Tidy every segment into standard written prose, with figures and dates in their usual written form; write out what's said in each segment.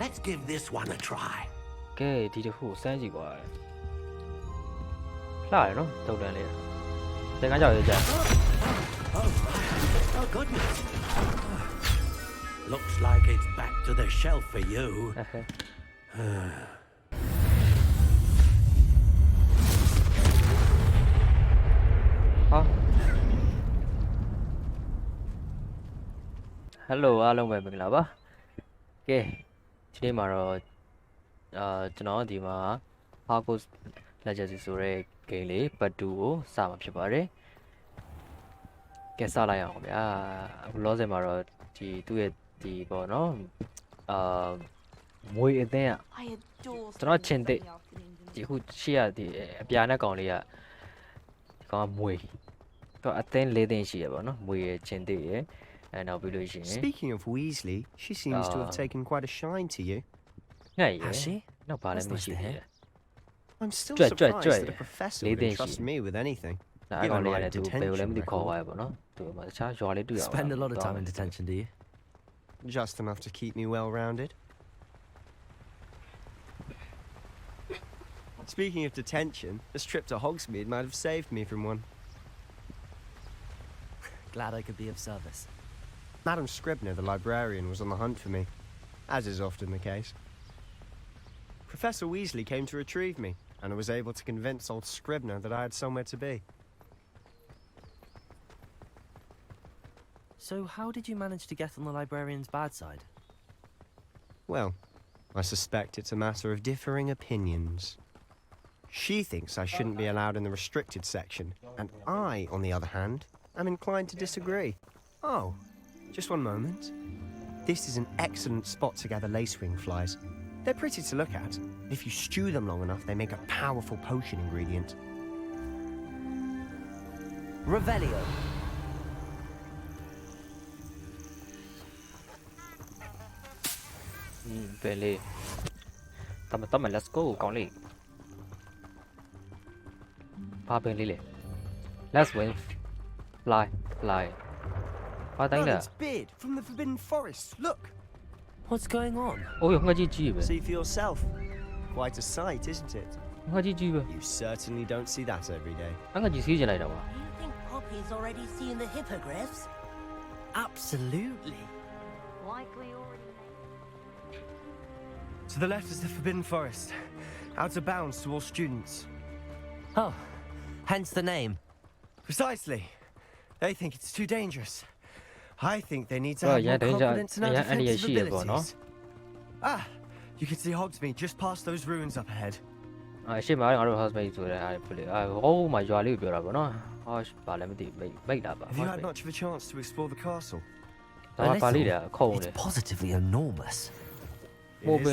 Let's give this one a try. Okay, did you who send you boy? Fly, no? Don't let it. Then I got it. Oh, goodness. Looks like it's back to the shelf for you. Huh? Hello, အားလုံးပဲမင်္ဂလာပါ။ Okay, ဒီနေ့မှာတော့ကျွန်တော်ဒီမှာ Hogwarts Legacy ဆိုတဲ့ game လေး part 2ကိုစမှာဖြစ်ပါတယ်။ကဲစလိုက်အောင်ဗျာ။အခုလောဆယ်မှာတော့ဒီသူ့ရဲ့ဒီပေါ့နော်။မွေအသင်းอ่ะကျွန်တော်ချင်းတဲ့ဒီခုရှေ့ရဒီအပြာနဲ့ကောင်လေးကဒီကောင်မွေတော့အသင်း၄သင်းရှိရပါတော့။မွေရဲ့ချင်းတဲ့ရဲ့and I'll be losing. Speaking of Weasley, she seems to have taken quite a shine to you. Yeah, has she? No problem. I'm still surprised that a professor would entrust me with anything. Given my detention Spend a lot of time in detention, do you? Just enough to keep me well-rounded. Speaking of detention, this trip to Hogsmeade might have saved me from one. Glad I could be of service. Madam Scribner, the librarian, was on the hunt for me, as is often the case. Professor Weasley came to retrieve me, and I was able to convince old Scribner that I had somewhere to be. So how did you manage to get on the librarian's bad side? Well, I suspect it's a matter of differing opinions. She thinks I shouldn't be allowed in the restricted section, and I, on the other hand, am inclined to disagree. Oh, just one moment. This is an excellent spot to gather lacewing flies. They're pretty to look at. If you stew them long enough, they make a powerful potion ingredient. Revelio. Belly. Tama, let's go, Conley. Papa Lily. Let's win. Fly. Merlin's beard from the Forbidden Forest. Look. What's going on? Oh, see for yourself. Quite a sight, isn't it? You certainly don't see that every day. Do you think Poppy's already seen the hippogriffs? Absolutely. Likely already. To the left is the Forbidden Forest. Out of bounds to all students. Oh, hence the name. Precisely. They think it's too dangerous. I think they need to have more confidence in our defensive abilities. Ah, you can see Hogsmeade just past those ruins up ahead. Have you had much of a chance to explore the castle? It's positively enormous. I've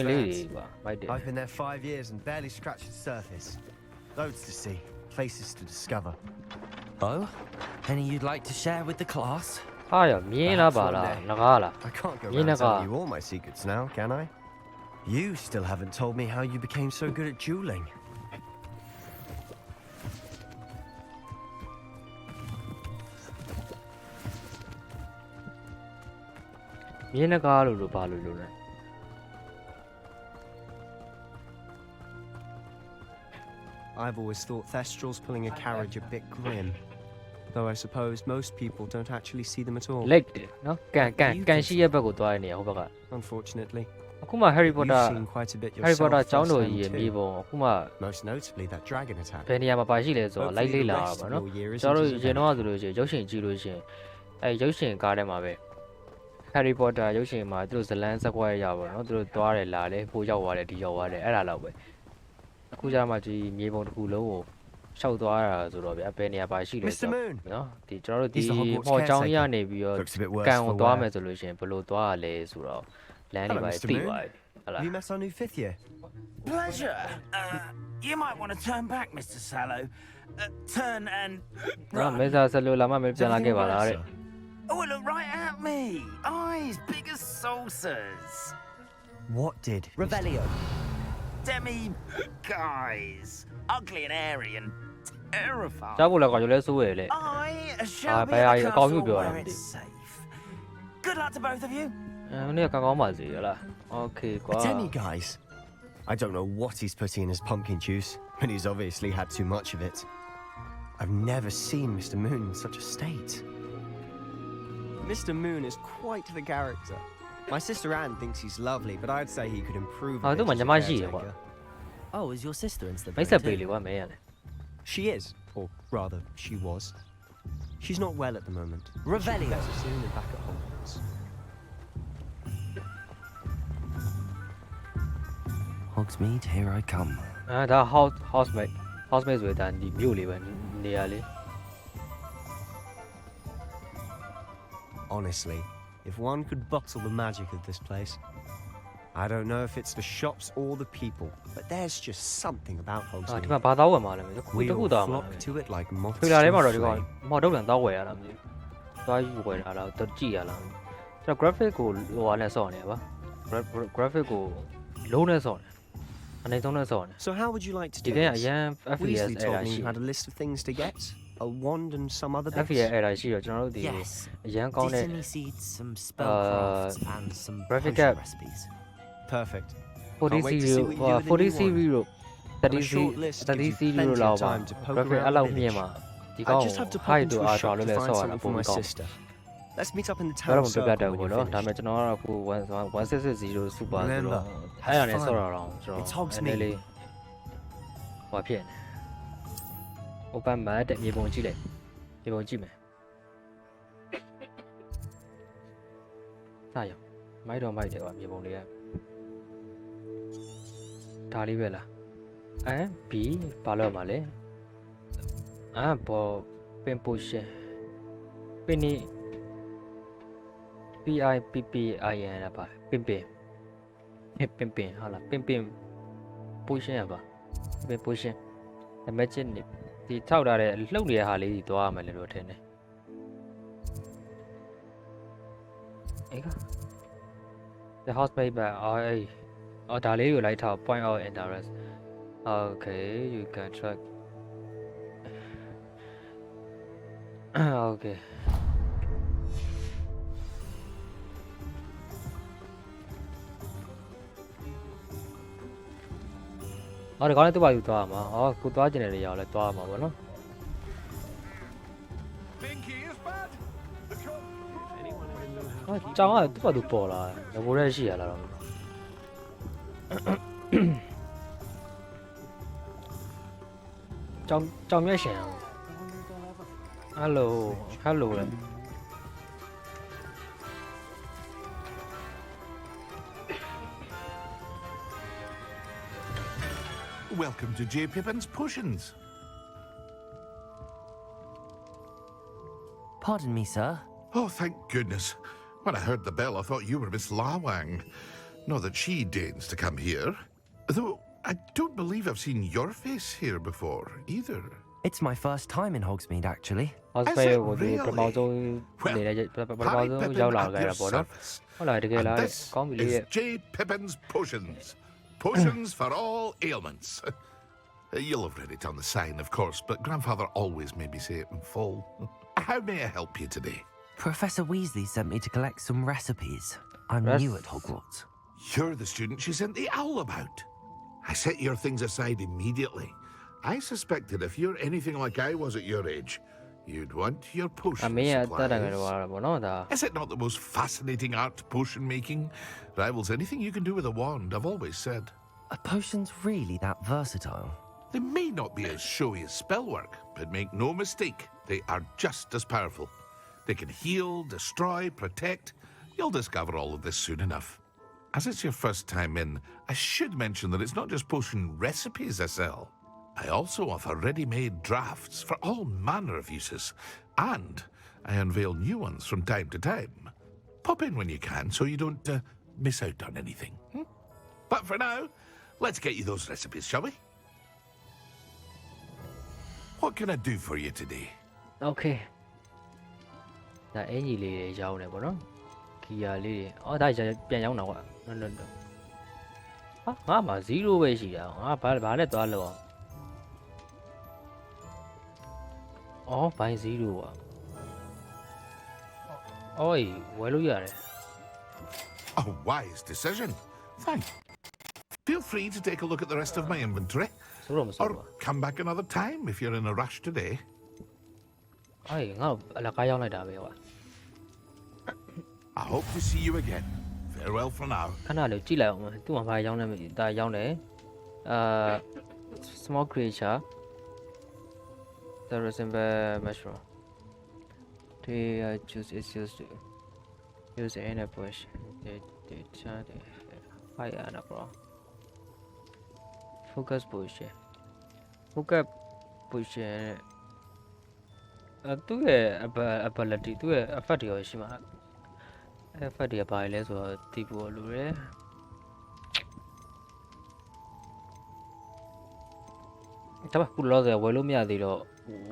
been there 5 years and barely scratched the surface. Loads to see, places to discover. Oh? Any you'd like to share with the class? I can't go around telling you all my secrets now, can I? You still haven't told me how you became so good at dueling. I've always thought Thestrals pulling a carriage a bit grim. Though I suppose most people don't actually see them at all. Unfortunately. Harry You've seen quite a bit yourself firsthand too. Most notably that dragon attack. Hopefully the rest of your year isn't as bad. Harry Potter ရုပ်ရှင်မှာသူတို့ဇလန်းစကွဲရပါတော့သူတို့သွားတယ်လာတယ်ပို့ရောက်သွားတယ်ဒီရောက်သွားတယ်အဲ့ဒါလောက်ပဲအခုကျမှဒီမြေပုံတစ်ခုလုံးကိုရှောက်သွားတာဆိုတော့ဗျာဘယ်နေရာပါရှိလဲဆိုတော့နော်ဒီကျွန်တော်တို့ဒီဟော်ချောင်းကြီးကနေပြီးတော့ကန်ကိုသွားမယ်ဆိုလို့ရှိရင်ဘယ်လိုသွားရလဲဆိုတော့လမ်းတွေပါသိပါတယ်ဟုတ်လား We met our new 5th year. Pleasure. You might want to turn back, Mr. Sallow. Turn and နော်မေစာဆက်လို့လာမှမပြန်လာခဲ့ပါလားတဲ့ Oh, look right at me. Eyes big as saucers. What did? Revelio. Demi guys. Ugly and airy and terrifying. ကြားဖို့လည်းကောင်လည်းစိုးရလေ I shall be at the castle where it's safe. Good luck to both of you. မနေ့ကကောင်းပါစေဟလား Okay A ကွာ Denny, guys. I don't know what he's putting in his pumpkin juice, but he's obviously had too much of it. I've never seen Mr. Moon in such a state. Mr. Moon is quite the character. My sister Anne thinks he's lovely, but I'd say he could improve a Ah, bit tu ma as a nyama shi ya, caretaker. Oh, is your sister in မိတ်ဆက်ပေး Slippery လေကွာမင်းရလေ She is, or rather, she was. She's not well at the moment. Revelio. She'll be better soon and back at Hogwarts. Hogsmeade, here I come. အာဒါ housemate ဆိုတာဒီမြို့လေးပဲနေရာလေး Honestly, if one could bottle the magic of this place. I don't know if it's the shops or the people, but there's just something about အာဒီ Hogsmeade. မှာဘာသားဝယ်မှာလဲမသိဘူး We တစ်ခု all သားမှာ flock to it like moths ထွေလာ to ထဲ a မှာတော့ဒီကောင် flame. မော်တော့ပြန်သားဝယ်ရတာမသိဘူးသွားယူဝယ်တာလားတော့ကြည့်ရလားကျွန်တော် graphic ကိုဟိုဟာနဲ့ဆော့နေပါ graphic ကိုလုံးနဲ့ဆော့နေအနေဆုံးနဲ့ဆော့နေ So how would you like to ဒီ do က this? အရန် FPS Weasley အဲ့ဒါ told me ရှိ you had a list of things to get. A wand and some other bits. FPS အဲ့ဒါရှိတော့ကျွန်တော်တို့ဒီ Yes. အရန်ကောင်းတဲ့ Destiny seeds, some spellcrafts, and some graphic potion app. recipes. Perfect. 40 wait to see series what you do with the 40 new series တို့ On a short list 30 gives you series plenty တို့ of လောက်ပါ time to poke graphic around အဲ့ the လောက်မြင် village. မှာဒီ I ကောင် just have to pop height into တို့ a archer shop လို့ to လည်း find ဆော့ရတာ something ပုံ for my ကောင်း sister. Let's meet up in the ဒါ town တော့မပြ circle တ်တတ် when ဘူး you're เนาะဒါပေမဲ့ finished. ကျွန်တော်ကတော့ကို1660 super ဆိုတော့ Remember, အဲ့ဒါ have နဲ့ fun. ဆော့ရအောင်ကျွန် It's တော် Hogsmeade. နည်းလေးဟောဖြစ်နေ open map တဲ့မြေပုံကြည့်လိုက်မြေပုံကြည့်မယ်စရအောင်မိုက်တော့မိုက်တယ်ကွာမြေပုံလေးကဒါလေးပဲလားB ဘာလို့မှာလဲဘောပင်ပိုရှင်ပင်နီ PIPPIN လားပါပင်ဟာလားပင်ပိုရှင်ရပါပင်ပိုရှင်အမချစ်နေဒီထောက်ထားတဲ့လှုပ်နေတဲ့ဟာလေးကြီးသွားရမယ်လို့တော့ထင်တယ်အေးက The housemaid ပဲအော်ဒါလေးကိုလိုက်ထား point out interest okay you can track okay အော်ဒီကောင်လည်းသူ့ဘာယူသွားမှာအော်ကိုသွားကျင်တဲ့နေရာကိုလည်းသွားမှာပေါ့နော် အော်ကြောင်ကသူ့ဘာသူပေါ်လာတယ်ငိုရဲရှိရလားတော့ကြောင်မျက်ရှင်ဟယ်လိုလေ Welcome to J. Pippin's Potions. Pardon me, sir. Oh, thank goodness. When I heard the bell, I thought you were Miss Lawang. Not that she deigns to come here. Though I don't believe I've seen your face here before, either. It's my first time in Hogsmeade, actually. ဟောစပေးကိုဒီပထမဆုံးနေတဲ့ပထမ Harry ဆုံး Pippin ရောက်လာ at ခဲ့ your တာပေါ့နော် service. ဟုတ်လားတကယ်လား And this ကောင်းပြီလေ is J. Pippin's Potions. Potions for all ailments. You'll have read it on the sign, of course, but Grandfather always made me say it in full. How may I help you today? Professor Weasley sent me to collect some recipes. I'm new at Hogwarts. You're the student she sent the owl about. I set your things aside immediately. I suspected if you're anything like I was at your age, you'd want your အ potion မေကတက်တယ်ကတော့ supplies. ပေါ့နော်ဒါ Is it not the most fascinating art, potion making? Rivals anything you can do with a wand, I've always said. Are potions really that versatile? They may not be as showy as spellwork, but make no mistake, they are just as powerful. They can heal, destroy, protect. You'll discover all of this soon enough. As it's your first time in, I should mention that it's not just potion recipes I sell. I also offer ready-made drafts for all manner of uses, and I unveil new ones from time to time. Pop in when you can so you don't miss out on anything. But for now, let's get you those recipes, shall we? What can I do for you today? okay ဒါအင်ကြီးလေးတွေရောင်းနေပေါ့နော်ဂီယာလေးတွေအော်ဒါပြန်ရောင်းတာကွာဟာငါမှာ0ပဲရှိတာငါဘာနဲ့သွားလို့အော်ဘိုင်း0อ่ะအော်ဝယ်လို့ရတယ် A wise decision. Thanks. Feel free to take a look at the rest of my inventory. ဆိုတော့မဆို Or ဘူး come back another time if you're in a rush today. အေးငါ့အလကားရောက်လိုက်တာပဲကွာ I hope to see you again. Farewell for now. ခဏလေးကြည့်လိုက်အောင်သူ့မှာဘာရောင်းလဲမသိဒါရောင်းတယ်small creature the resemble mushroom they choose is used to use in a bush they try to fire and bro focus bush သူ့ရဲ့ ability သူ့ရဲ့ effect တွေရောရှိမှာ effect တွေကဘာလဲဆိုတော့တီးဖို့လိုတယ်ဒါပေမဲ့ခုလောဆယ်ဝယ်လို့မရသေးတော့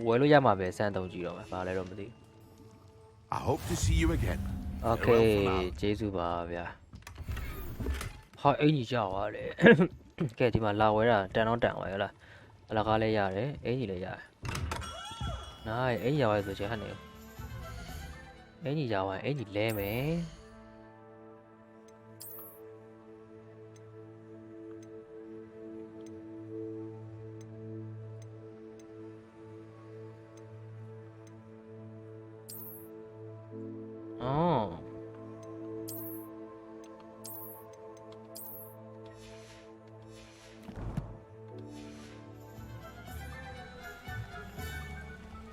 ဝယ်လို့ရမှာပဲစမ်းတုံးကြည့်တော့မယ်ဘာလဲတော့မသိ I hope to see you again. โอเคကျေးဇူးပါဗျာဟာအင်ကြီးကြောက်ရတယ်ကဲဒီမှာလာဝဲတာတန်တော့တန်သွားရလားအလကားလည်းရတယ်အင်ကြီးလည်းရတယ်နိုင်အင်ကြီးရောက်ရဆိုချင်ဟန်နေအင်ကြီးရောက်ရင်အင်ကြီးလဲမယ်အော်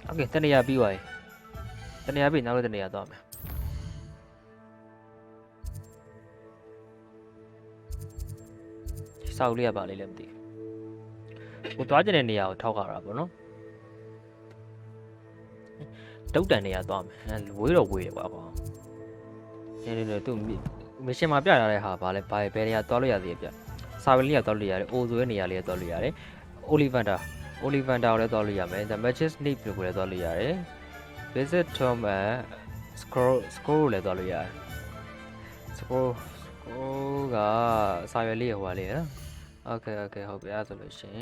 โอเคတနေရာပြီးသွားပြီတနေရာပြီးနောက်လည်းတနေရာသွားမယ်စောက်လေးရပါလိမ့်လည်းမသိဘူးကိုသွားကျင်တဲ့နေရာကိုထောက်ခါတာပေါ့နော်တုတ်တန်နေရာသွားမယ်ဝေးတော့ဝေးတယ်ကွာကွာနေသူမရှင်မှာပြရတဲ့ဟာဗာလဲဘယ်နေရာသွားလို့ရသေးပြစာဝင်လေးကသွားလို့ရတယ်အိုဆိုရဲ့နေရာလေးကသွားလို့ရတယ်အိုလီဗန်တာကိုလည်းသွားလို့ရမယ် the matches need ကိုလည်းသွားလို့ရတယ် visit tom scroll လည်းသွားလို့ရတယ် scroll ကစာရွက်လေးဟိုပါလေနော် okay ဟုတ်ပြီအဲ့ဆိုလို့ရှင်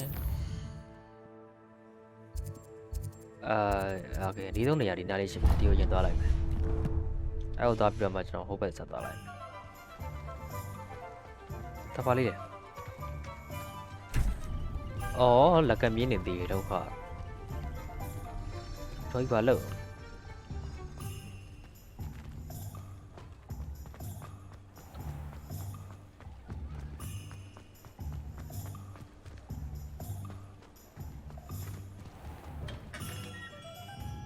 okay ဒီသုံးနေရာဒီနားလေးရှင်ဒီကိုရင်သွားလိုက်မယ်အဲ့ကိုသွားပြီးတော့မှကျွန်တော်ဟိုဘက်ဆက်သွားလိုက်တပါလေးလေအော်လက်ကမြင်းနေသေးတယ်ဒုက္ခထွိုးပါလို့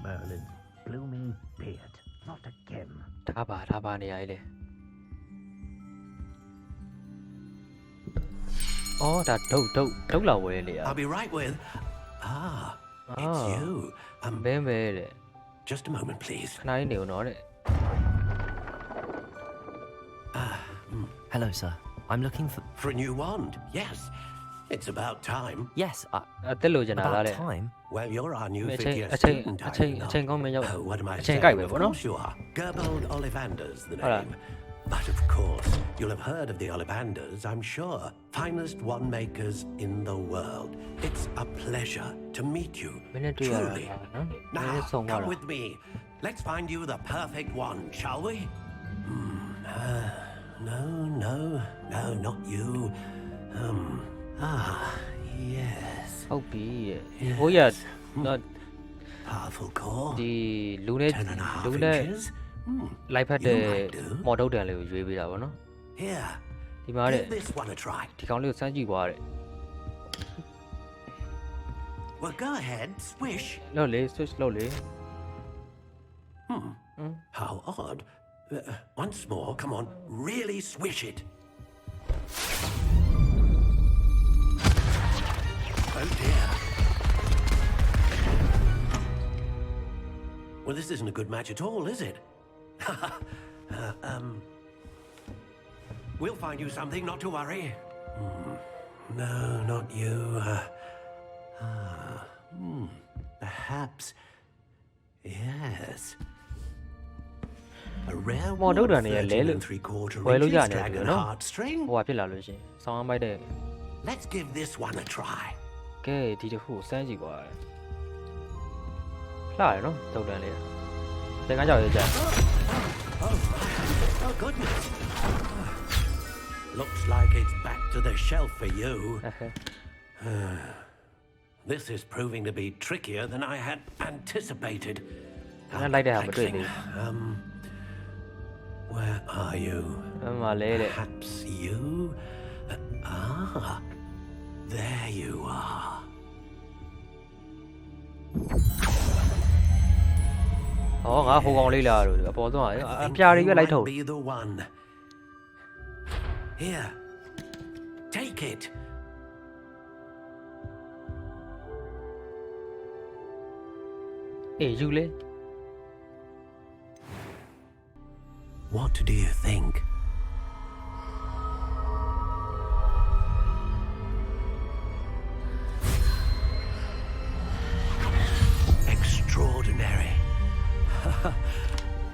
Merlin's blooming beard. Not again. ဒါပါနေရလေအော်ဒါဒုတ်လာဝဲလေ I'll be right with. It's you. ဘင်းပဲတဲ့ Just a moment, please. ခဏလေးနေဦးတော့တဲ့ Hello, sir. I'm looking For a new wand. Yes. It's about time. Yes, အသက်လို့ကျင်တာလား about တဲ့ time. Well, you're our new အချိန် figure အချိန် student, အချိန် are you အချိန် not? ကောင်းမင်းရောက် Oh, what am I အချိန် saying? ကြိုက်ပဲ Of ပေါ့နော် course you are. Gerbold Ollivander's the Hold name. But of course, you'll have heard of the Ollivanders, I'm sure. Finest wand makers in the world. It's a pleasure to meet you. မင်းနဲ့တွေ့ရတာ Truly. ပါနော်မင်း Now, နဲ့ဆုံသွား come တာ with me. Let's find you the perfect one, shall we? No, not you. Yes. ဟုတ်ပြီတဲ့ဒီဟိုရတော့ Powerful core. ဒီလူနဲ့ 10 and a half လူနဲ့ inches. လိုက်ဖက်တဲ့မော်ဒုတ်တန်လေးကိုရွေးပေးတာပေါ့နော် Here. ဒီမှာတဲ့ Give this one a try. ဒီကောင်လေးကိုစမ်းကြည့်ပါတဲ့ Well, go ahead, swish. လို့လေ switch လို့လေ How odd. Once more, come on, really swish it. Oh dear. Well, this isn't a good match at all, is it? We'll find you something, not to worry. No, not you. Perhaps. Yes. A rare More wood, than a 13 little. and 3/4 Well, inches, yeah, dragon no. heartstring. ဟိုကဖြစ်လာလို့ရှင်ဆောင်းမိုက်တဲ့ Let's give this one a try. ကဲဒီတစ်ခုကိုစမ်းကြည့်ပါလှရနော်တုတ်တန်လေးသင်္ကန်းကြောက်ရကြ Oh, goodness. Looks like it's back to the shelf for you. This is proving to be trickier than I had anticipated. Nó lấy đại học mà đi. Where are you? Mà lấy đấy. Perhaps you? There you are. Ngã hô con đi là rồi, bỏ xuống rồi. Pia đi cái lấy thầu. Be the one. Here, take it. Ê, du lên. What do you think? Extraordinary.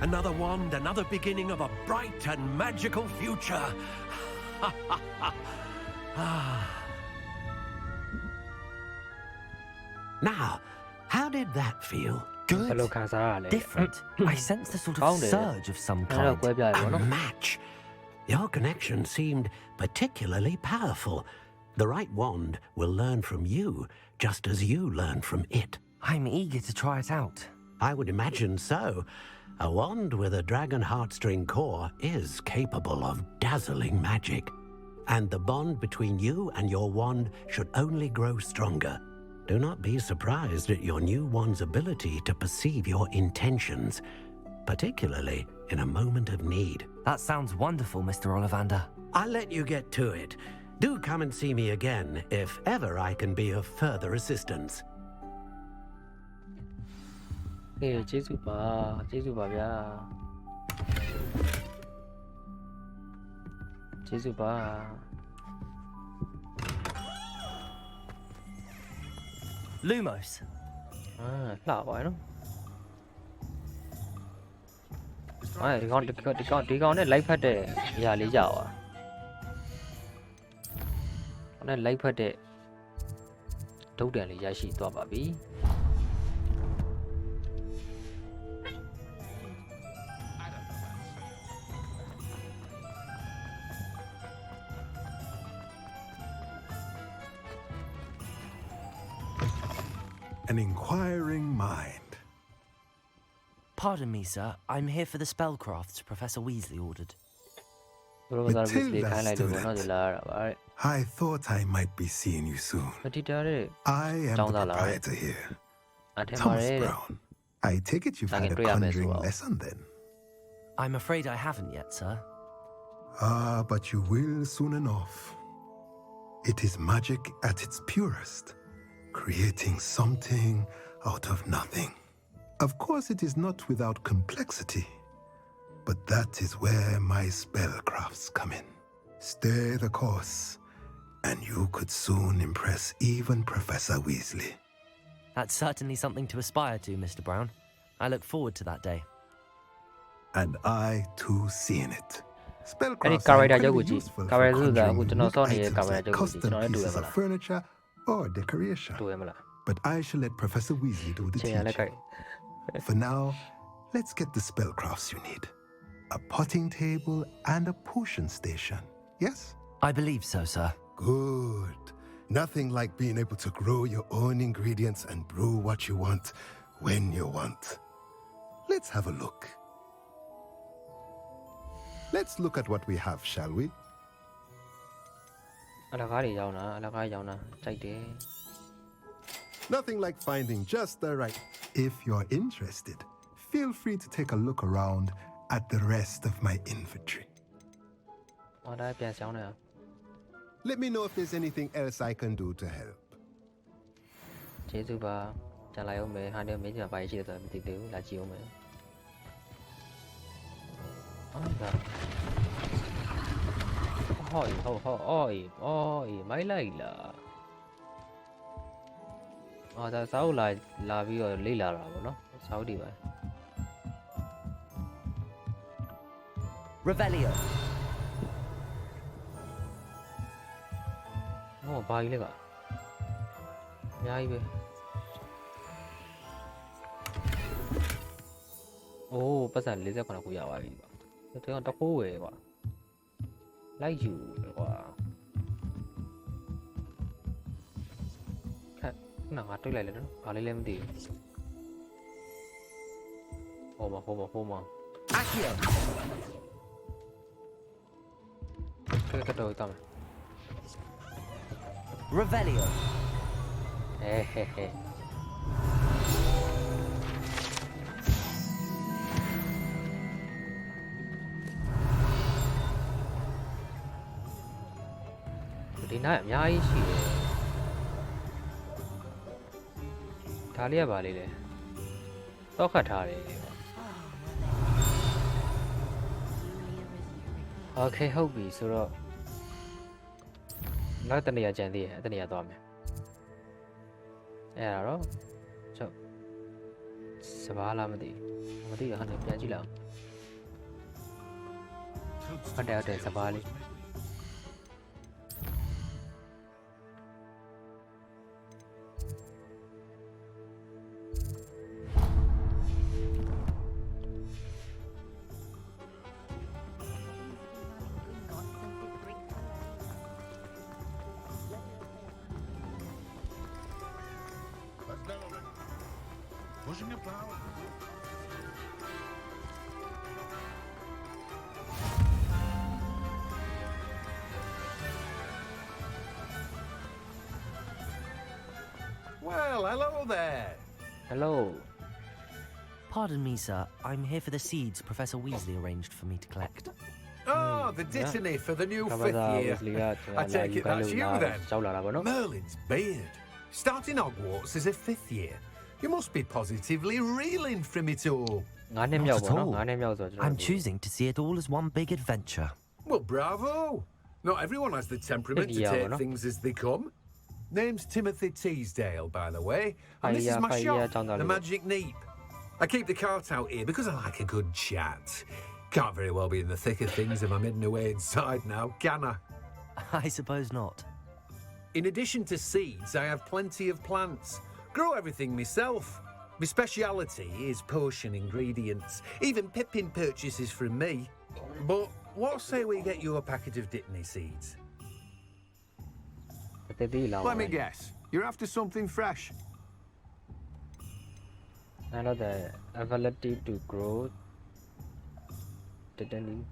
Another wand, another beginning of a bright and magical future. Now, how did that feel? Good. Different. I sensed a sort of surge of some kind. A match. Your connection seemed particularly powerful. The right wand will learn from you, just as you learn from it. I'm eager to try it out. I would imagine so. A wand with a dragon heartstring core is capable of dazzling magic. And the bond between you and your wand should only grow stronger. Do not be surprised at your new wand's ability to perceive your intentions, particularly in a moment of need. That sounds wonderful, Mr. Ollivander. I'll let you get to it. Do come and see me again if ever I can be of further assistance. Ê, chế giúp bà bia. Chế giúp bà. Lumos. Lạ vậy nó. Đi con này lấy phát để nhà lý giàu à. Con này lấy phát để đấu đèn lý giá trị tòa bà bí. An inquiring mind. Pardon me, sir. I'm here for the spellcrafts Professor Weasley ordered. Matilda student. I thought I might be seeing you soon. I am the proprietor here. Thomas Brown. I take it you've had a conjuring lesson then? I'm afraid I haven't yet, sir. Ah, but you will soon enough. It is magic at its purest. Creating something out of nothing. Of course, it is not without complexity, but that is where my spellcrafts come in. Stay the course, and you could soon impress even Professor Weasley. That's certainly something to aspire to, Mr. Brown. I look forward to that day. And I too seeing it. Spellcrafts are incredibly useful for conjuring unique items like custom pieces of furniture or decoration. But I shall let Professor Weasley do the teaching. For now, let's get the spellcrafts you need. A potting table and a potion station, yes? I believe so, sir. Good. Nothing like being able to grow your own ingredients and brew what you want when you want. Let's have a look. Let's look at what we have, shall we? Nothing like finding just the right. If you're interested, feel free to take a look around at the rest of my inventory. Let me know if there's anything else I can do to help. Mấy lấy là ta 6 là bây giờ lấy là rồi nó 6 đi vậy. Revelio. Nó bay lên cả. Nhai về. Bắt sản lấy ra con nào cũng giàu vậy. Tôi thấy con tao cố về quá. လိုက်ယူကွာခက်ငါတွေ့လိုက်လေနော်ဘာလေးလဲမသိဘူးဟိုမှာ Accio. ကတော့တောင်း Revelio. ဟဲဒီနားအများကြီးရှိတယ်ဒါလေးကပါလေးလေတော့ခတ်ထားတယ်โอเคဟုတ်ပြီဆိုတော့နောက်တနေရာကြံသေးတယ်အဲ့တနေရာသွားမယ်အဲ့ဒါတော့ချုပ်စဘာလားမသိဘူးဟာနေပြန်ကြည့်လိုက်အောင်ဟုတ်တယ်စဘာလေး Pushing your plow. Well, hello there. Hello. Pardon me, sir. I'm here for the seeds Professor Weasley arranged for me to collect. Oh, the dittany for the new fifth year. I take it that's you then. Merlin's beard. Starting Hogwarts as a fifth year. You must be positively reeling from it all. Not at all. I'm choosing to see it all as one big adventure. Well, bravo. Not everyone has the temperament to take things as they come. Name's Timothy Teasdale, by the way. And this is my shop, the Magic Neep. I keep the cart out here because I like a good chat. Can't very well be in the thick of things if I'm hidden away inside now, can I? I suppose not. In addition to seeds, I have plenty of plants. Grow everything myself. My speciality is potion ingredients. Even Pippin purchases from me. But what say we get you a packet of Dittany seeds? Let me guess. You're after something fresh. I know the ability to grow Dittany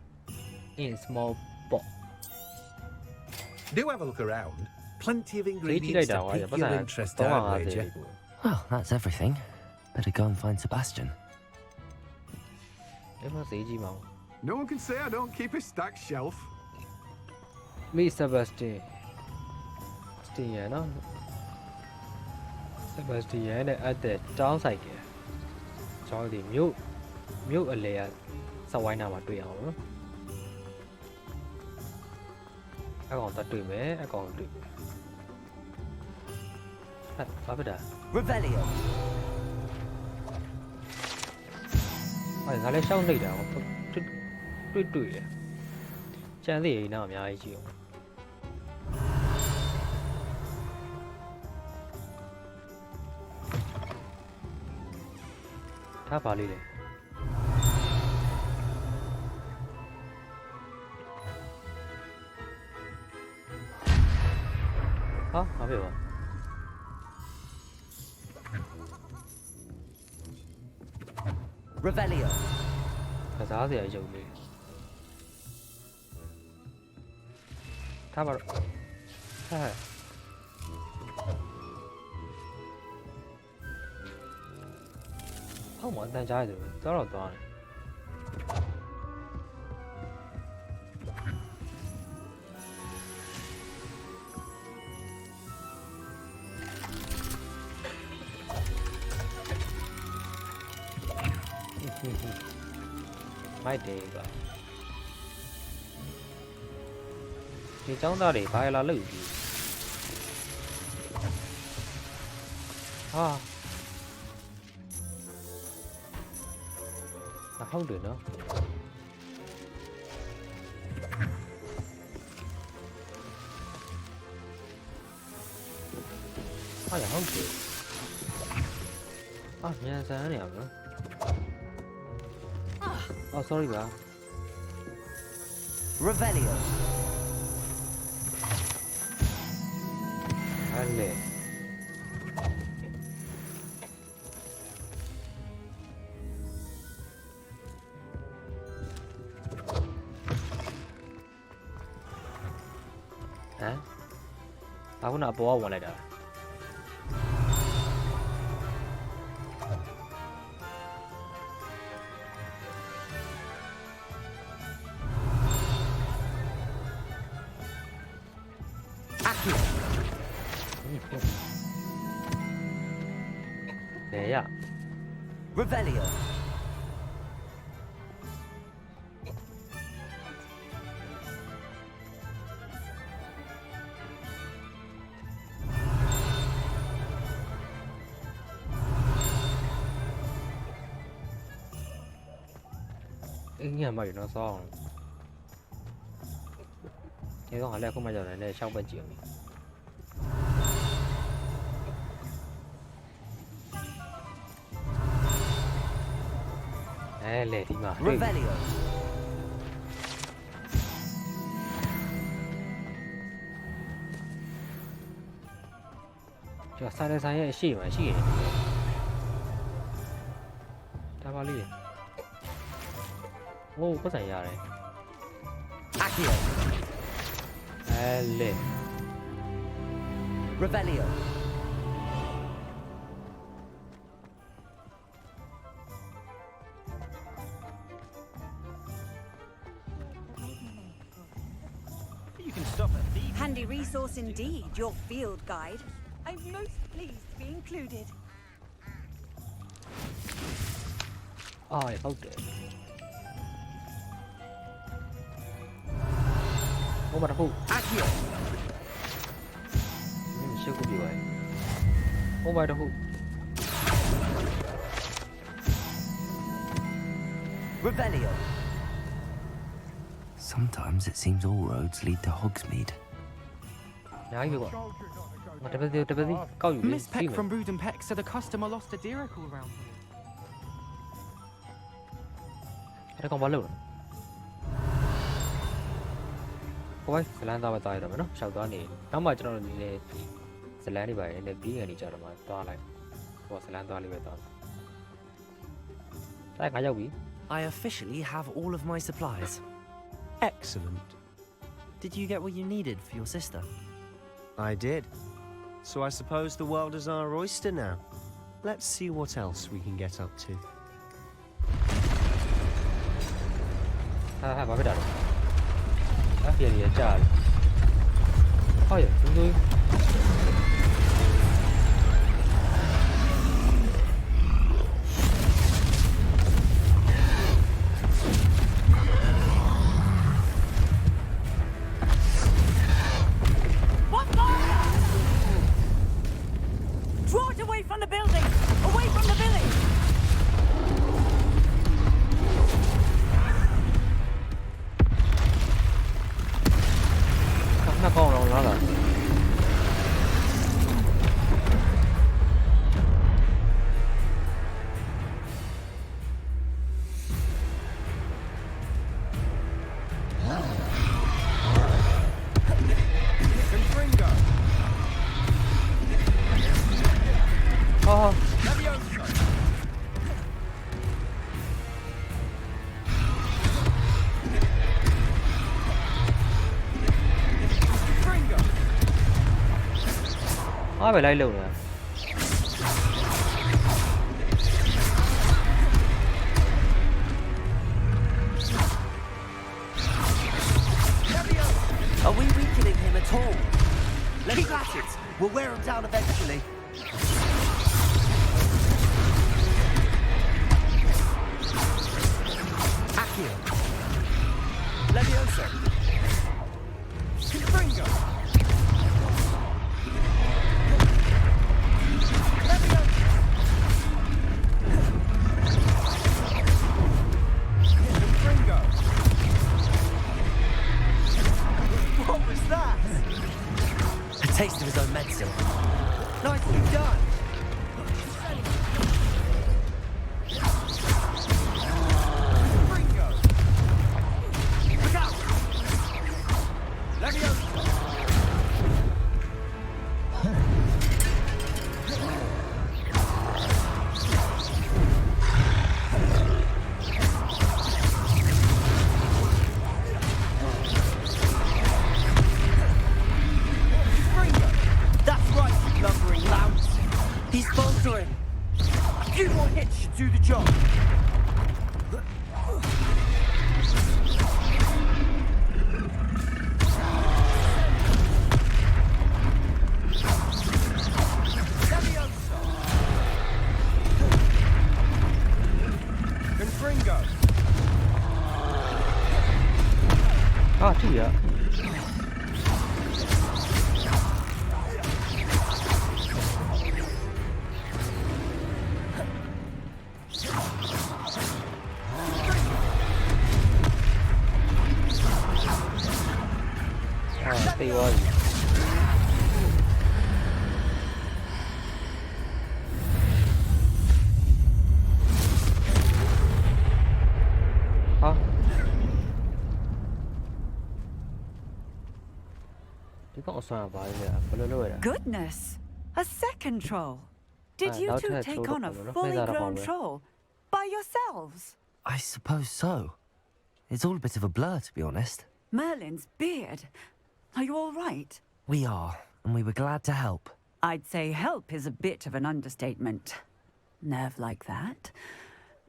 in small pot. Do have a look around. Plenty of ingredients to pique your interest, I'd wager. Well, that's everything. Better go and find Sebastian. No one can say I don't keep a stacked shelf. Me, Sebastian. Sebastian at the downside. So the mute a layer. So why not do you? I got that to me. I got to. Revelio. I let sound later. Do it. Chandy now, I see you. Tap a little. Huh? Have you? Revelio. Because I see you. Tap a. Hey. Không muốn tay trái rồi, rất là toàn. Mai đề vậy. Thì chúng ta để phải là lử gì? À. Không được nữa. Không được. Nha sao thế nào nữa? Revelio. Alle. Hả? Tao có nợ bố ông lại đó. Thế à? Revelio. Nghe mày nó xong. Thế còn lại không bao giờ này này trong bên trường. Lệ thì mà. Revelio. Cho sai đây sai xì mà xì. Ta bao liệt. Ô, có giải nhà này. Accio. Lệ. Revelio. Handy resource indeed, your field guide. I'm most pleased to be included. Ai không được. Ô mà nó phụ. Accio. Siêu có bị vậy. Ô mà nó phụ. Revelio. Sometimes it seems all roads lead to Hogsmeade. Nhái vô ạ. Mà tập đi, câu gì Miss Peck from Brood and Peck said a customer lost a diricle around here. Cái con bắn lửa. Ôi, sẽ lan tao vào tay rồi mà nó sao tao này. Nó mà cho nó đi sẽ lan đi vậy, để bí người đi chờ mà tao lại. Và sẽ lan tao đi vậy tao. Tại cái gì vậy? I officially have all of my supplies. Excellent. Did you get what you needed for your sister? I did. So I suppose the world is our oyster now. Let's see what else we can get up to. Bảo cái đợt. Các kia thì chờ. Ôi, chúng tôi. Draw it away from the building! Away from the village! Nó con đâu nó là. Oh. Phải lấy luôn rồi. Are we weakening him at all? Keep at it. We'll wear him down eventually. Accio. Leviosa. Confringo. What was that? A taste of his own medicine. Nicely done. Ringo. Look out. Leviosa. He's faltering. A few more hits should do the job. Confringo. Ah, two, yeah. Ah, stay on. Hả? Chứ có sao vậy nè, Goodness, a second troll. Did you now two to take troll on a the- fully Where's that grown from? troll by yourselves? I suppose so. It's all a bit of a blur, to be honest. Merlin's beard. Are you all right? We are, and we were glad to help. I'd say help is a bit of an understatement. Nerve like that.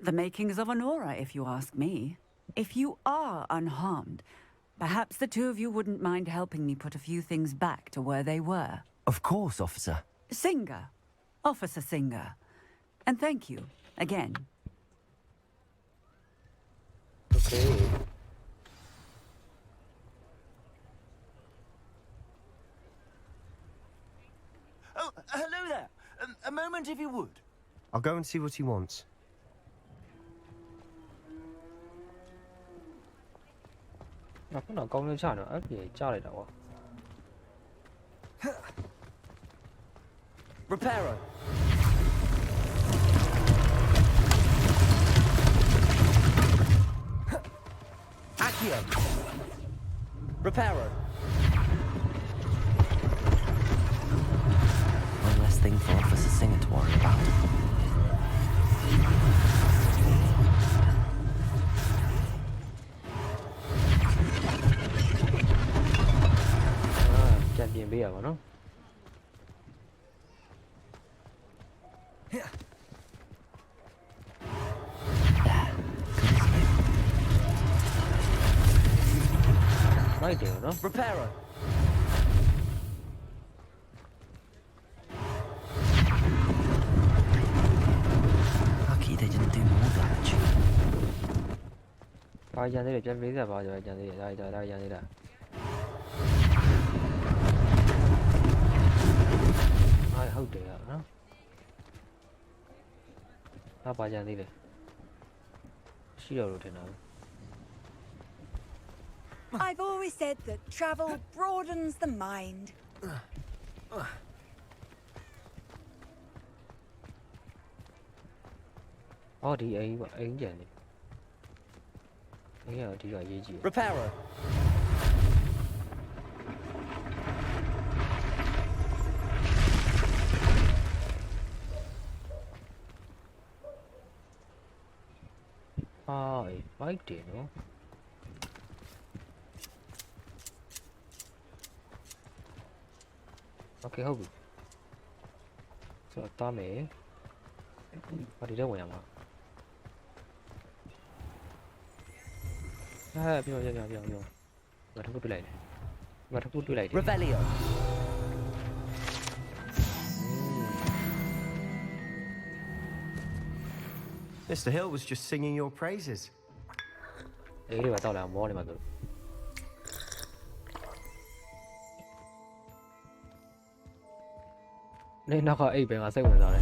The makings of an aura, if you ask me. If you are unharmed, perhaps the two of you wouldn't mind helping me put a few things back to where they were. Of course, officer. Singer. Officer Singer. And thank you, again. Okay. Oh, hello there. A moment, if you would. I'll go and see what he wants. Nó có nào công lên trả nữa, ớt gì cho lại đâu. Reparo. Accio. Reparo. One less thing for Officer Singer to worry about. Chặt điện bây giờ nó. Mấy điều đó. Reparo. Lucky they didn't do more damage. Bao giờ thế để bây giờ bao giờ đây giờ đây. Ai hậu để đó. Nó bao giờ đi đây. Xí đầu rồi thế nào? I've always said that travel broadens the mind. Đi ấy vậy này. Ấy là đi gọi gì? Reparo. Mấy tiền nữa. Ok không. Sợ to mẹ. Đi đâu vậy mà? Vô. Và thằng cút đi lại. Revelio. Mr. Hill was just singing your praises. Ý đi vào tao làm món này mà cứ. Nên nó có ý bên ngoài xem rồi.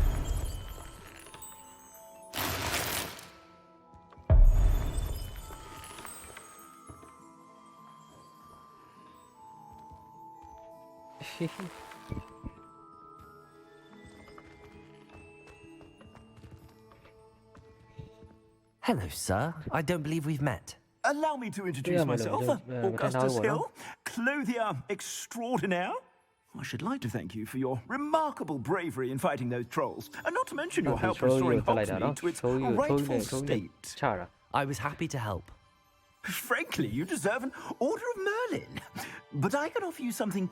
Hello, sir. I don't believe we've met. Allow me to introduce myself. Augustus Hill, clothier extraordinaire. I should like to thank you for your remarkable bravery in fighting those trolls, and not to mention your help restoring Hogsmeade to its rightful state. I was happy to help. Frankly, you deserve an Order of Merlin. But I can offer you something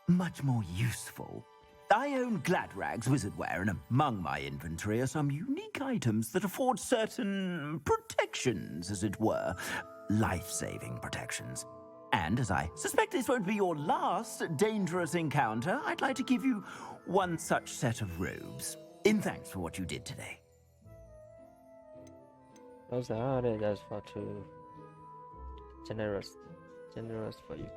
much more useful. I own Gladrag's wizardware, and among my inventory are some unique items that afford certain protections, as it were. Life-saving protections. And as I suspect this won't be your last dangerous encounter, I'd like to give you one such set of robes, in thanks for what you did today. That's far too generous for you.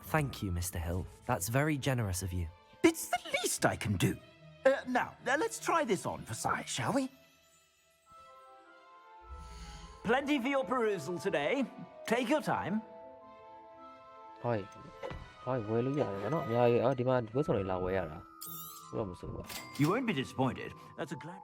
Thank you, Mr. Hill. That's very generous of you. It's the least I can do. Now, let's try this on for size, shall we? Plenty for your perusal today. Take your time. Hi. Hi, where are you? You won't be disappointed. That's a glad.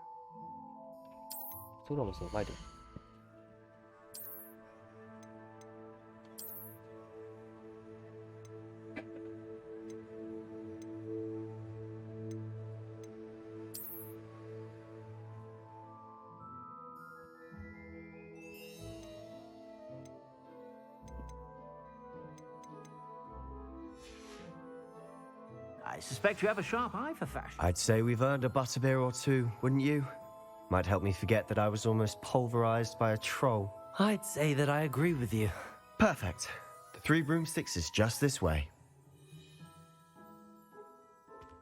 I suspect you have a sharp eye for fashion. I'd say we've earned a butterbeer or two, wouldn't you? Might help me forget that I was almost pulverized by a troll. I'd say that I agree with you. Perfect. The 3 broomsticks is just this way.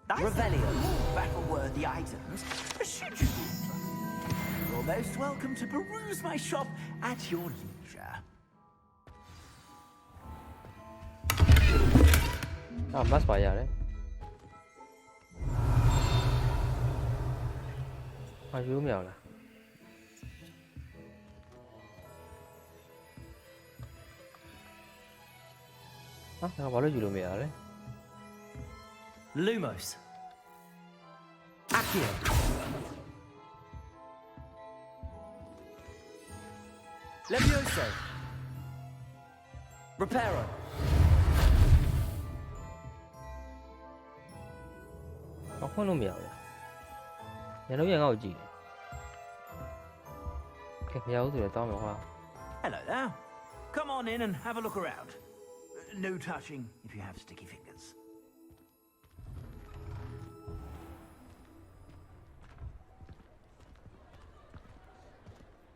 Revelio. Battle-worthy items. Should you be interested? You're most welcome to peruse my shop at your leisure. Must buy it. You mean? Lumos. Accio. Levioso. Reparo. Hello there. Come on in and have a look around. No touching if you have sticky fingers.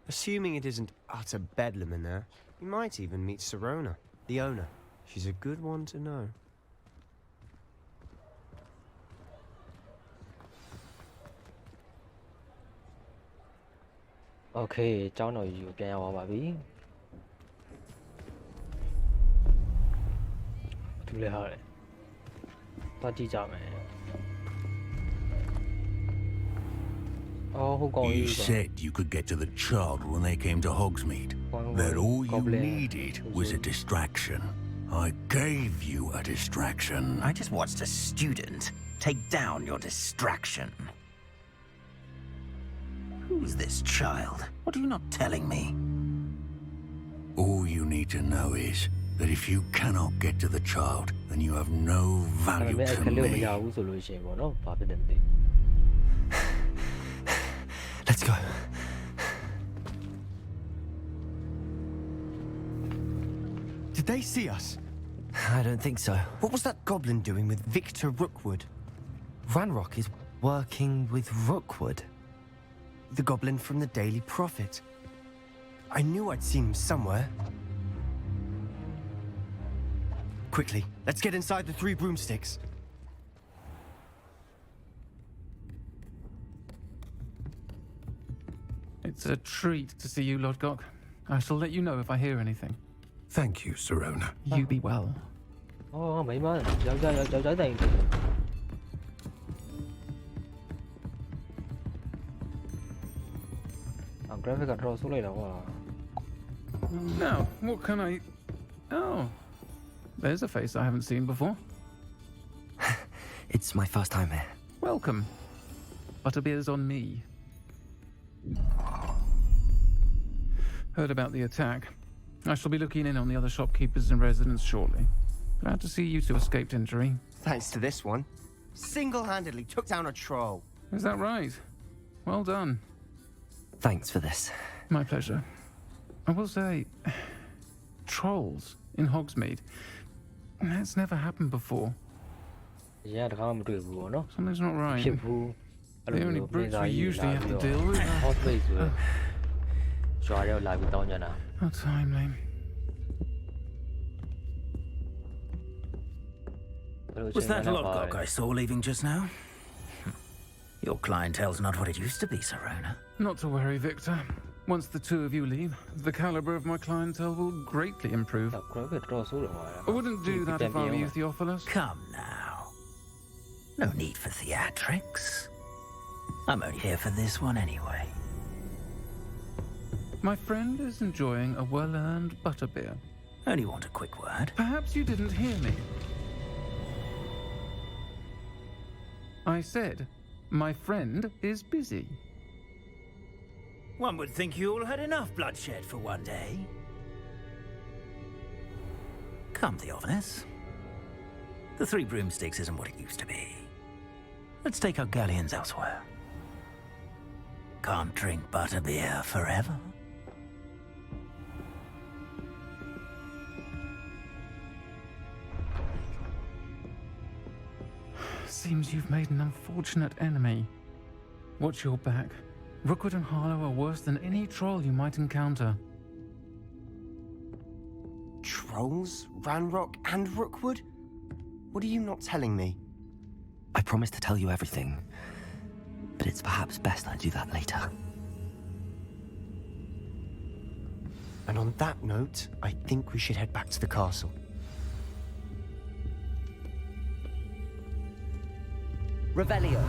Assuming it isn't utter bedlam in there, you might even meet Sirona, the owner. She's a good one to know. Okay, ကျောင်းတော်ကြီးကိုပြန်ရောက်ပါပြီ။ဒီလေဟာလေ။သွားကြည့်ကြမယ်။ You said you could get to the child when they came to Hogsmeade. That all you needed was a distraction. I gave you a distraction. I just watched a student take down your distraction. Who's this child? What are you not telling me? All you need to know is that if you cannot get to the child, then you have no value to me. Let's go. Did they see us? I don't think so. What was that goblin doing with Victor Rookwood? Ranrock is working with Rookwood. The goblin from the Daily Prophet. I knew I'd seen him somewhere. Quickly, let's get inside the 3 broomsticks. It's a treat to see you, Lord Gok. I shall let you know if I hear anything. Thank you, Sirona. You be well. Mấy má dạo trái tiền. Graphic control xuống đây đâu à? Now, what can I... Oh, there's a face I haven't seen before. It's my first time here. Welcome. Butterbeer's on me. Heard about the attack. I shall be looking in on the other shopkeepers and residents shortly. Glad to see you two escaped injury. Thanks to this one. Single-handedly took down a troll. Is that right? Well done. Thanks for this. My pleasure. I will say, trolls in Hogsmeade. That's never happened before. Something's not right. The only brutes we usually have to deal with are timely. Was that Lodgok I saw leaving just now? Your clientele's not what it used to be, Serona. Not to worry, Victor. Once the two of you leave, the caliber of my clientele will greatly improve. I wouldn't do that if I were you, Theophilus. Come now. No need for theatrics. I'm only here for this one anyway. My friend is enjoying a well-earned butterbeer. Only want a quick word. Perhaps you didn't hear me. I said, my friend is busy. One would think you all had enough bloodshed for one day. Come, Theophilus. The Three Broomsticks isn't what it used to be. Let's take our galleons elsewhere. Can't drink butterbeer forever. Seems you've made an unfortunate enemy. Watch your back. Rookwood and Harlow are worse than any troll you might encounter. Trolls? Ranrock and Rookwood? What are you not telling me? I promised to tell you everything, but it's perhaps best I do that later. And on that note, I think we should head back to the castle. Revelio.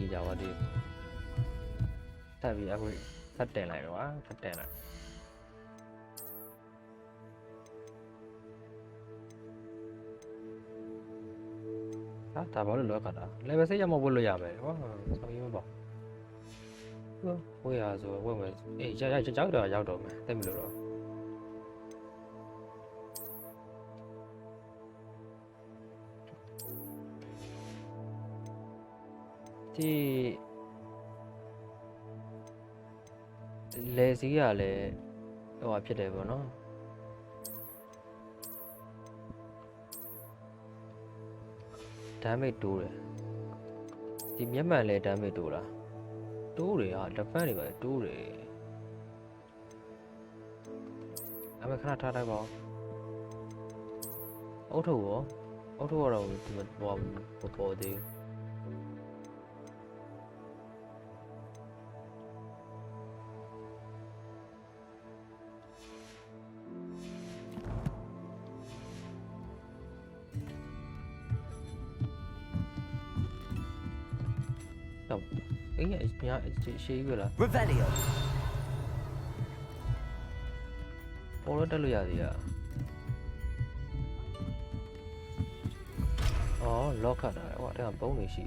gì giàu đi tại vì aku thắt đèn lại quá thắt đèn lại ta bảo được cả đó lấy bác sĩ cho một buổi luyện vậy quá sao như bảo ôi à rồi ôi mà cháu rồi giao đồ mà tên mình được rồi thìလေစီးကလည်းဟိုဖြစ်တယ်ပေါ့နော်damage တိုးတယ်ဒီမျက်မှန်လည်း damage တိုးလားတိုးတယ်ဟာ defense တွေပါတိုးတယ်အမေခဏထားလိုက်ပါအုတ်ထုတ်ရောအုတ်ထုတ်ကတော့ဒီပေါ်သေးRevelio. ပေါ်တော့တက်လို့ရသေးရအော် lock ခတ်တာဟိုအဲ့ဒါပုံးနေရှိ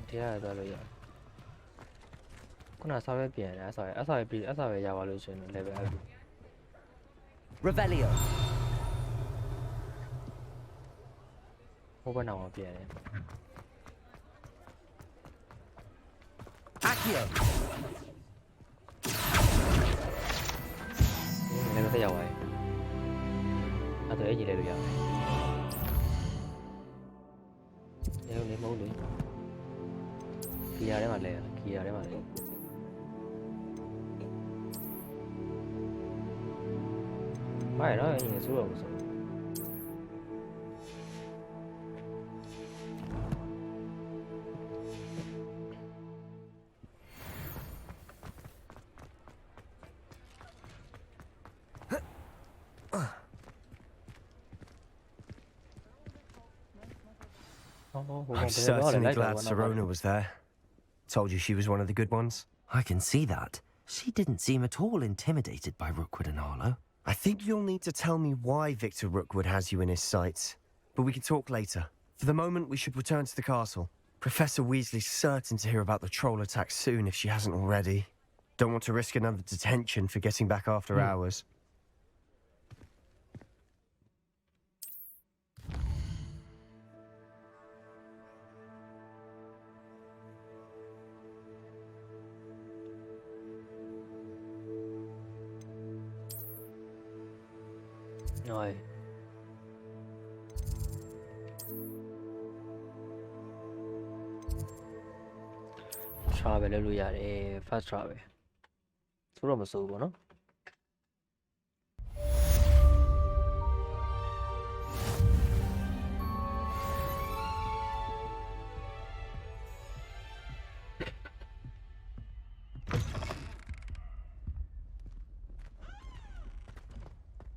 တရားရသွားလို့ရခုနဆောက်ရပြန်တယ်ဆောက်ရပြီးဆောက်ရရပါလို့ရှင် level up Revelio ဟိုဘက်နောက်မှာပြန်တယ် Accio level တက်ရောက်သွားပြီအဲ့ဒါအဲ့ကြီးလဲလို့ရတယ်နေမဟုတ်လေခီယာထဲမှာလဲခီယာထဲမှာလဲမိုက်တော့အရင်ဆိုတော့မဆို I'm certainly glad Serona was there. Told you she was one of the good ones. I can see that. She didn't seem at all intimidated by Rookwood and Harlow. I think you'll need to tell me why Victor Rookwood has you in his sights. But we can talk later. For the moment, we should return to the castle. Professor Weasley's certain to hear about the troll attack soon if she hasn't already. Don't want to risk another detention for getting back after hours. Rồi. Travel လုပ်လို့ရတယ် first travel ဆိုတော့မစိုးဘူးเนาะ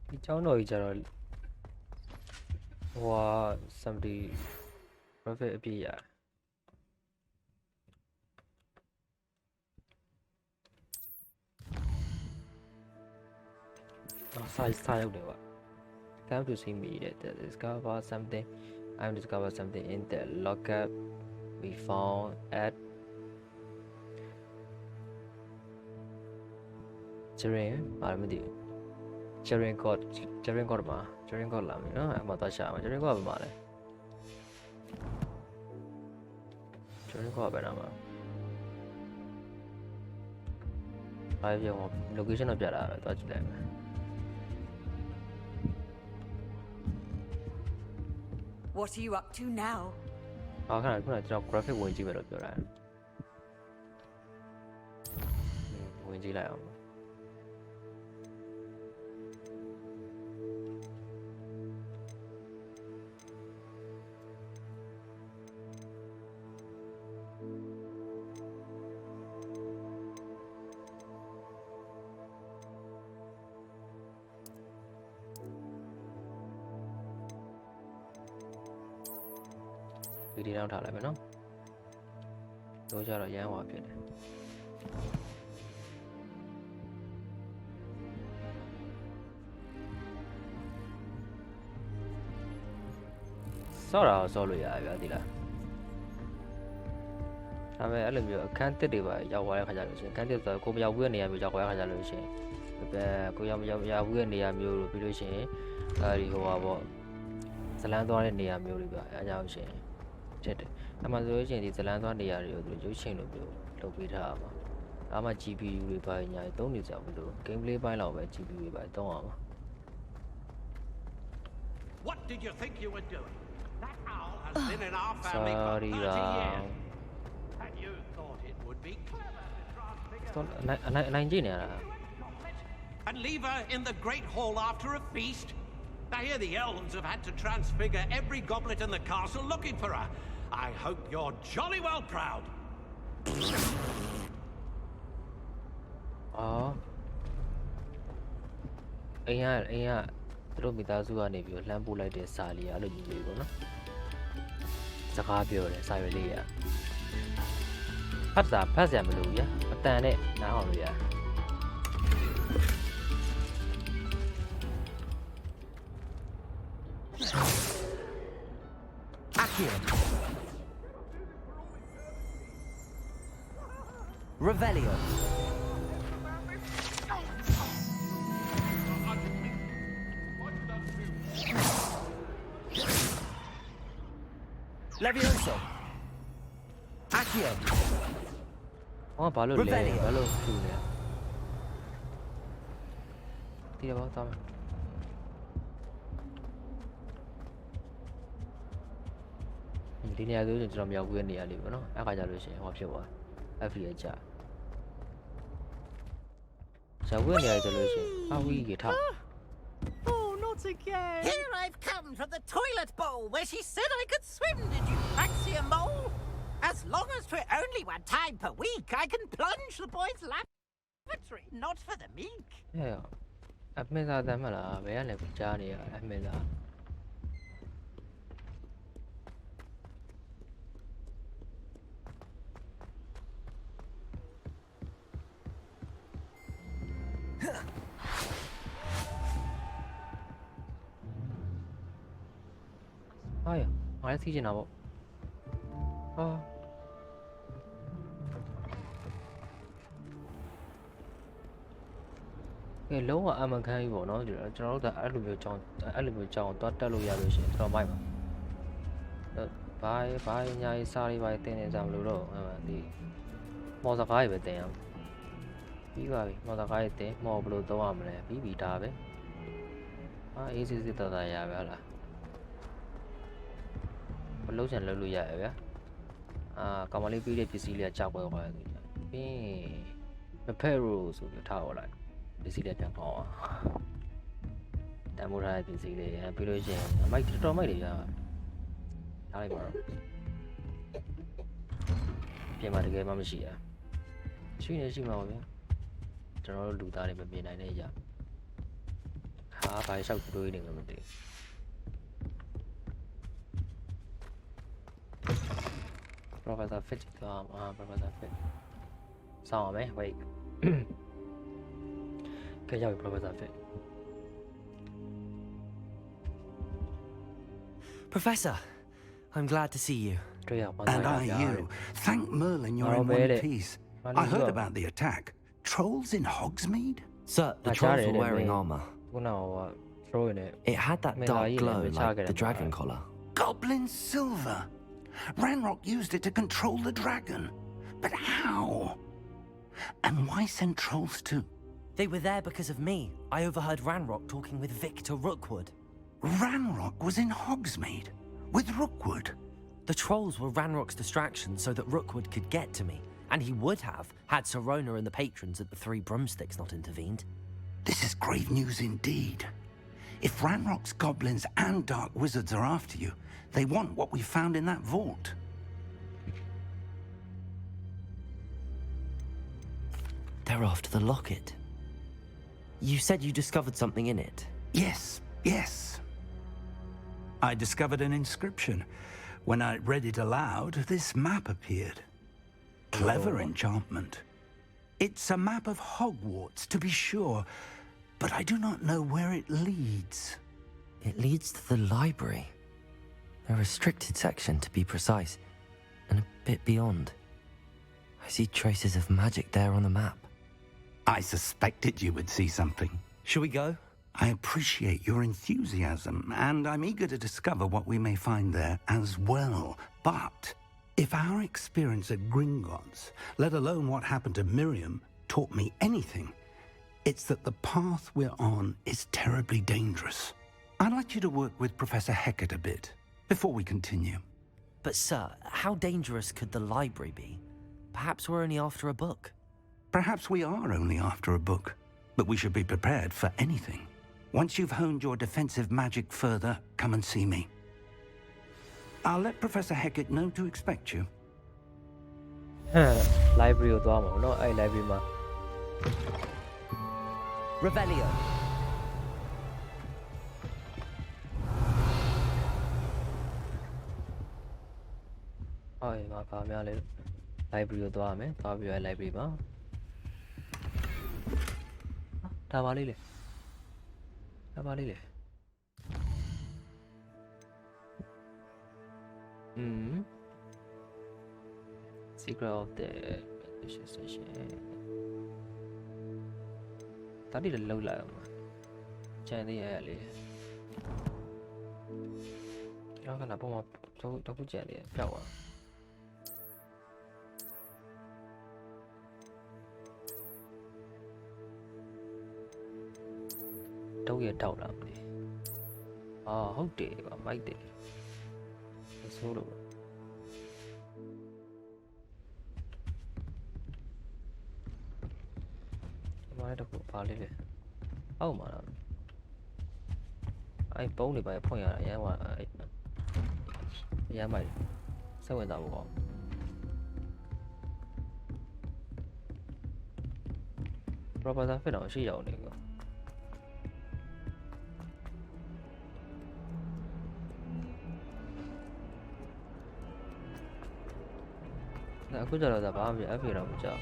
ဒီကျောင်းတော်ကြီးကျတော့ဟို70 profit အပြည့်ရတယ်စာရောက်တယ်ကွာ Time to see me that discover something I'm discover something in the lockup we found at Jaren မသိဘူး Jaren got လာပြီနော်အမသွားရှာမှာ Jaren got ဘာမှလဲ Jaren got ပဲနော်မှာအားပြော location တော့ပြတာပဲသွားကြည့်လိုက်မယ်What are you up to now? ခဏကျွန်တော် graphic ဝင်ကြည့်မယ်လို့ပြောတာဝင်ကြည့်လိုက်အောင်ဗီဒီယိုထားလိုက်မယ်နော်တို့ကြတော့ရမ်းဟွာဖြစ်တယ်စောတာစောလို့ရဗျာဒီလားဒါပေမဲ့အဲ့လိုမျိုးအခန်းတစ်တွေပါရောက်သွားတဲ့ခါကျလို့ရှိရင်အခန်းတစ်ဆိုကိုမရောက်ဘူးတဲ့နေရာမျိုးရောက်သွားတဲ့ခါကျလို့ရှိရင်ကိုရောက်ဘူးတဲ့နေရာမျိုးလို့ပြီးလို့ရှိရင်အဲဒီဟိုပါပေါ့ဇလန်းသွားတဲ့နေရာမျိုးတွေပါအဲကြောင့်ရှိရင်အမှန်ဆိုရင်ဒီဇလန်းသွားနေရာတွေကိုသူရုပ်ရှင်လိုမျိုးလုပ်ပေးထားတာပါဒါမှ GPU တွေပါညာသုံးနေကြဘူးလို့ gameplay ပိုင်းလောက်ပဲ GPU တွေပါသုံးအောင်ပါ What did you think you were doing? That owl has been in our family for 30 years. And you thought it would be clever to transfigure နိုင်ကြည့်နေရတာ and leave her in the great hall after a feast? I hear the elves have had to transfigure every goblet in the castle looking for her. I hope you're jolly well proud. အိမ်ကသူတို့မိသားစုကနေပြီးလှမ်းပို့လိုက်တဲ့စာလေးအဲ့လိုမျိုးလေးပေါ့နော်စကားပြောတယ်စာရွက်လေးရဖတ်စရာမလိုဘူးအတန်နဲ့နားအောင်လို့ရRevelio. Levioso. Accio. ဘာလို့လဲဘာလို့ဖြူလဲဒီတော့သွားမယ်ဒီနေရာဆိုရင်ကျွန်တော်မြောက်ဘူးရဲ့နေရာလေးပေါ့နော်အဲ့ခါကြလို့ရှိရင်ဟောဖြစ်သွား F ရကြဇာဝဲနေရာကြလို့ရှိရင်အဝီးရထား Oh, not again. Here I've come from the toilet bowl where she said I could swim, did you Praxia Mole? As long as for only 1 time per week, I can plunge the boy's lavatory, not for the meek. Yeah, အမေသာတမ်းမလားဘယ်ကနေကြားနေရအမေသာ Ai, ai thì nào bộ. Cái lỗ mà ăn khai bộ nó cho nó đã ăn được chọn toát ra luôn ya rồi xin cho mai mà. Bài nhai sao đi bài tên này làm luôn rồi thì mua ra cái về tên em. Bí bài mua ra cái tên mua bự đâu mà này bí đa về. Easy tao ta ya về là. Lâu chân lâu ya về. Cầm lấy bí để pc liền chọc vào rồi. Bí Peru rồi tháo lại. PC liền chẳng có demo ra PC liềnပြီးလို့ရှိရင်မိုက်တော်မိုက်တွေရထားလိုက်ပါတော့ပြင်မှာတကယ်မှမရှိရရှိနေရှိမှာပါဗျာကျွန်တော်တို့လူသားတွေမမြင်နိုင်တဲ့အရာဟာဘာလျှောက်တွေးနေမှမသိ Professor Fit Professor Fit ဆောင်းအောင်မယ် wait Okay, yeah, Professor Fit. Professor, I'm glad to see you. And are you? Thank Merlin you're in one piece. I heard about the attack. Trolls in Hogsmeade? Sir, the trolls were wearing armor. It had that dark glow like the dragon collar. Goblin silver! Ranrock used it to control the dragon. But how? And why send trolls too? They were there because of me. I overheard Ranrock talking with Victor Rookwood. Ranrock was in Hogsmeade? With Rookwood? The trolls were Ranrock's distraction so that Rookwood could get to me. And he would have, had Sirona and the patrons at the Three Broomsticks not intervened. This is grave news indeed. If Ranrock's goblins and dark wizards are after you, they want what we found in that vault. They're after the locket. You said you discovered something in it. Yes. I discovered an inscription. When I read it aloud, this map appeared. Clever enchantment. It's a map of Hogwarts, to be sure, but I do not know where it leads. It leads to the library. A restricted section, to be precise, and a bit beyond. I see traces of magic there on the map. I suspected you would see something. Shall we go? I appreciate your enthusiasm, and I'm eager to discover what we may find there as well. But if our experience at Gringotts, let alone what happened to Miriam, taught me anything, it's that the path we're on is terribly dangerous. I'd like you to work with Professor Hecat a bit before we continue. But sir, how dangerous could the library be? Perhaps we're only after a book. Perhaps we are only after a book, but we should be prepared for anything. Once you've honed your defensive magic further, come and see me. I'll let Professor Hecat know to expect you. Library ကိုသွားမှာเนาะအဲ့ library မှာ Revelio. Ai mà pháများလဲ library ကိုသွားရမယ်သွားပြီးရ library မှာဒါပါလေးလေSecret of the Station ဒါတိလည်းလောက်လာအောင်ကျန်သေးရလေကျွန်တော်ကပုံမှာတော့ခုကျန်သေးတယ်ပြောက်သွားတော့ရတောက်လာမလဲဟုတ်တယ်ကွာမိုက်တယ်ဆိုးလို့ဘာလဲတော့ဘာလေးလဲအောက်မှာလားအဲ့ပုံးတွေပဲဖွင့်ရတာအရင်ကရမ်းမိုက်စိတ်ဝင်စားဖို့ကောProfessor Fit တော့ရှိရအောင်နေကွာအခုကျတော့ဒါဘာမှမဖြစ်အဖေတော့မကြောက်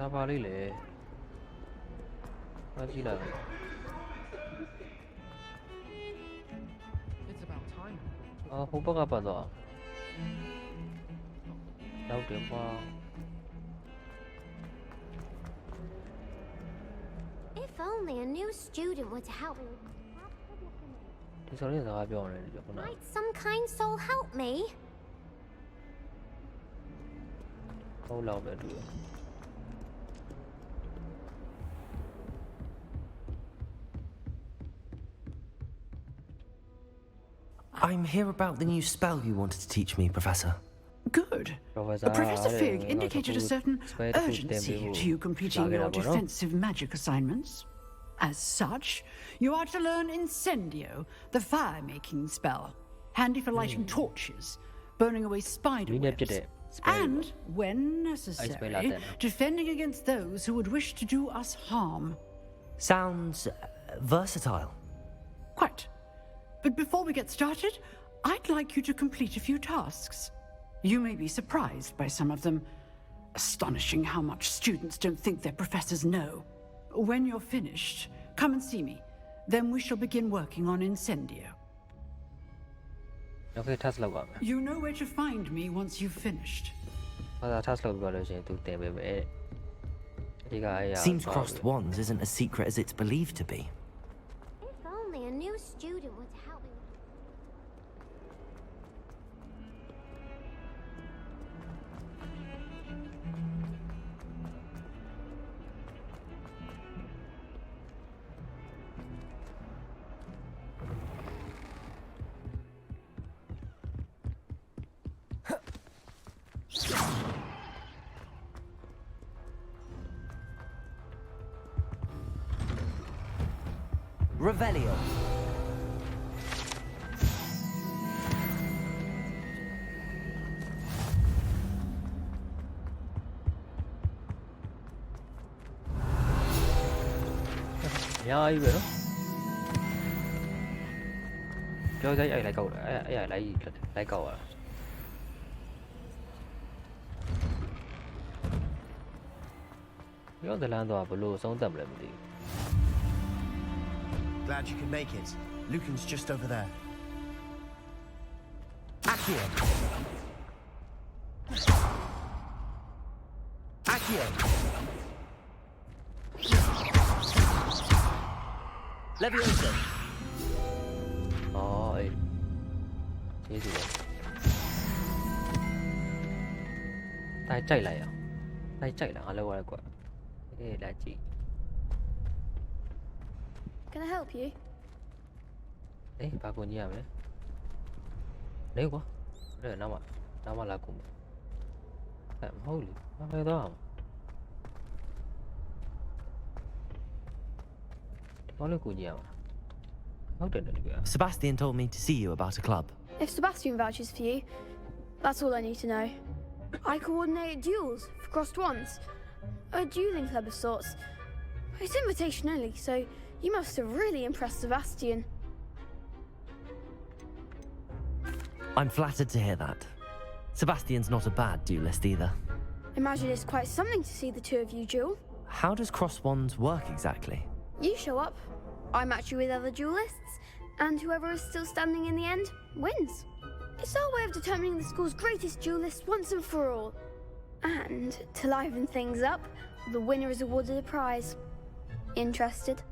Sabalile. It's about time. Oh, who bought up though? Đâu điểm qua. If only a new student would help me. Thì sao lại ra biểu này được không nào? Might some kind soul help me? Không lâu nữa được. I'm here about the new spell you wanted to teach me, Professor. Good. Professor Fig indicated a certain urgency to you completing your defensive magic assignments. As such, you are to learn Incendio, the fire-making spell, handy for lighting torches, burning away spider webs, and, when necessary, defending against those who would wish to do us harm. Sounds versatile. Quite. But before we get started, I'd like you to complete a few tasks. You may be surprised by some of them. Astonishing how much students don't think their professors know. When you're finished, come and see me. Then we shall begin working on Incendio. Okay, task log up. You know where to find me once you've finished. Seems crossed wands isn't as secret as it's believed to be. If only a new student would help me. Revelio. Yeah, you will. Cho cái lại cầu lại cầu à. You're the land of below some them remedy. Glad you could make it. Lucan's just over there. Accio! Accio! Leviosa! Oh, easy. Tai chạy lại à? Tai chạy là lâu rồi quá. Cái là chị. Can I help you? Ê, bà cô nhầm đấy. Đấy quá. Đây là nào mà là cùng. Holy, nó phải đó. Có lấy cô nhầm. Sebastian told me to see you about a club. If Sebastian vouches for you, that's all I need to know. I coordinate duels for crossed wands. A dueling club of sorts. It's invitation only, so you must have really impressed Sebastian. I'm flattered to hear that. Sebastian's not a bad duelist either. Imagine it's quite something to see the two of you duel. How does cross wands work exactly? You show up, I match you with other duelists, and whoever is still standing in the end wins. It's our way of determining the school's greatest duelist once and for all. And to liven things up, the winner is awarded a prize. Interested?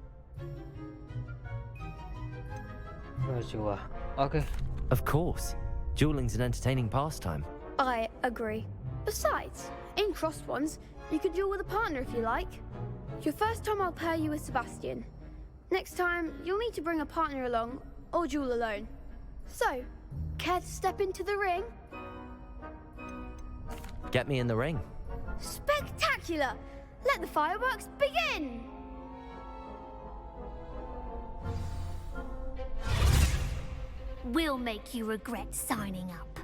Okay. Of course. Dueling's an entertaining pastime. I agree. Besides, in crossed ones, you could duel with a partner if you like. Your first time I'll pair you with Sebastian. Next time, you'll need to bring a partner along, or duel alone. So, care to step into the ring? Get me in the ring. Spectacular! Let the fireworks begin! We'll make you regret signing up.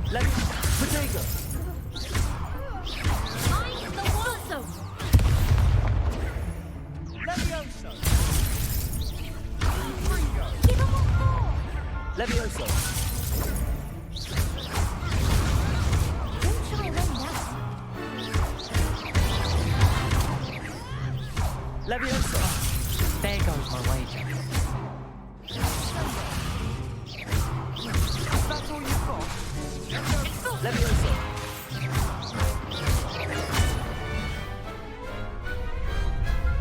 Potato. I'm the Wasso. Levioso. Give him one more. Levioso. Don't try them now. Levioso. There goes my wager. That's all you've got? Levioso.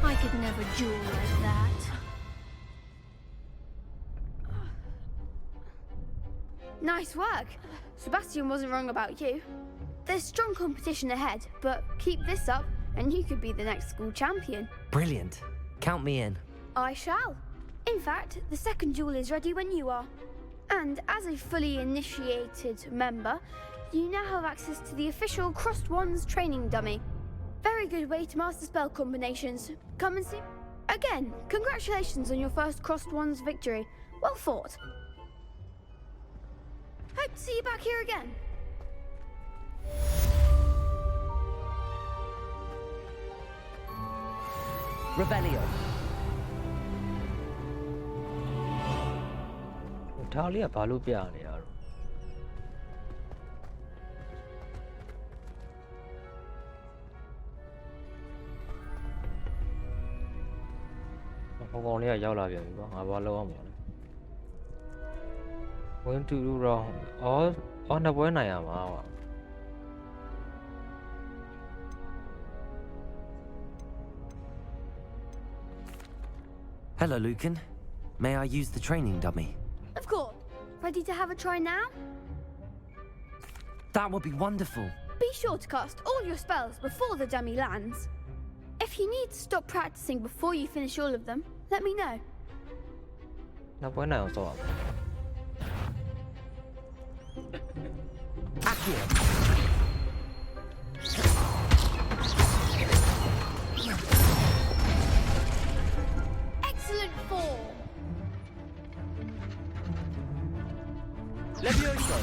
I could never duel like that. Nice work. Sebastian wasn't wrong about you. There's strong competition ahead, but keep this up and you could be the next school champion. Brilliant. Count me in. I shall. In fact, the second duel is ready when you are. And as a fully initiated member, you now have access to the official Crossed Wands training dummy. Very good way to master spell combinations. Come and see. Again, congratulations on your first Crossed Wands victory. Well fought. Hope to see you back here again. Revelio. ဒါလေးကဘာလို့ပြနေတာတော့ဟိုကောင်လေးကရောက်လာပြန်ပြီကွာငါဘာလုပ်အောင်မလဲဝင်တူတူတော့အော်နှစ်ပွဲနိုင်ရမှာကွာ Hello, Lucan. May I use the training dummy? Of course. Ready to have a try now? That would be wonderful. Be sure to cast all your spells before the dummy lands. If you need to stop practicing before you finish all of them, let me know. နောက်ပွဲနိုင်အောင်စောရအောင် Accio. Excellent form. Levioso.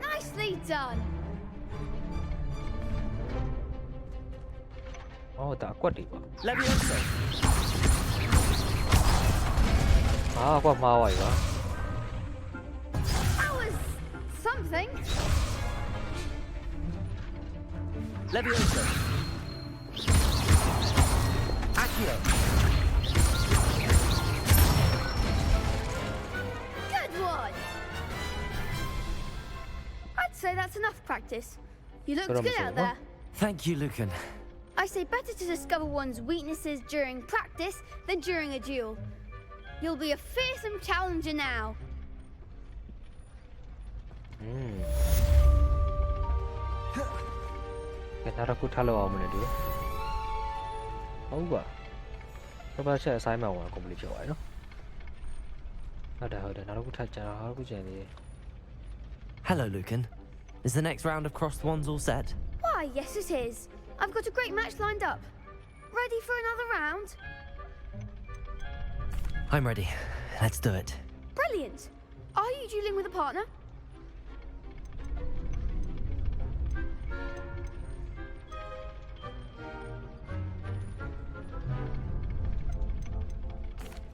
Nicely done. အော်ဒါအကွက်တွေပါ Levioso. အကွက်မှားသွားပြီကွာ That was something. Levioso. Accio. Good one. I'd say that's enough practice. You looked good out there. Thank you, Lucan. I say better to discover one's weaknesses during practice than during a duel. You'll be a fearsome challenger now. ကဲနောက်တစ်ခုထပ်လုပ်အောင်မလဲတူဟုတ်ပါပပချက် assignment 1 complete ဖြစ်သွားပြီနော်ဟုတ်တယ်နောက်တစ်ခုထပ်ကျန်နောက်တစ်ခုကျန်သေးတယ် Hello, Lucan. Is the next round of Crossed Wands all set? Why, yes it is. I've got a great match lined up. Ready for another round? I'm ready. Let's do it. Brilliant. Are you dueling with a partner?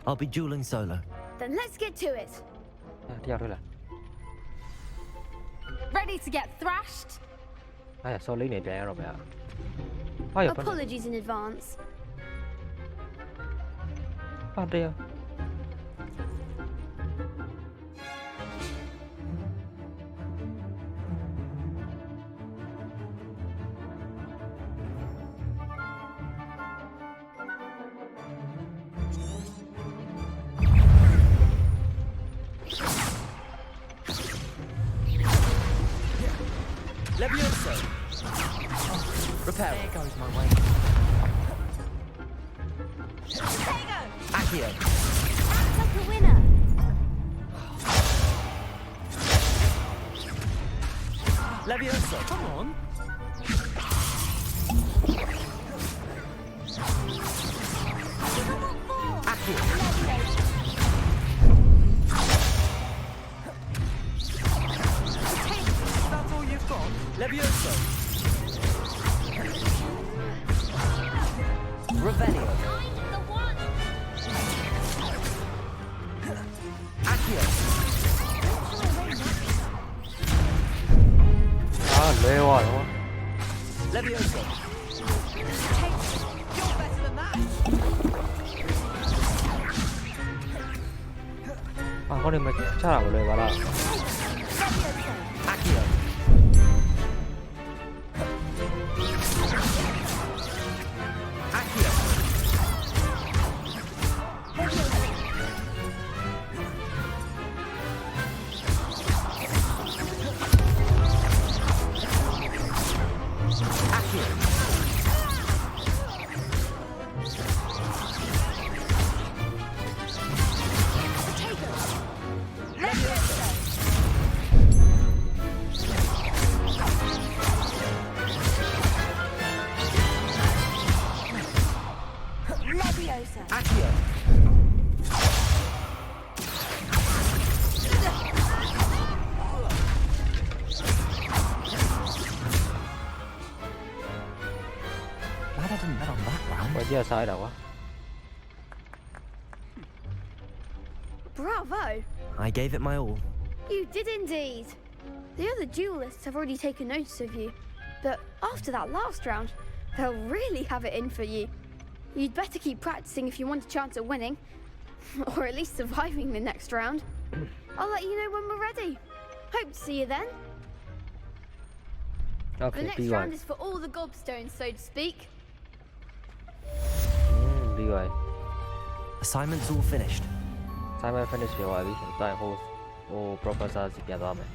I'll be dueling solo. Then let's get to it. တရားတွေ့လား Ready to get thrashed? အဲ့ဆော်လေးနေပြန်ရတော့မယ် Apologies in advance. တရား Levioso. Repel. There goes my way. Accio. That's like a winner. Levioso. Come on. Accio. Revelio. Accio. Ah, luego algo. Levioso. You're better than that. Ah, con này mà chắc là một lời bảo là Accio. Accio. Accio. Glad I didn't bet on that round. Quay chia sai đâu quá. Bravo! I gave it my all. You did indeed. The other duelists have already taken notice of you, but after that last round, they'll really have it in for you. You'd better keep practicing if you want a chance at winning, or at least surviving the next round. I'll let you know when we're ready. Hope to see you then. Okay, the next round is for all the gobstones, so to speak. Đi rồi. Assignment's all finished. Assignment finish rồi đi. Tại hồ professor gì kia đó mày.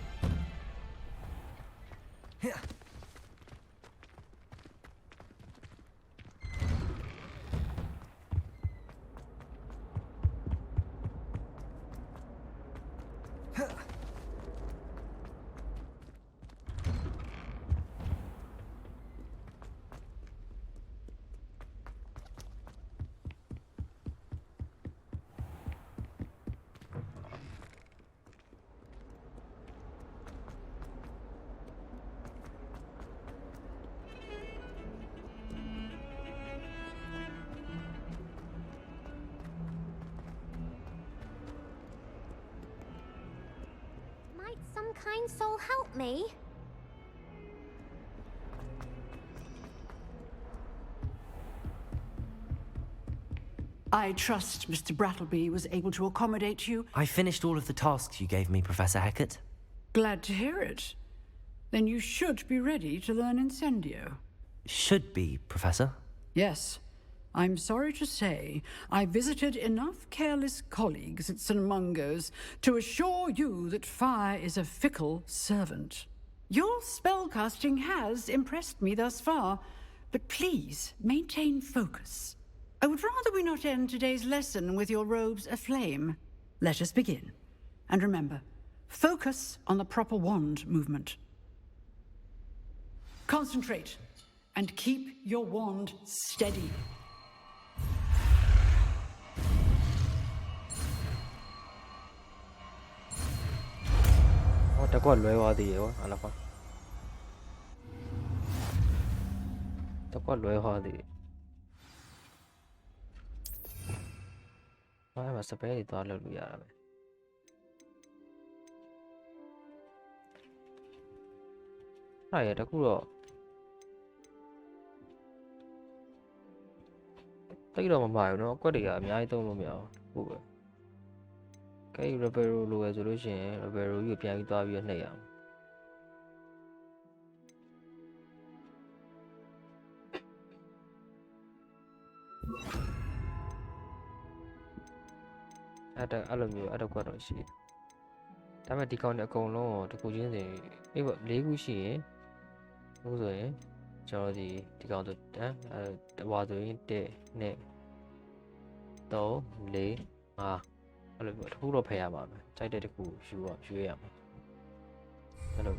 Might some kind soul help me? I trust Mr. Brattleby was able to accommodate you. I finished all of the tasks you gave me, Professor Hecat. Glad to hear it. Then you should be ready to learn Incendio. Should be, Professor. Yes. I'm sorry to say, I visited enough careless colleagues at St. Mungo's to assure you that fire is a fickle servant. Your spellcasting has impressed me thus far, but please maintain focus. I would rather we not end today's lesson with your robes aflame. Let us begin. And remember, focus on the proper wand movement. Concentrate, and keep your wand steady. Te qua luego adiós, a la fa. Te qua luego adiós. Ai mà sắp đi to lên bây giờ rồi. Này đã cũng rồi. Tới đâu mà mày nó có đi à, mày ai tông luôn mày. Cái Rebero luôn rồi đó chứ, Rebero vừaပြန်to vừa này à. Ở làm nhiều, ở qua rồi xí. Tại vì đi con đã con nó, thì cô chỉ thì, ấy vậy lấy cái gì, đúng rồi, cho thì con được, qua rồi để nè, tao lấy à. Hello, who do pay am I? Chạy để cô chú em. Hello.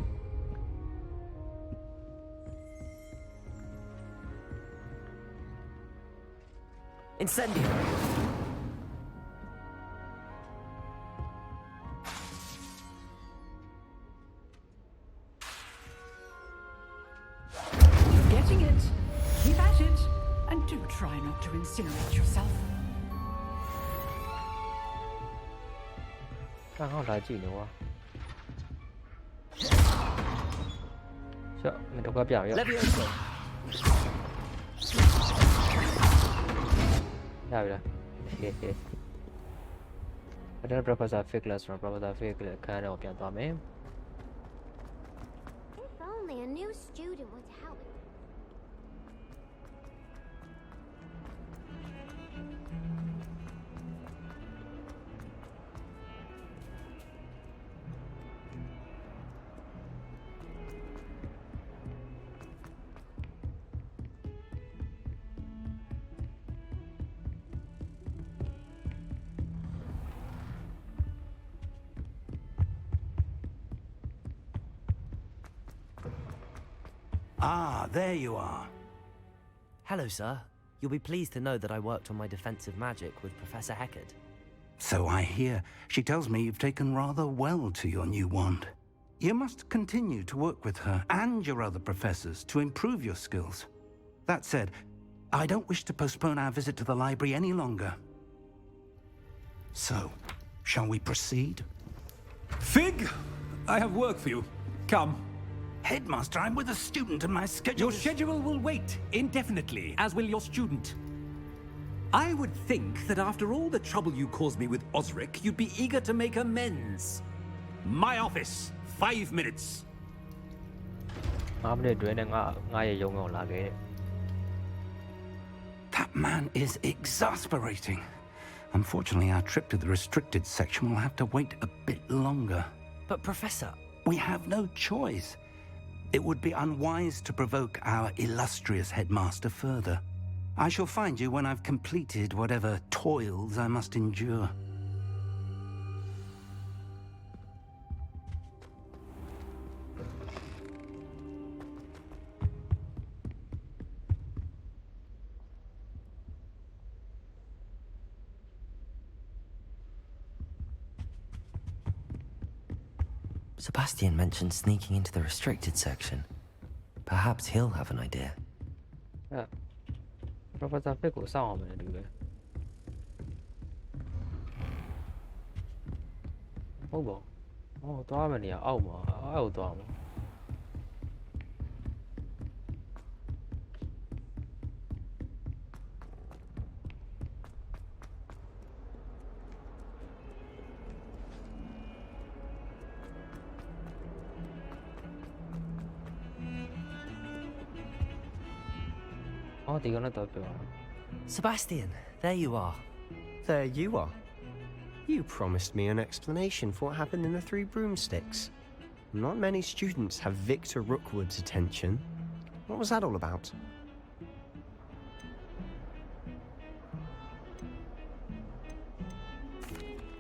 Incendio. Getting doing it. Keep at it. And do try not to incinerate yourself. 刚好来几牛啊！行，你都快表演。ရပြီလားဟေးဟေးအဲ့ဒါ Professor Fig လားဆိုတော့ Professor Fig လည်းခန်းထဲကိုပြန်သွားမယ် If only a new student would help. Ah, there you are. Hello, sir. You'll be pleased to know that I worked on my defensive magic with Professor Heckard. So I hear. She tells me you've taken rather well to your new wand. You must continue to work with her and your other professors to improve your skills. That said, I don't wish to postpone our visit to the library any longer. So, shall we proceed? Fig, I have work for you. Come. Headmaster, I'm with a student and my schedule Your schedule will wait indefinitely, as will your student. I would think that after all the trouble you caused me with Osric, you'd be eager to make amends. My office, 5 minutes. 5 minutes တွင်းနဲ့ငါရဲ့ရုံးကောင်လာခဲ့တဲ့ That man is exasperating. Unfortunately, our trip to the restricted section will have to wait a bit longer. But Professor... We have no choice. It would be unwise to provoke our illustrious headmaster further. I shall find you when I've completed whatever toils I must endure. Sebastian mentioned sneaking into the restricted section. Perhaps he'll have an idea. Professor Fig ကိုစောင့်အောင်မယ်တူပဲဟုတ်ပါအော်သွားမယ်နေရအောက်မှာအောက်သွားမှာအော်ဒီကတော့တော့ပြော Sebastian, there you are. There you are. You promised me an explanation for what happened in the Three Broomsticks. Not many students have Victor Rookwood's attention. What was that all about?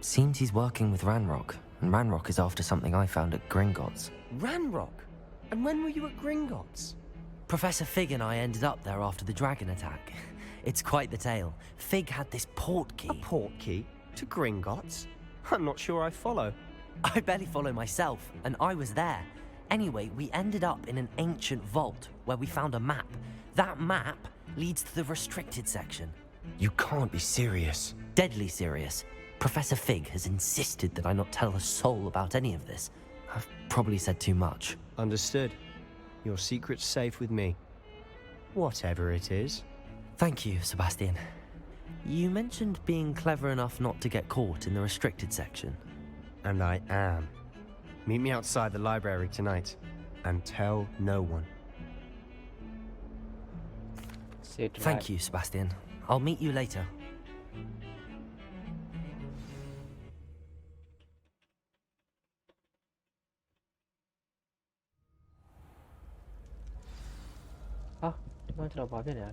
Seems he's working with Ranrock, and Ranrock is after something I found at Gringotts. Ranrock? And when were you at Gringotts? Professor Fig and I ended up there after the dragon attack. It's quite the tale. Fig had this port key. A port key? To Gringotts? I'm not sure I follow. I barely follow myself, and I was there. Anyway, we ended up in an ancient vault where we found a map. That map leads to the restricted section. You can't be serious. Deadly serious. Professor Fig has insisted that I not tell a soul about any of this. I've probably said too much. Understood. Your secret's safe with me. Whatever it is. Thank you, Sebastian. You mentioned being clever enough not to get caught in the restricted section. And I am. Meet me outside the library tonight. And tell no one. Thank you, Sebastian. I'll meet you later. Ah, ဒီမှာကျွန်တော်ဘာဖြစ်နေရလဲ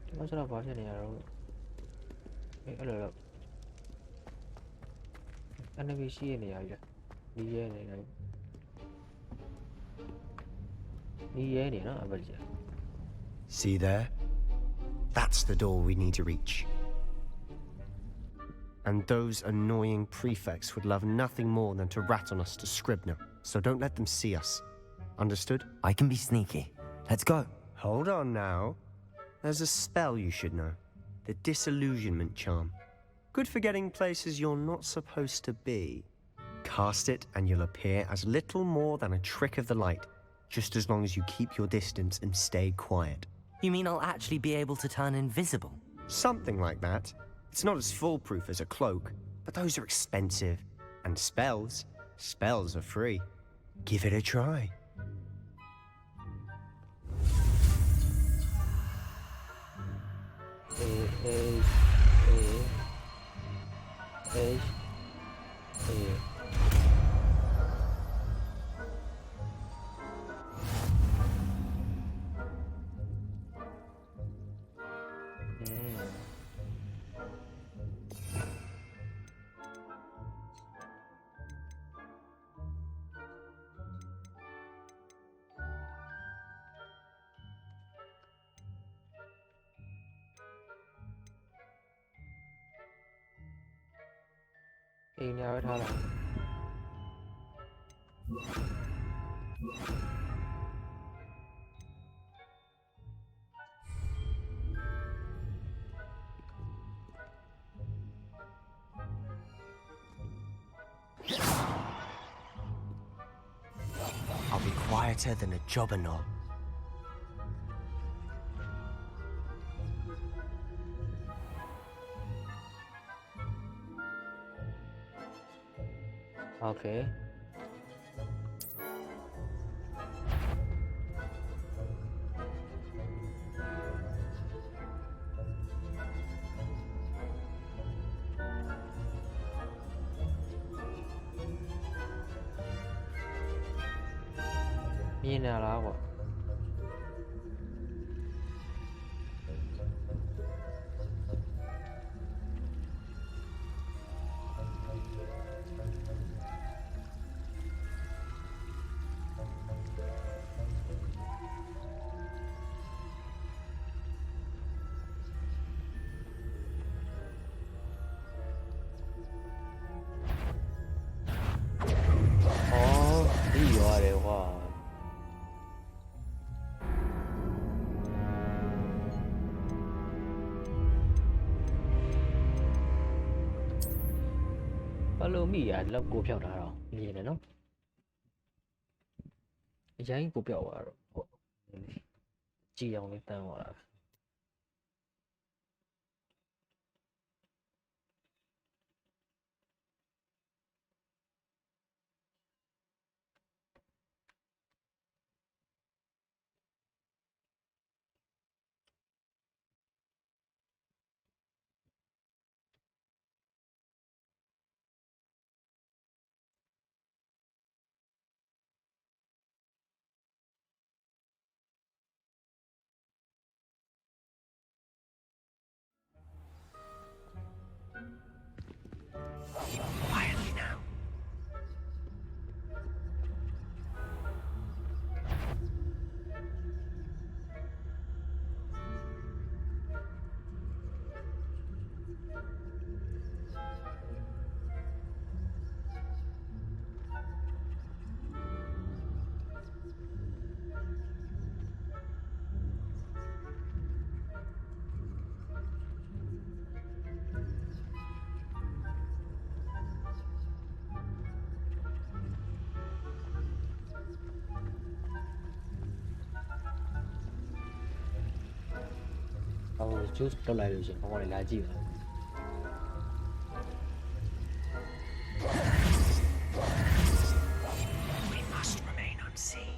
ဒီမှာကျွန်တော်ဘာဖြစ်နေရတော့အဲ့လို enemy ရှိနေရပြီနီးရဲနေတယ်နီးရဲနေနော်အဘကြီး See there? That's the door we need to reach. And those annoying prefects would love nothing more than to rat on us to Scribner, so don't let them see us. Understood? I can be sneaky. Let's go. Hold on now. There's a spell you should know. The Disillusionment Charm. Good for getting places you're not supposed to be. Cast it and you'll appear as little more than a trick of the light, just as long as you keep your distance and stay quiet. You mean I'll actually be able to turn invisible? Something like that. It's not as foolproof as a cloak, but those are expensive. And spells are free. Give it a try. Nhà thôi là I'll be quieter than a jobberknoll. Okay. Như nào là quả. Đi vào đây quá. Alo Mỹ à, là cổ phiếu đó rồi, gì này nó, giá cổ phiếu à, chỉ dòng cái tên gọi là Quietly now. chút đâu lại được chuyện không còn là gì nữa. We must remain unseen.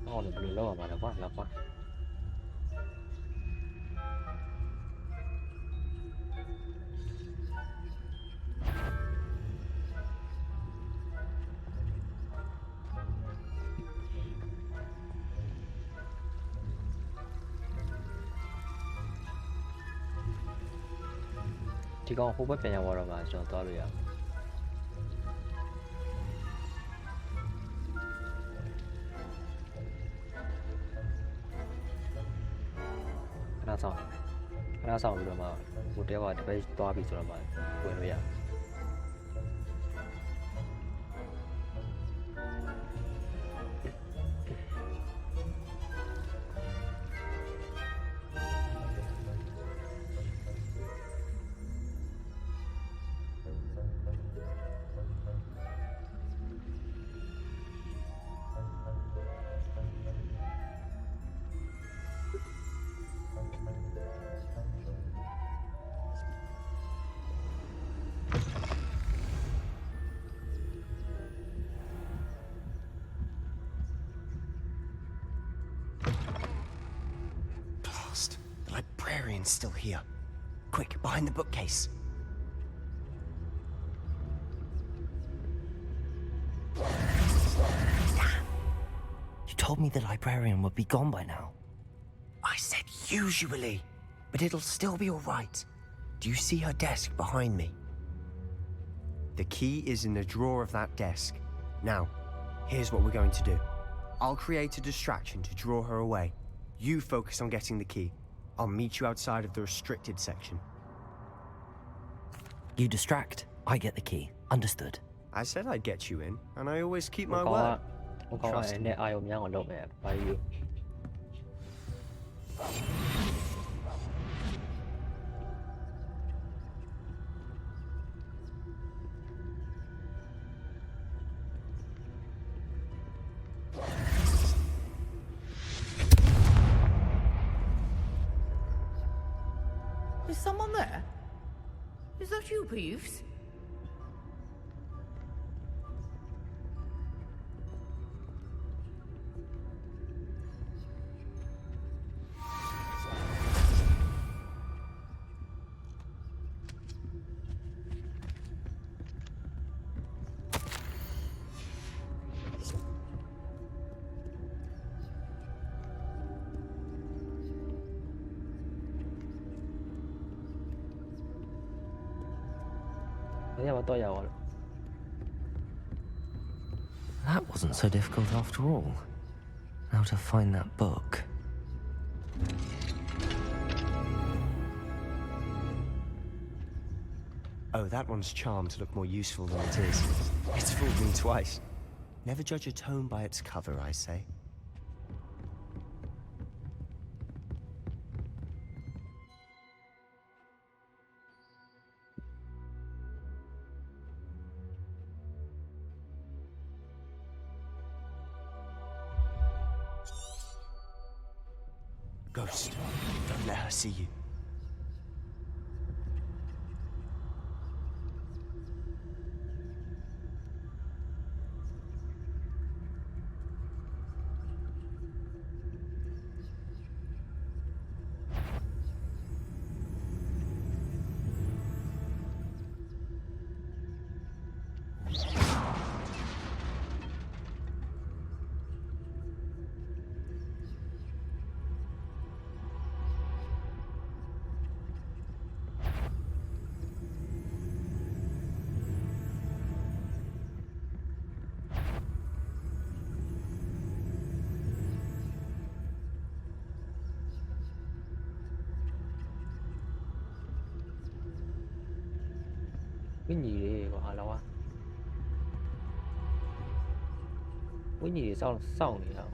Còn được lâu mà là quá. Chỉ còn khu bất nhà rồi mà cho to rồi à. ဆောင်ခဏဆောင်ပြီးတော့မှဟိုတယောက်ကတပည့်သွားပြီဆိုတော့မှဝင်လို့ရ The librarian's still here. Quick, behind the bookcase. You told me the librarian would be gone by now. I said usually, but it'll still be all right. Do you see her desk behind me? The key is in the drawer of that desk. Now, here's what we're going to do. I'll create a distraction to draw her away. You focus on getting the key. I'll meet you outside of the restricted section. You distract, I get the key. Understood. I said I'd get you in, and I always keep my word. Trust me. Is someone there? Is that you, Peeves? That wasn't so difficult after all. Now to find that book. Oh, that one's charmed to look more useful than it is. It's fooled me twice. Never judge a tome by its cover, I say. Ghost, don't let her see you. Winnie ကွာလောက Winnie စောင့်နေတာ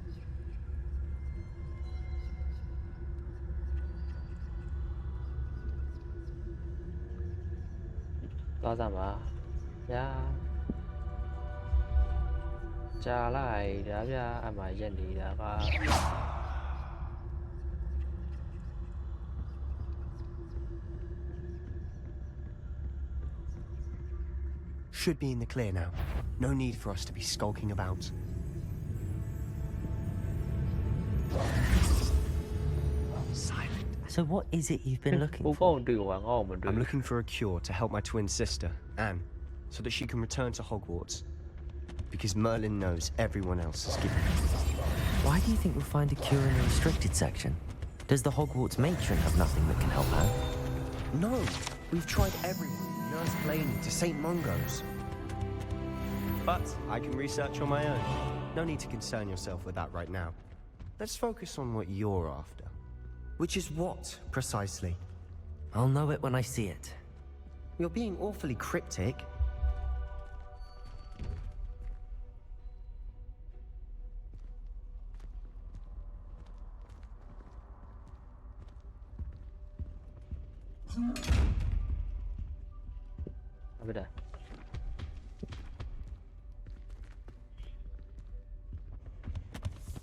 သွားစမ်းပါဗျာကြာလိုက်ဒါဗျာအမှရက်နေတာက Should be in the clear now. No need for us to be skulking about. Silent. So what is it you've been looking for? I'm looking for a cure to help my twin sister, Anne, so that she can return to Hogwarts. Because Merlin knows everyone else is given it. Why do you think we'll find a cure in the restricted section? Does the Hogwarts matron have nothing that can help her? No, we've tried everyone. Nurse Blaney to St. Mungo's. But I can research on my own. No need to concern yourself with that right now. Let's focus on what you're after. Which is what, precisely? I'll know it when I see it. You're being awfully cryptic.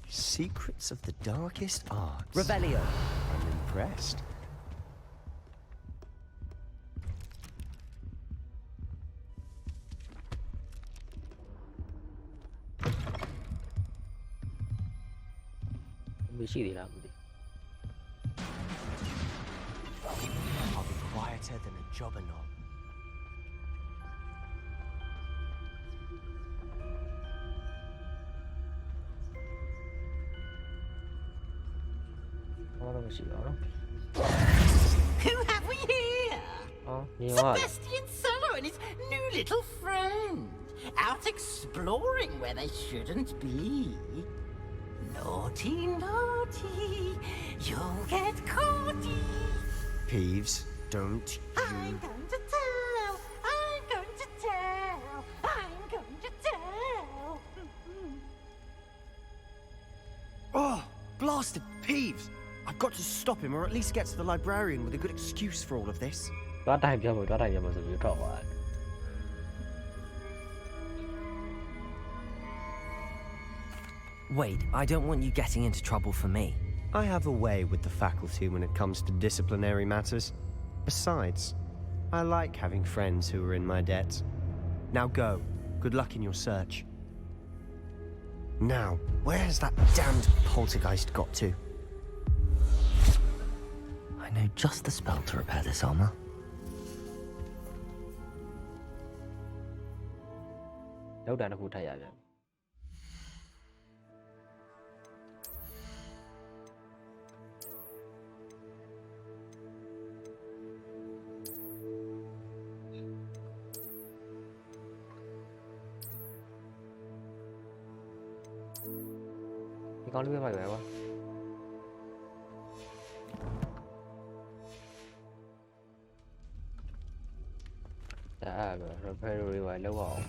Secrets of the darkest arts. Revelio. I'm impressed. I'll be quieter than a jobberknoll. Who have we here? Sebastian Cello and his new little friend. Out exploring where they shouldn't be. Naughty, naughty, you'll get caughty. Peeves, don't you... I'm going to tell, I'm going to tell, I'm going to tell. Oh, blasted Peeves! I've got to stop him, or at least get to the librarian with a good excuse for all of this. Wait, I don't want you getting into trouble for me. I have a way with the faculty when it comes to disciplinary matters. Besides, I like having friends who are in my debt. Now go. Good luck in your search. Now, where has that damned poltergeist got to? I know just the spell to repair this armor. Con đứa mày vẻ quá. Đã rồi phải rồi vậy lâu ổn.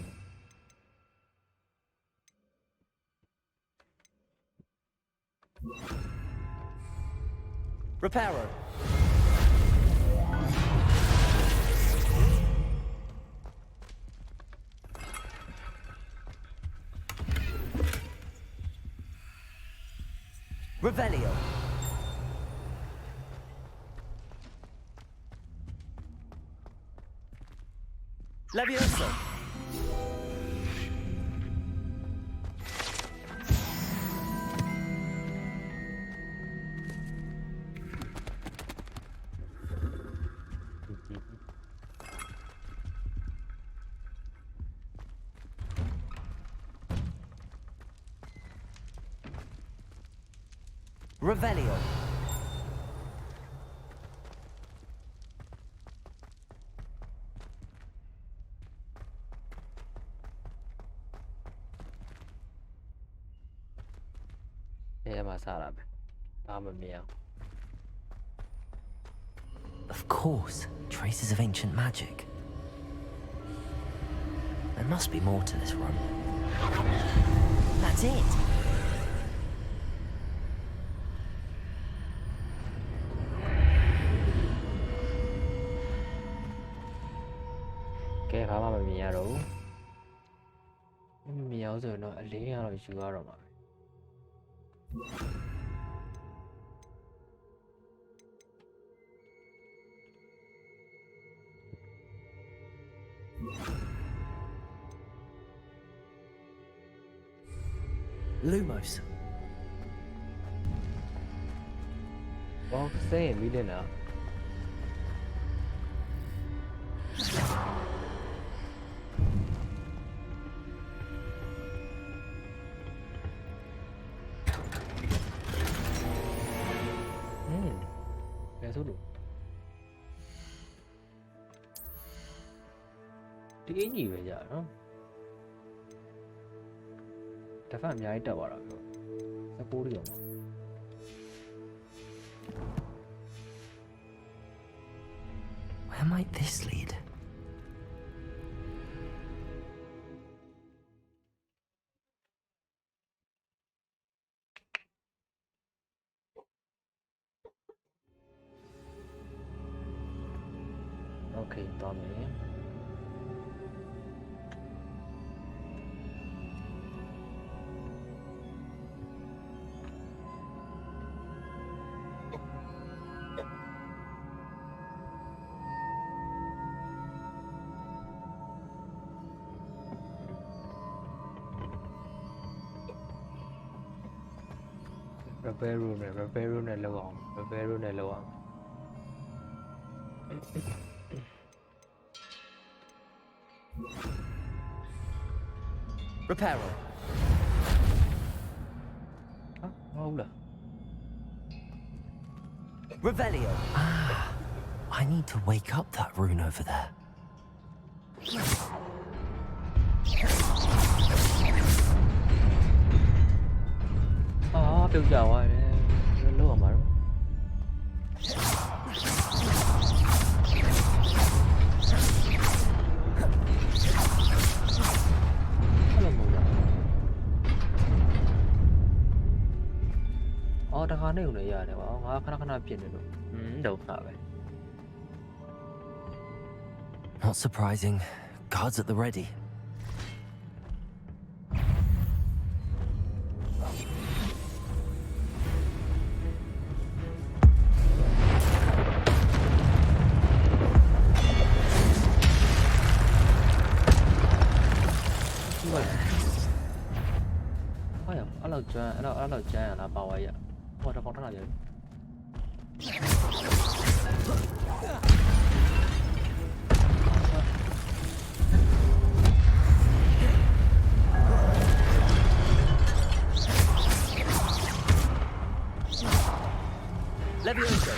Reparo. Revelio. Levioso. Revelio. Of course, traces of ancient magic. There must be more to this room. That's it. Cái khả mà mình nhà đủ. Mình nhớ rồi nó lý ra rồi chưa rồi mà. Lumos. Có xe đi lên nào. Nghe số đủ. Cái gì vậy giờ đó? Ta phải làm gì đâu vào đó. Sao cố đi không? Where might this lead? Okay, Tommy. Repair room này lâu không? Repair room này lâu không? Repair. Hold up. Revelio. Ah, I need to wake up that rune over there. Tiêu dầu rồi, lúa mà đúng. Not surprising. Guards at the ready. Nó chơi là bảo vậy. Ôi nó còn rất là dữ. Levioso.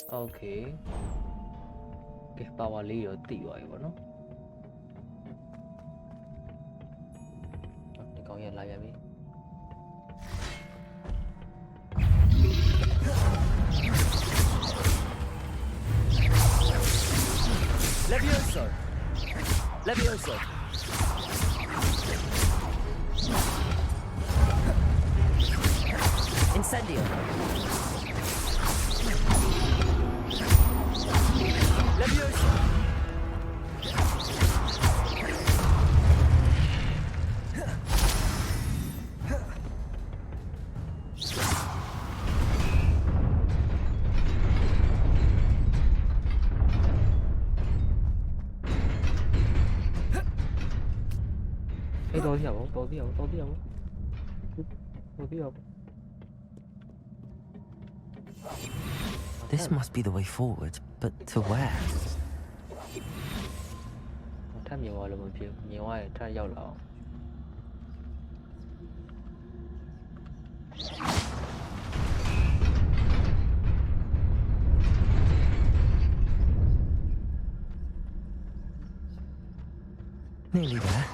Okay. Cái power leader tỷ vậy bọn nó. Để coi hiện lại em đi. Levioso. Levioso. Incendio. Levioso. Tôi biết không? This must be the way forward, but to where? Tham nhiều rồi là một chuyện, nhiều ai tham giàu lọ. Nearly there.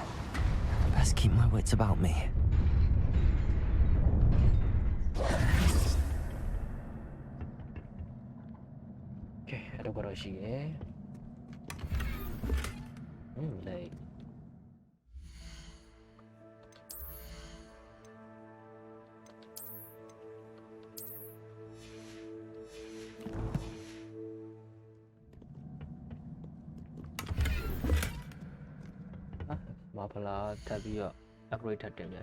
Best keep my wits about me. Okay, ada barang sini. Đây. Mà phải là thay vì upgrade thật điểm nhảy.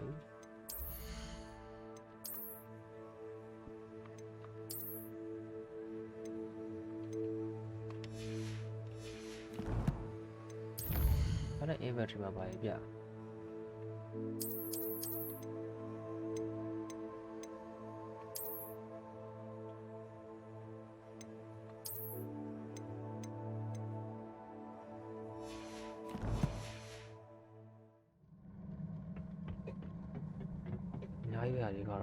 Cái này inventory mà bài bịa. Nhảy về gì coi.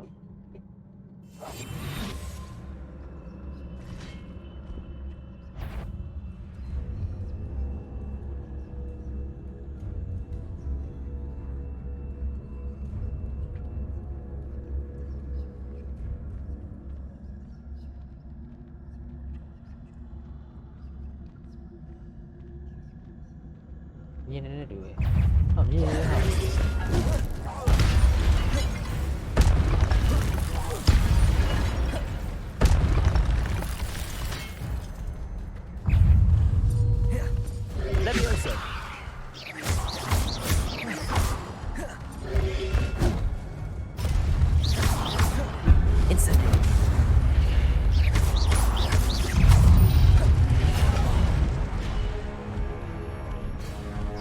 မြင်နေတဲ့တူပဲဟာမြင်နေတဲ့ဟာ Leviosa. Incendio.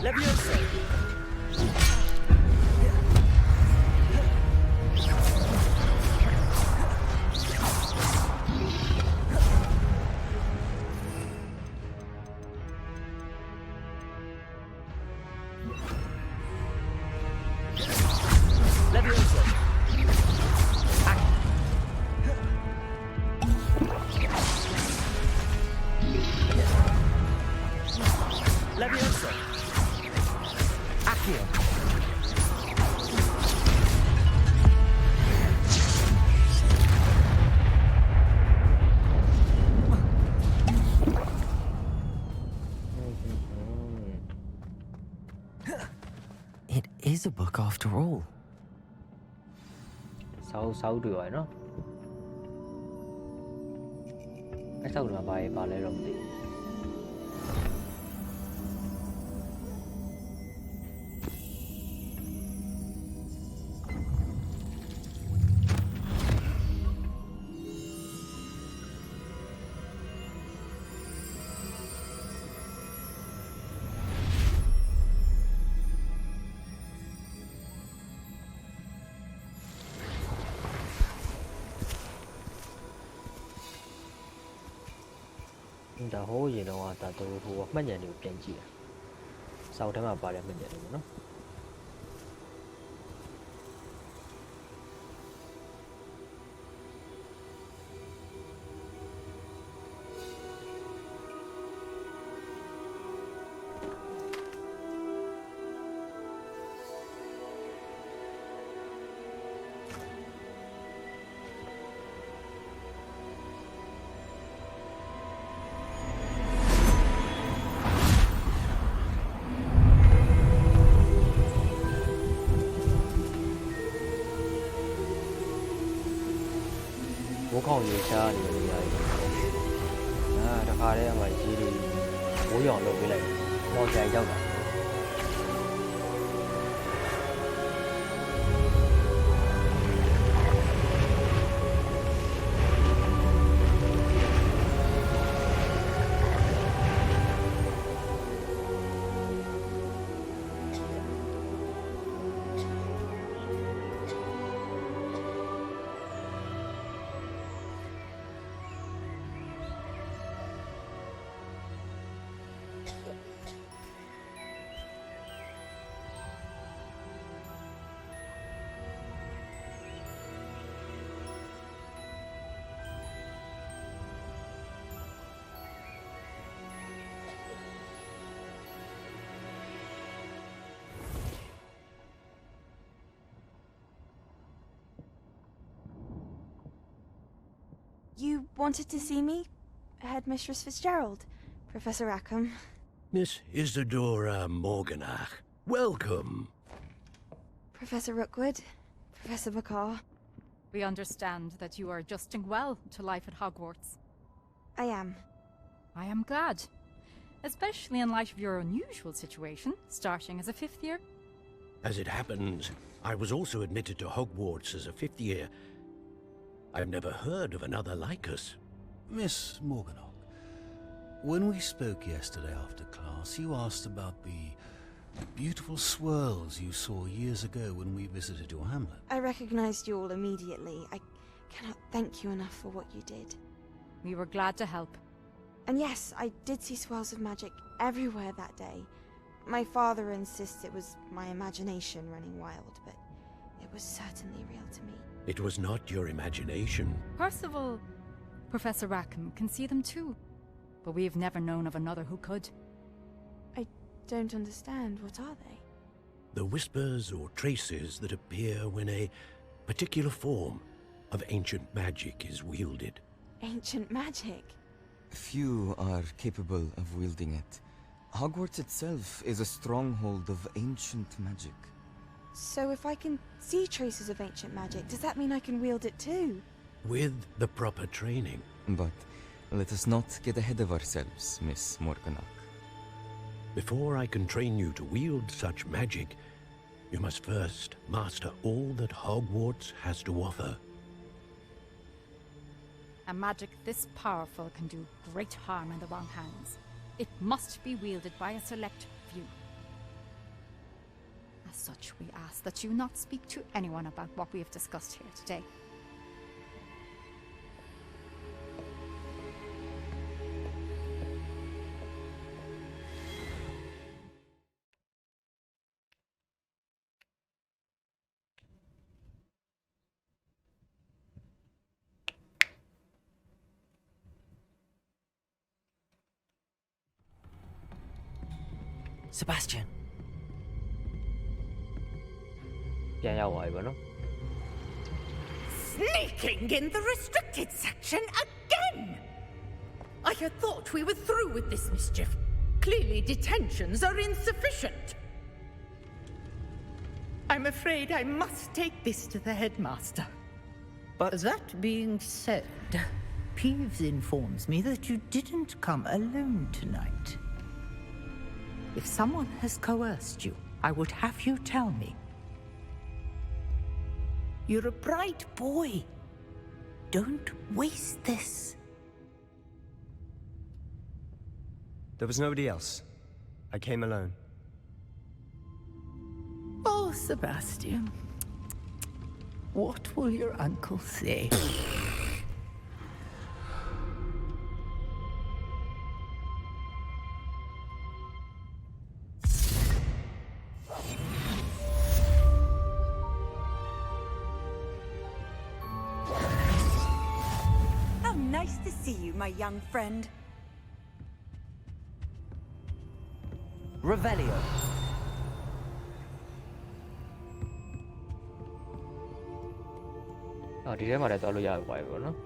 Leviosa. Leviosa. Leviosa. Accio. It is a book after all. စောက်တွေ့ပါနော်အဲ့စောက်တွေမှာပါလဲတော့မသိဘူး ဒါဟိုးရင်တော့ဒါတို့ဟိုမှတ်ဉာဏ်တွေကိုပြန်ကြည့်တာစောက်ထဲမှာပါတဲ့မှတ်ဉာဏ်တွေပေါ့နော် ဘိုးခေါင်ရေရှားနေနေရတယ်။တခါတည်းအမှရေးတွေဘိုးရောင်လုပ်ပေးလိုက်။မော်ဆိုင်ရောက်တာ။ You wanted to see me? Headmistress Fitzgerald, Professor Rackham. Miss Isadora Morganach, welcome. Professor Rookwood, Professor Bacar. We understand that you are adjusting well to life at Hogwarts. I am. I am glad. Especially in light of your unusual situation, starting as a 5th year. As it happens, I was also admitted to Hogwarts as a 5th year. I've never heard of another like us. Miss Morganock, when we spoke yesterday after class, you asked about the beautiful swirls you saw years ago when we visited your hamlet. I recognized you all immediately. I cannot thank you enough for what you did. We were glad to help. And yes, I did see swirls of magic everywhere that day. My father insists it was my imagination running wild, but it was certainly real to me. It was not your imagination. Percival, Professor Rackham can see them too. But we have never known of another who could. I don't understand. What are they? The whispers or traces that appear when a particular form of ancient magic is wielded. Ancient magic? Few are capable of wielding it. Hogwarts itself is a stronghold of ancient magic. So if I can see traces of ancient magic, does that mean I can wield it too? With the proper training. But let us not get ahead of ourselves, Miss Morganach. Before I can train you to wield such magic, you must first master all that Hogwarts has to offer. A magic this powerful can do great harm in the wrong hands. It must be wielded by a select few. As such, we ask that you not speak to anyone about what we have discussed here today. Sebastian. ပြန်ရောက်သွားပြီပေါ့နော် Sneaking in the restricted section again! I had thought we were through with this mischief. Clearly detentions are insufficient. I'm afraid I must take this to the headmaster. But that being said, Peeves informs me that you didn't come alone tonight. If someone has coerced you, I would have you tell me. You're a bright boy. Don't waste this. There was nobody else. I came alone. Oh, Sebastian. What will your uncle say? Nice to see you, my young friend. Revelio. အော်ဒီထဲမှာလည်းသွားလို့ရပါပြီပေါ့နော်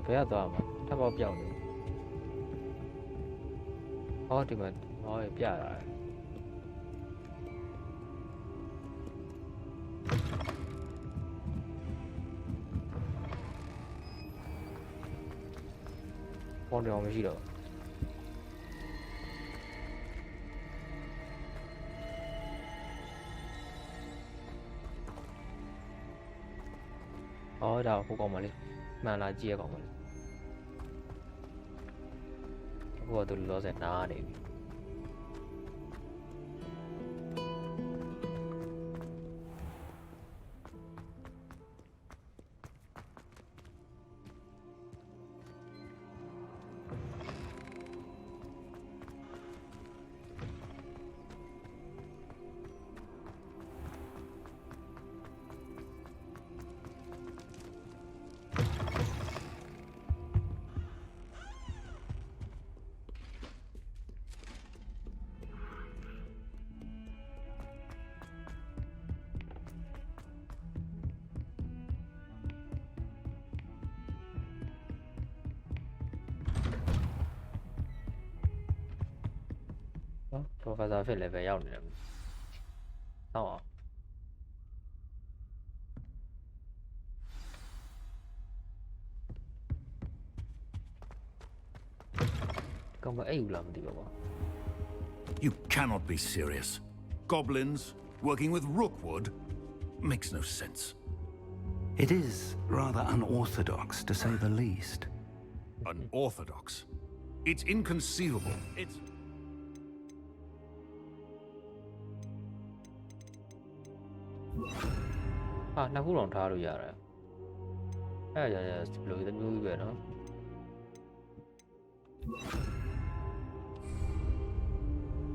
ဘယ်သွားမှာထပ်ပေါက်ပြောင်းနေဟောဒီမှာဟောပြတာပေါ်နေအောင်မရှိတော့အော်ဒါဟိုကောင်မလေးမှန်လားကြည့်ရကောင်မလေးအခုတော့သူလောဆယ်နားနေပြီ Professor ဖြစ် level ရောက်နေတယ်ဟုတ်အောင်ကောင်မအိပ်ဘူးလားမသိပါဘူး You cannot be serious. Goblins working with Rookwood makes no sense. It is rather unorthodox, to say the least. Unorthodox? It's inconceivable. It's... Ah, na hold on, Taru Yara. Yeah, below the new way, no?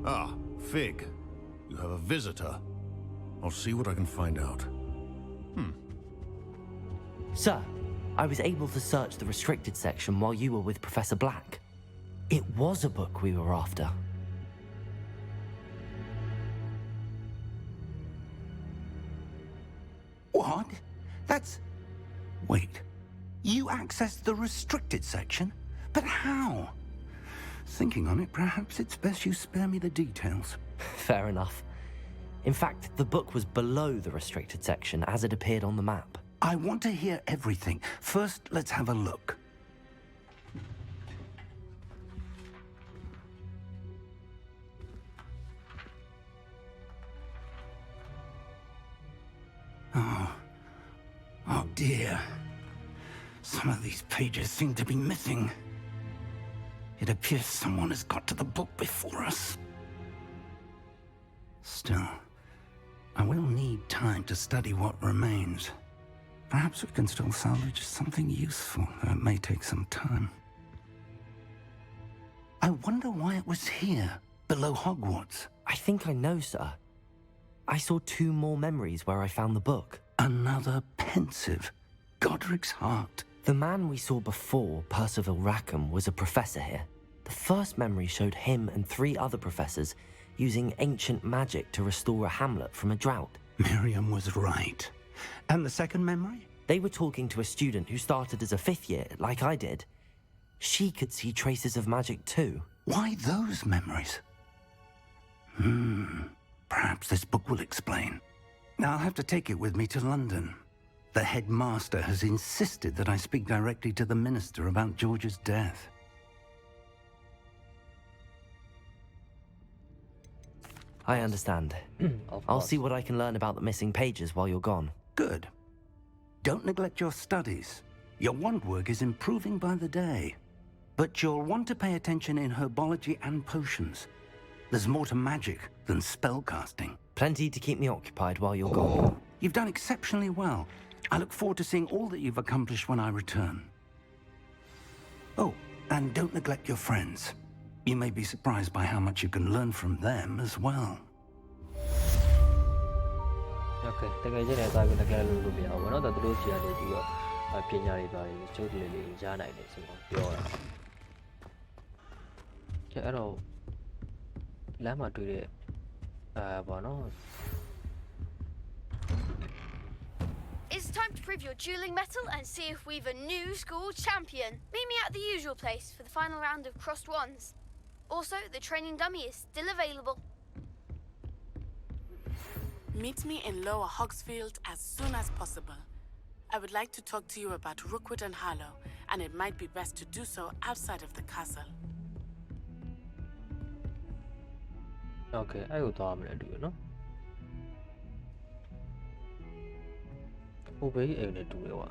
Ah, Fig. You have a visitor. I'll see what I can find out. Sir, I was able to search the restricted section while you were with Professor Black. It was a book we were after. What? That's... Wait. You accessed the restricted section? But how? Thinking on it, perhaps it's best you spare me the details. Fair enough. In fact, the book was below the restricted section as it appeared on the map. I want to hear everything. First, let's have a look. Oh dear. Some of these pages seem to be missing. It appears someone has got to the book before us. Still, I will need time to study what remains. Perhaps we can still salvage something useful, though it may take some time. I wonder why it was here, below Hogwarts. I think I know, sir. I saw 2 more memories where I found the book. Another pensive. Godric's heart. The man we saw before, Percival Rackham, was a professor here. The first memory showed him and 3 other professors using ancient magic to restore a hamlet from a drought. Miriam was right. And the second memory? They were talking to a student who started as a 5th year, like I did. She could see traces of magic too. Why those memories? Perhaps this book will explain. Now I'll have to take it with me to London. The headmaster has insisted that I speak directly to the minister about George's death. I understand. I'll see what I can learn about the missing pages while you're gone. Good. Don't neglect your studies. Your wand work is improving by the day. But you'll want to pay attention in herbology and potions. There's more to magic than spellcasting. Plenty to keep me occupied while you're gone. You've done exceptionally well. I look forward to seeing all that you've accomplished when I return. Oh, and don't neglect your friends. You may be surprised by how much you can learn from them as well. Okay, thank you. I will look at the video. One of the those here, I pin your body, totally Jana. Hello. Lama to it. It's time to prove your dueling mettle and see if we've a new school champion. Meet me at the usual place for the final round of crossed wands. Also, the training dummy is still available. Meet me in Lower Hogsfield as soon as possible. I would like to talk to you about Rookwood and Harlow, and it might be best to do so outside of the castle. Okay, I will talk to you, no? Obey and do it.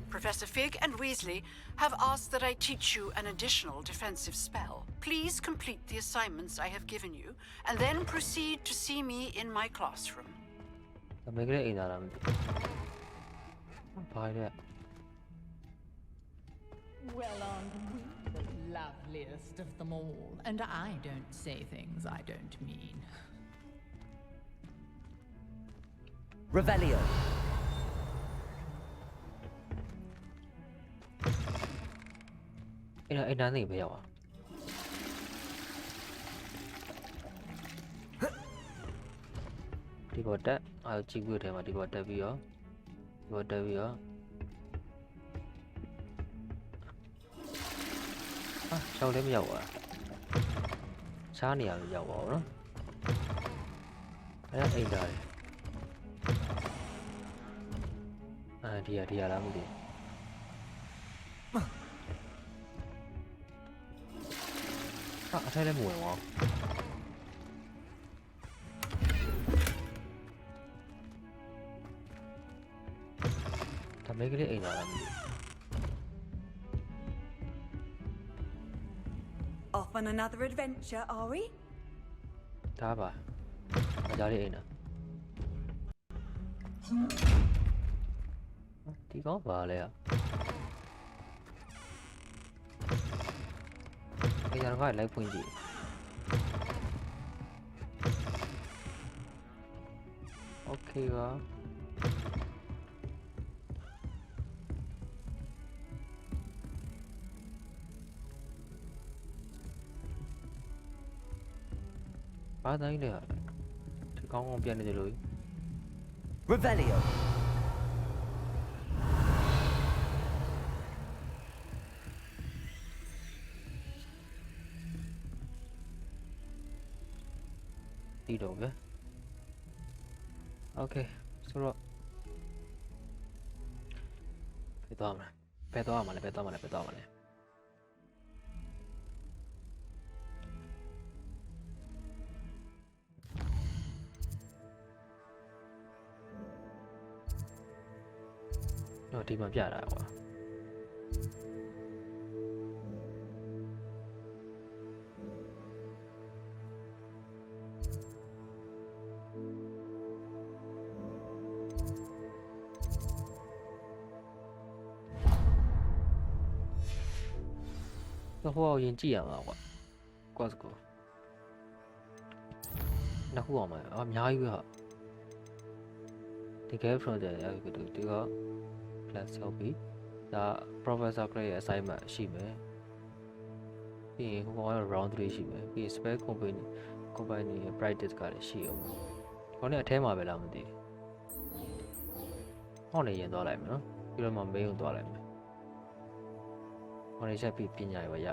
Professor Fig and Weasley have asked that I teach you an additional defensive spell. Please complete the assignments I have given you, and then proceed to see me in my classroom. I'm going to buy that. Well, aren't we the loveliest of them all? And I don't say things I don't mean. Revelio. Nothing bây giờ à? Đi vào đất, chỉ vừa thế mà đi vào đất bây giờ, đi vào đất bây giờ. Sao đấy bây giờ à? ခြားနေရာကိုရောက်ပါဦးနော်အဲ့အိမ်သားဒီရလားမသိအထိုင်လည်းမဝင်ပါဒါမိတ်ကလေးအိမ်သားလားမသိ Off on another adventure, are we? ဒါပါအကြလေးအိမ်သားဒီကောင်းပါလေအိမ်သားကလိုက်ဖွင့်ကြည့်โอเคပါဘာတိုင်းလဲဒီကောင်းကောင်းပြန်နေတယ်လို့ Revelio. ဒီတော့ပဲ Okay ဆိုတော့ဘယ်သွားမှာလဲတော့ဒီမှာပြတာကွာတော့ဟိုအောင်ရင်ကြည့်ရမှာကွာစကောနောက်ခုအောင်မှာအများကြီးပဲဟာဒီ game project ရပြီဒီက class ရောက်ပြီဒါ professor grade ရဲ့ assignment ရှိမယ်ပြီးရင်ဟိုကောင်က round 3ရှိမယ်ပြီးရင် spell company ရဲ့ practice ကလည်းရှိအောင်ဒီကောင်နဲ့အထဲမှာပဲလားမသိဟောင်းနေရင်သွားလိုက်မယ်နော်ပြီးတော့မှ main ကိုသွားလိုက်မယ်ဟောင်းနေချက်ပြီးပညာရွယ်ရ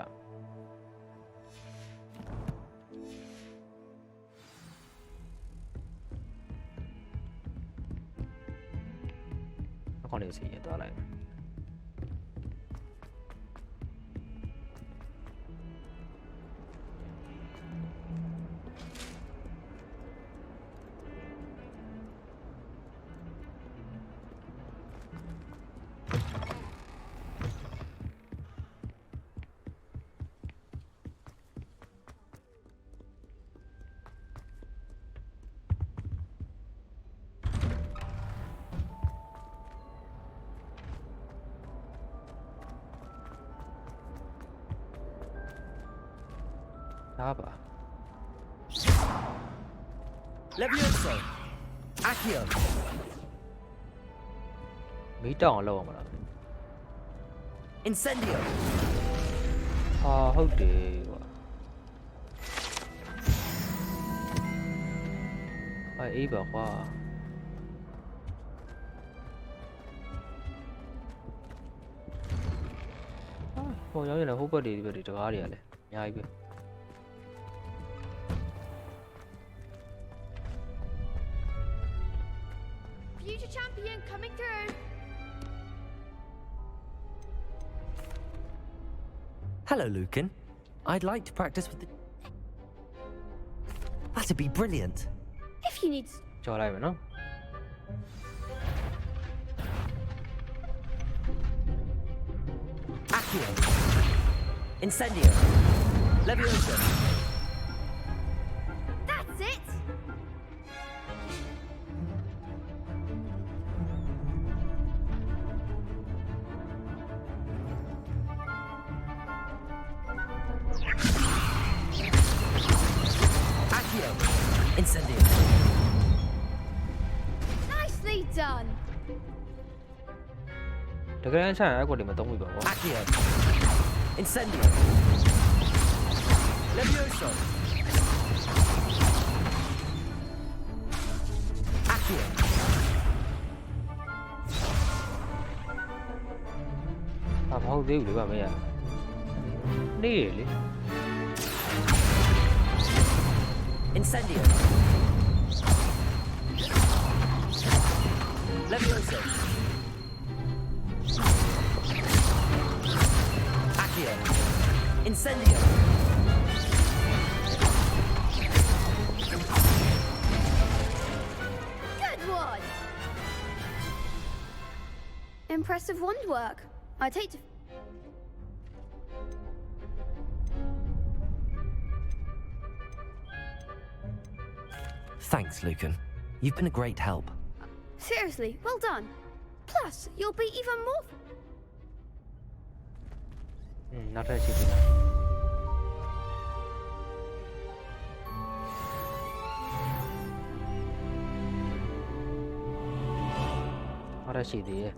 ခေါင်းလေးစီရင်သွားလိုက်မယ်ဒါပါ Levioso. Accio. မီးတောင်အောင်လောက်အောင်မလား Incendio. ဟာဟုတ်တယ်ကွာအေးပါကွာဟိုရောက်ရင်လည်းဟိုဘက်တွေဒီဘက်တွေတကားတွေကလည်းအများကြီးပဲ Future champion coming through. Hello, Lucan. I'd like to practice with the... That'd be brilliant. If you need... ကြော်လိုက်မယ်နော် Accio. Incendio. Levioso. That's it. Accio. Incendio. Nicely done. တကယ်ချရင်အဲ့ကွက်တွေမသုံးဘူးပေါ့ကွာ Accio. Incendio. Levioso. Accio. ဟာမဟုတ်သေးဘူးလေဗျမရနေရလေ Incendio. Levioso. Accio. Incendio. Good one! Impressive wand work. I'd hate to... Thanks, Lucan. You've been a great help. Seriously, well done. Plus, you'll be even more... Not a chicken. What a shitty.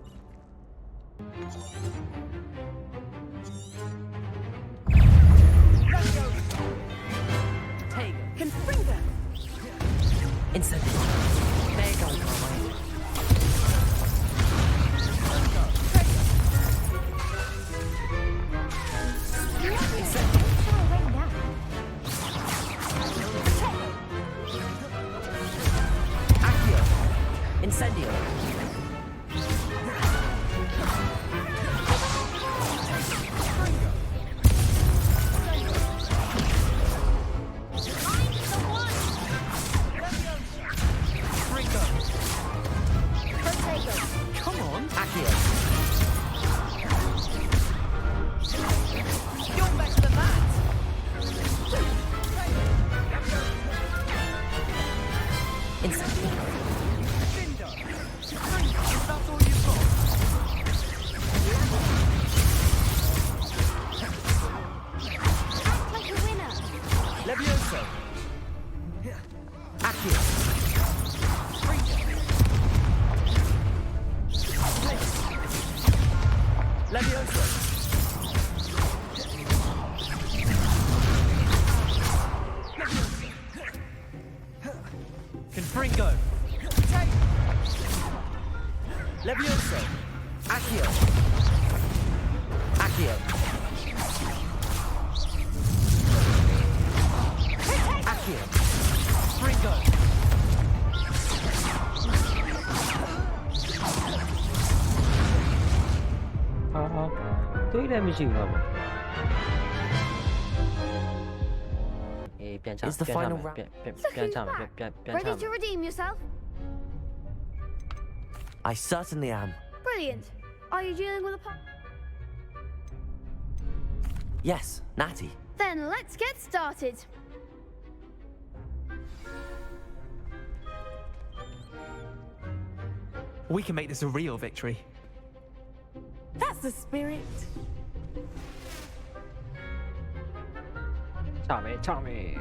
Confringo! Incendio. There you go, Conway. Accio. Incendio. Come on, Accio. You're better than that. Incendio. Is that all you've got? Act like a winner! Levioso. Accio. Levioso. Confringo. Levioso. Accio. Accio. Accio. Fringo. Tôi đem gì mà. Is the final round? Ready to redeem yourself? I certainly am. Brilliant. Are you dealing with a... Yes, Natty. Then let's get started. We can make this a real victory. That's the spirit. Chào mẹ.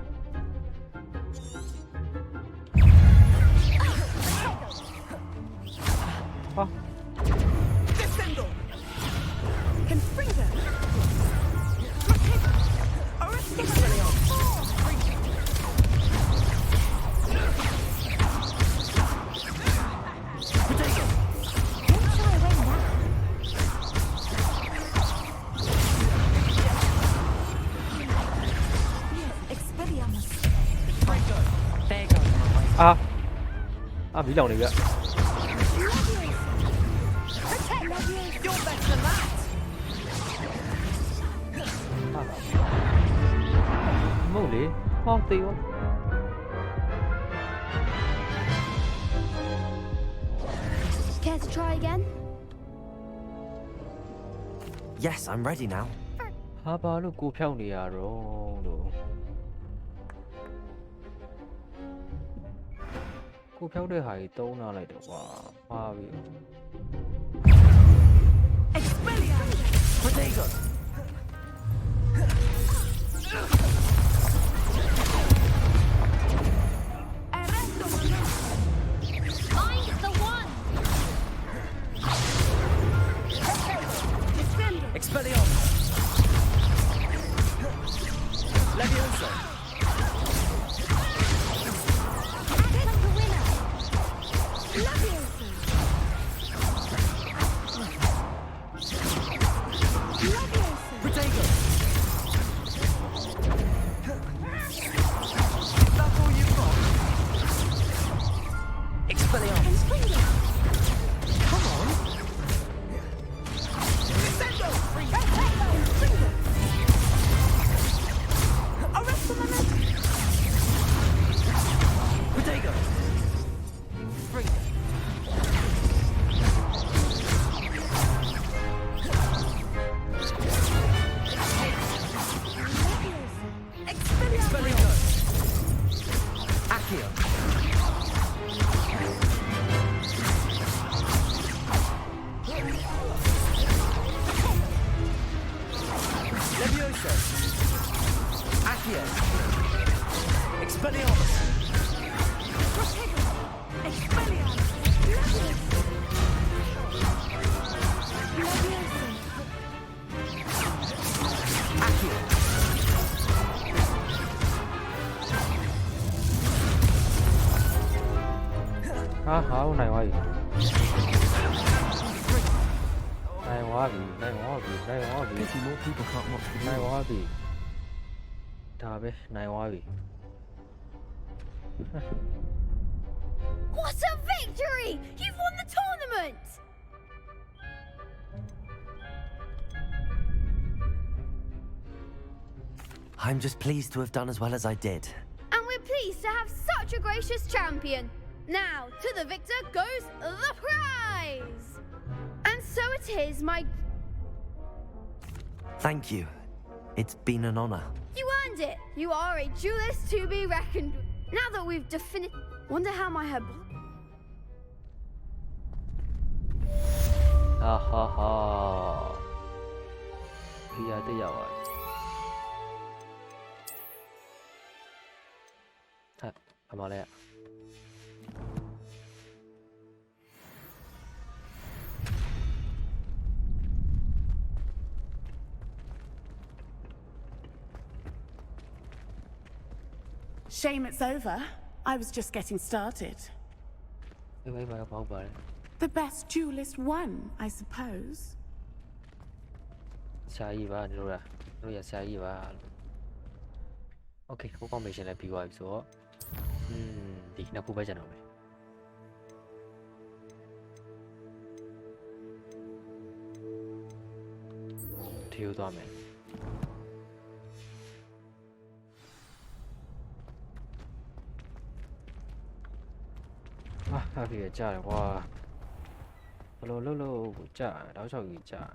Descendo. Confringo. Bị lộn này kìa. Moly, không tiêu. Care to try again? Yes, I'm ready now. Ba lúc cô phèo này à rồi. Cô phèo đây hay đâu nào lại được qua vì. Potato. Find the one. Expelliarmus. Levioso. Potato. That's all you Ah, how nine why? Nine wabi. Pity more people can't watch the Nine duels. wabi. Tabe, nine wabi. What a victory! You've won the tournament! I'm just pleased to have done as well as I did. And we're pleased to have such a gracious champion. Now, to the victor goes the prize! And so it is, my... Thank you. It's been an honor. You earned it! You are a duelist to be reckoned with. Now that we've definitively... Wonder how my head... Ha ha ha. Pia te yawa. Ha, I'm all out. Shame it's over. I was just getting started. The best duelist won, I suppose. Okay, confirmation လည်းပြီးသွားပြီဆိုတော့ဒီနှစ်ခုပဲကျွန်တော်ပဲထီယူသွားမယ်ဟာဒီကြားတယ်ကွာဘလို့လို့ကြားတောက်ချောက်ကြီးကြား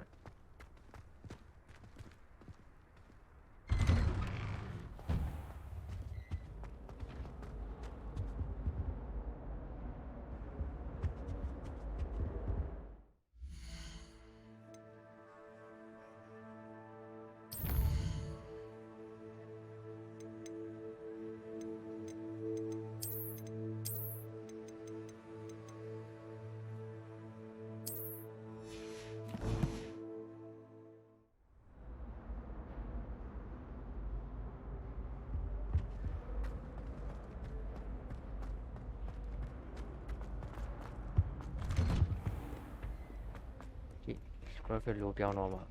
profit လိုပြောင်းတော့မှာ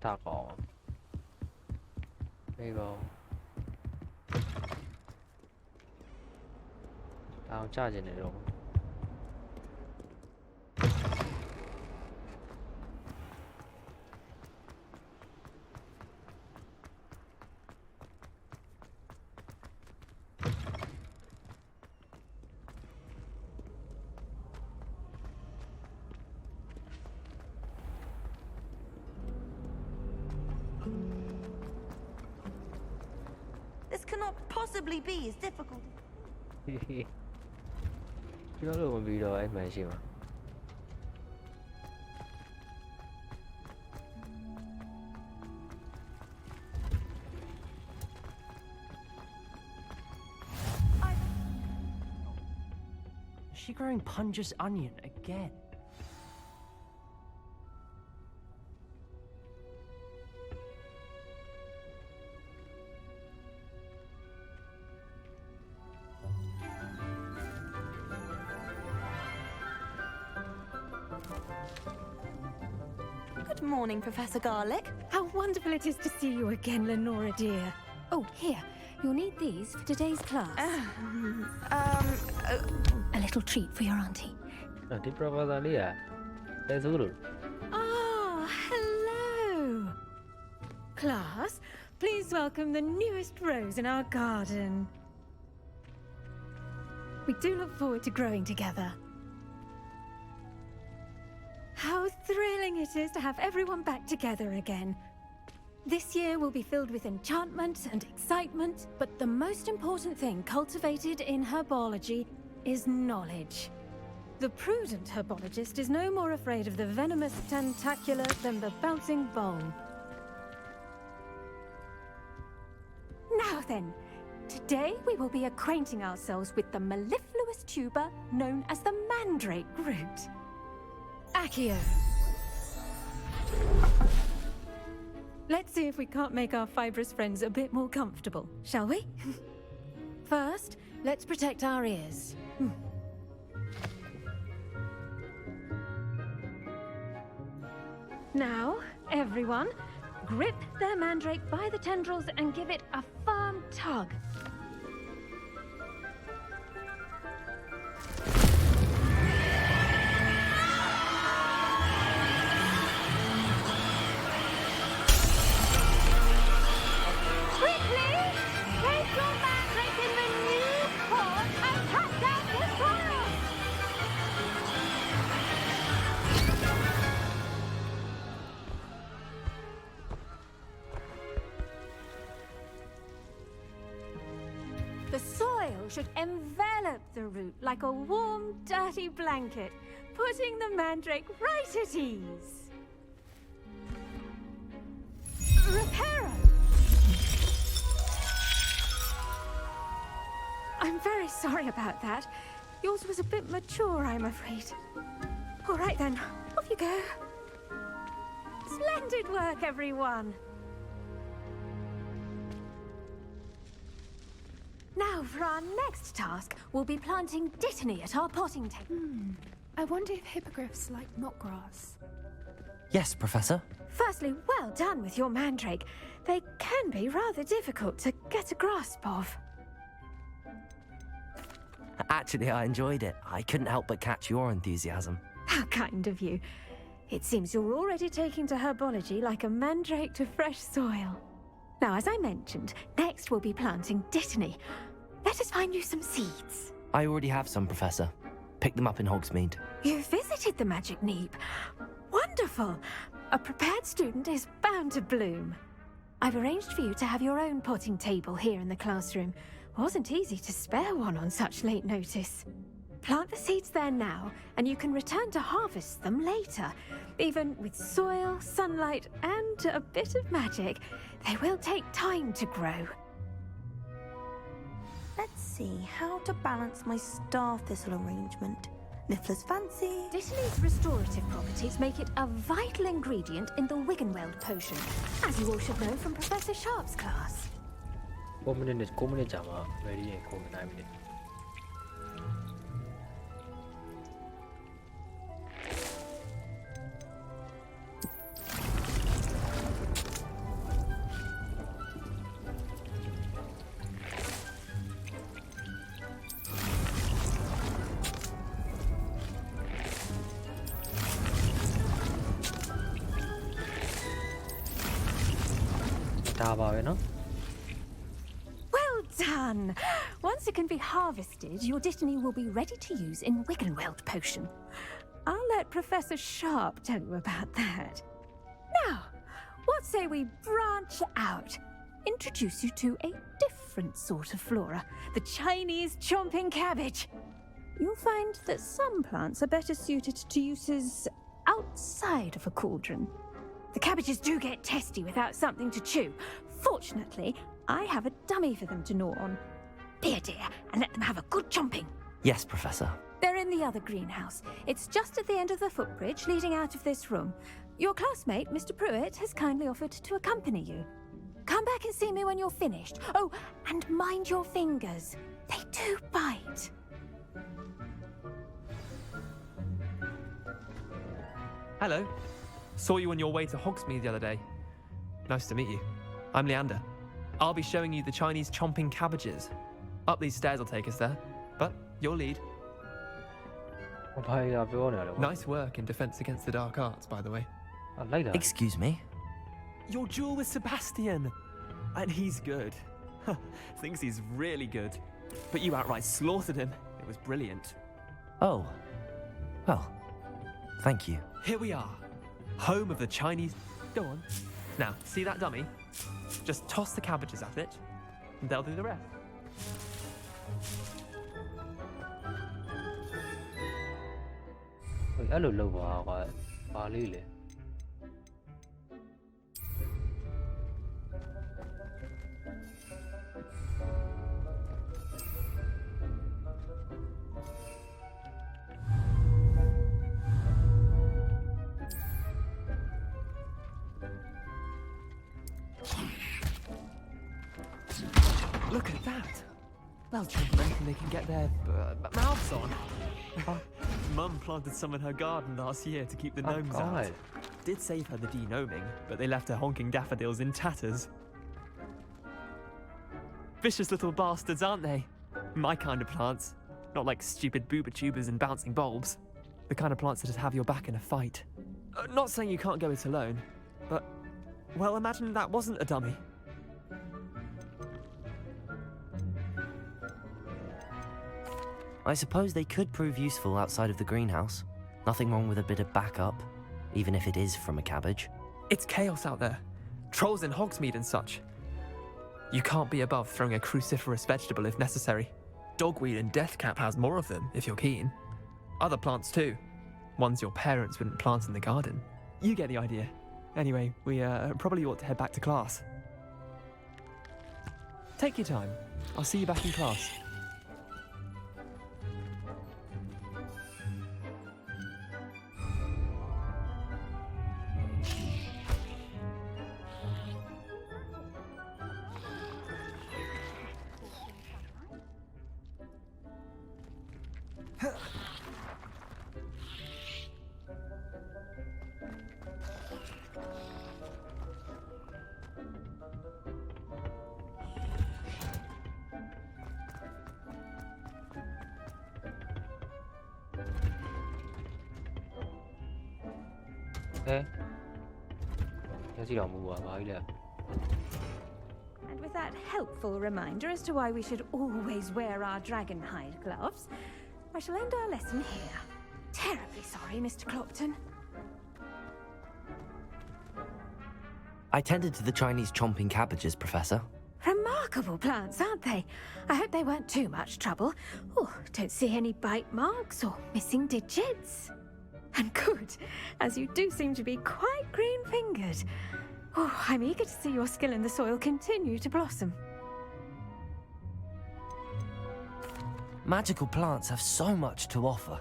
ဒါကောင်းမေးကောအောင်ကြကျင်နေတော့ This cannot possibly be as difficult. ပြောလို့မပြီးတော့အဲ့မှန်ရှိမှာ Is she growing Punja's onion again? Good morning, Professor Garlick. How wonderful it is to see you again, Lenora dear. Oh, here. You'll need these for today's class. A little treat for your auntie. Ah, hello. Class, please welcome the newest rose in our garden. We do look forward to growing together. How thrilling it is to have everyone back together again. This year will be filled with enchantment and excitement, but the most important thing cultivated in herbology is knowledge. The prudent herbologist is no more afraid of the venomous tentacular than the bouncing bone. Now then, today we will be acquainting ourselves with the mellifluous tuber known as the mandrake root. Accio. Let's see if we can't make our fibrous friends a bit more comfortable, shall we? First, let's protect our ears. Now, everyone, grip their mandrake by the tendrils and give it a firm tug. Quickly! Take your mandrake in the new port and cut down the soil! The soil should envelop the root like a warm, dirty blanket, putting the mandrake right at ease. Reparo! I'm very sorry about that. Yours was a bit mature, I'm afraid. All right then, off you go. Splendid work, everyone. Now, for our next task, we'll be planting dittany at our potting table. I wonder if hippogriffs like knotgrass. Yes, Professor. Firstly, well done with your mandrake. They can be rather difficult to get a grasp of. Actually, I enjoyed it. I couldn't help but catch your enthusiasm. How kind of you. It seems you're already taking to herbology like a mandrake to fresh soil. Now, as I mentioned, next we'll be planting dittany. Let us find you some seeds. I already have some, Professor. Picked them up in Hogsmeade. You visited the Magic Neep. Wonderful! A prepared student is bound to bloom. I've arranged for you to have your own potting table here in the classroom. Wasn't easy to spare one on such late notice. Plant the seeds there now, and you can return to harvest them later. Even with soil, sunlight, and a bit of magic, they will take time to grow. Let's see how to balance my star thistle arrangement. Niffler's fancy. Dittany's restorative properties make it a vital ingredient in the Wiggenweld potion, as you all should know from Professor Sharp's class. 4 minutes 9 minutesကြာမှာ ready ရင်ခုံနိုင်ပြီလေ ဒါပါပဲနော် Well done! Once it can be harvested, your dittany will be ready to use in Wiggenweld potion. I'll let Professor Sharp tell you about that. Now, what say we branch out? Introduce you to a different sort of flora, the Chinese chomping cabbage. You'll find that some plants are better suited to uses outside of a cauldron. The cabbages do get testy without something to chew. Fortunately, I have a dummy for them to gnaw on. Be a dear and let them have a good chomping. Yes, Professor. They're in the other greenhouse. It's just at the end of the footbridge leading out of this room. Your classmate, Mr. Pruitt, has kindly offered to accompany you. Come back and see me when you're finished. Oh, and mind your fingers. They do bite. Hello. Saw you on your way to Hogsmeade the other day. Nice to meet you. I'm Leander. I'll be showing you the Chinese chomping cabbages. Up these stairs will take us there, but you'll lead. Nice work in Defense Against the Dark Arts, by the way. I like that. Excuse me? Your duel with Sebastian! And he's good. Thinks he's really good. But you outright slaughtered him. It was brilliant. Oh. Well, thank you. Here we are. Home of the Chinese... Go on. Now, see that dummy? Just toss the cabbages at it, and they'll do the rest. Wait, အဲ့လိုလုပ်ပါကွာဘာလေးလဲ Look at that! Well, children reckon they can get their mouths on. Mum planted some in her garden last year to keep the gnomes out. did save her the denoming, but they left her honking daffodils in tatters. Vicious little bastards, aren't they? My kind of plants. Not like stupid booba tubers and bouncing bulbs. The kind of plants that'd have your back in a fight. Not saying you can't go it alone, but, well, imagine that wasn't a dummy. I suppose they could prove useful outside of the greenhouse. Nothing wrong with a bit of backup, even if it is from a cabbage. It's chaos out there. Trolls in Hogsmeade and such. You can't be above throwing a cruciferous vegetable if necessary. Dogweed and deathcap has more of them, if you're keen. Other plants too. Ones your parents wouldn't plant in the garden. You get the idea. Anyway, we probably ought to head back to class. Take your time. I'll see you back in class. And with that helpful reminder as to why we should always wear our dragon hide gloves, I shall end our lesson here. Terribly sorry, Mr. Clopton. I tended to the Chinese chomping cabbages, Professor. Remarkable plants, aren't they? I hope they weren't too much trouble. Oh, don't see any bite marks or missing digits. And good, as you do seem to be quite green-fingered. Oh, I'm eager to see your skill in the soil continue to blossom. Magical plants have so much to offer.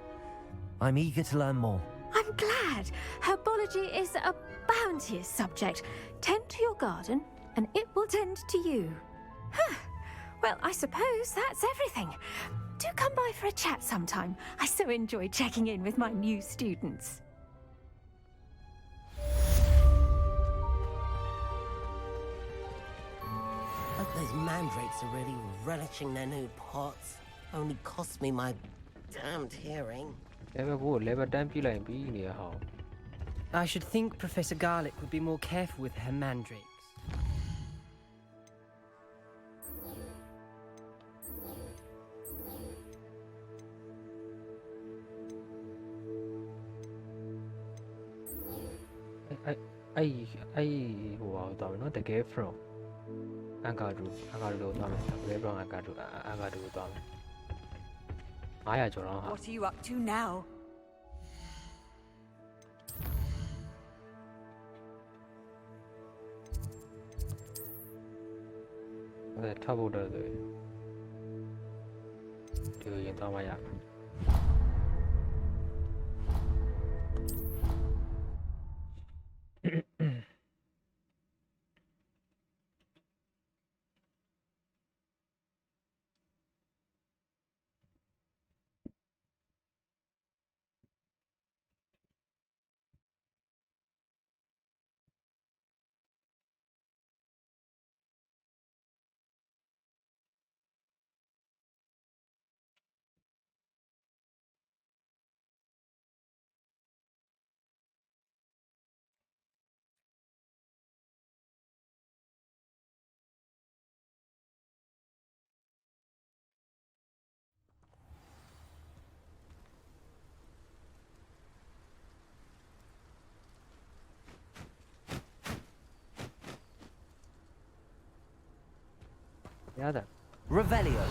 I'm eager to learn more. I'm glad. Herbology is a bounteous subject. Tend to your garden, and it will tend to you. Huh. Well, I suppose that's everything. Do come by for a chat sometime. I so enjoy checking in with my new students. Hope those mandrakes are really relishing their new pots. Only cost me my damned hearing. I should think Professor Garlick would be more careful with her mandrakes. What are you up to now? Revelio.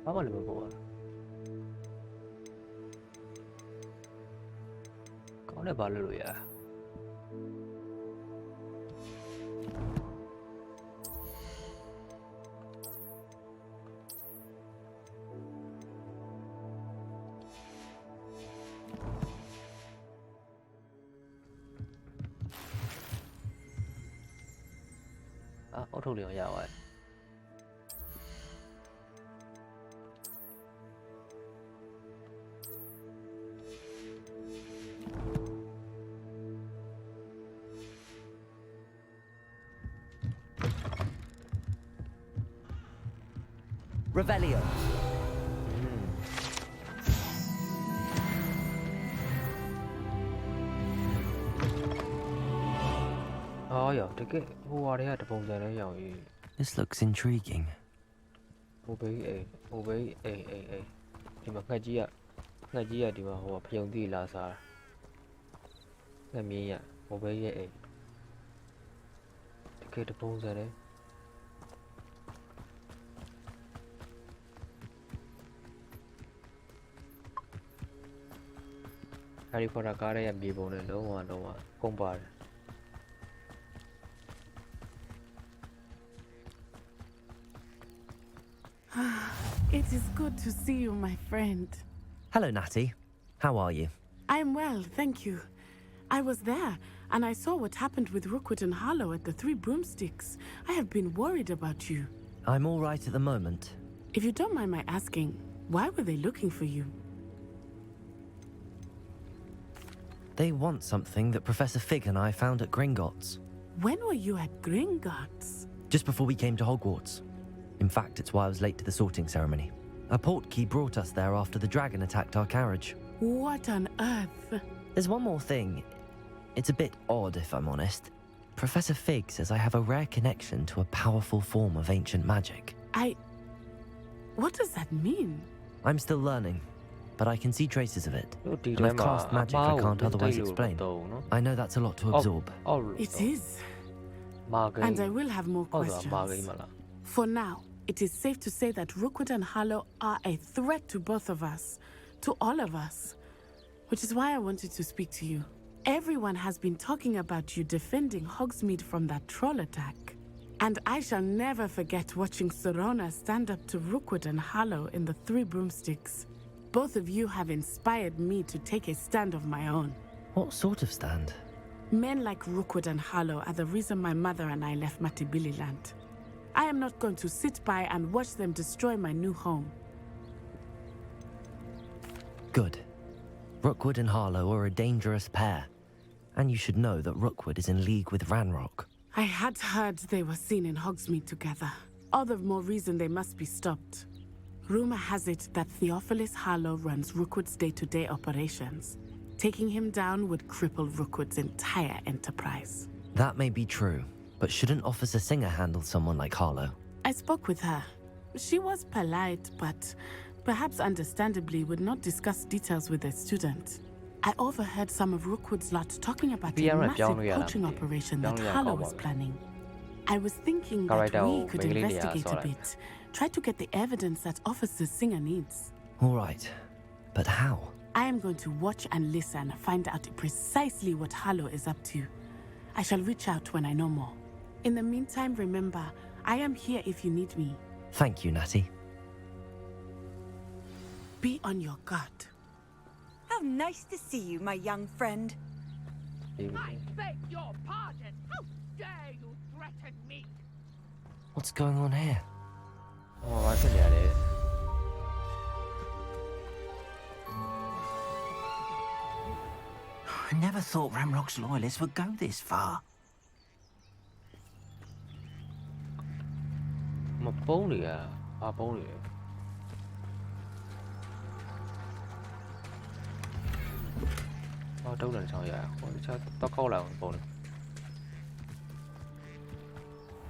ဘာမှလည်းမပေါ်ဘူးကောင်းတယ်ဘာလို့လို့ရအောက်ထုတ်လျော်ရပါတယ် Revelio. Oh yeah, who are they? This looks intriguing. Obey. Dimakaji, Dima, who are paying the Lazar. Let me obey a. Take the bones at it. Harry Potter car and be born and no one, compare. It is good to see you, my friend. Hello, Natty. How are you? I'm well, thank you. I was there, and I saw what happened with Rookwood and Harlow at the Three Broomsticks. I have been worried about you. I'm all right at the moment. If you don't mind my asking, why were they looking for you? They want something that Professor Fig and I found at Gringotts. When were you at Gringotts? Just before we came to Hogwarts. In fact, it's why I was late to the sorting ceremony. A portkey brought us there after the dragon attacked our carriage. What on earth? There's one more thing. It's a bit odd, if I'm honest. Professor Fig says I have a rare connection to a powerful form of ancient magic. What does that mean? I'm still learning, but I can see traces of it. And I've cast magic I can't otherwise explain. I know that's a lot to absorb. It is. And I will have more questions. For now, it is safe to say that Rookwood and Harlow are a threat to both of us, to all of us. Which is why I wanted to speak to you. Everyone has been talking about you defending Hogsmeade from that troll attack. And I shall never forget watching Serona stand up to Rookwood and Harlow in the Three Broomsticks. Both of you have inspired me to take a stand of my own. What sort of stand? Men like Rookwood and Harlow are the reason my mother and I left Matibili land. I am not going to sit by and watch them destroy my new home. Good. Rookwood and Harlow are a dangerous pair. And you should know that Rookwood is in league with Ranrock. I had heard they were seen in Hogsmeade together. All the more reason they must be stopped. Rumor has it that Theophilus Harlow runs Rookwood's day-to-day operations. Taking him down would cripple Rookwood's entire enterprise. That may be true, but shouldn't Officer Singer handle someone like Harlow? I spoke with her. She was polite, but perhaps understandably would not discuss details with a student. I overheard some of Rookwood's lot talking about a massive poaching operation that Harlow was planning. I was thinking that we could investigate a bit, try to get the evidence that Officer Singer needs. All right, but how? I am going to watch and listen, find out precisely what Harlow is up to. I shall reach out when I know more. In the meantime, remember, I am here if you need me. Thank you, Natty. Be on your guard. How nice to see you, my young friend. I beg your pardon. How dare you threaten me? What's going on here? Oh, I can get it. I never thought Ramrock's loyalists would go this far. My pony, our pony. Oh, don't let it call out pony.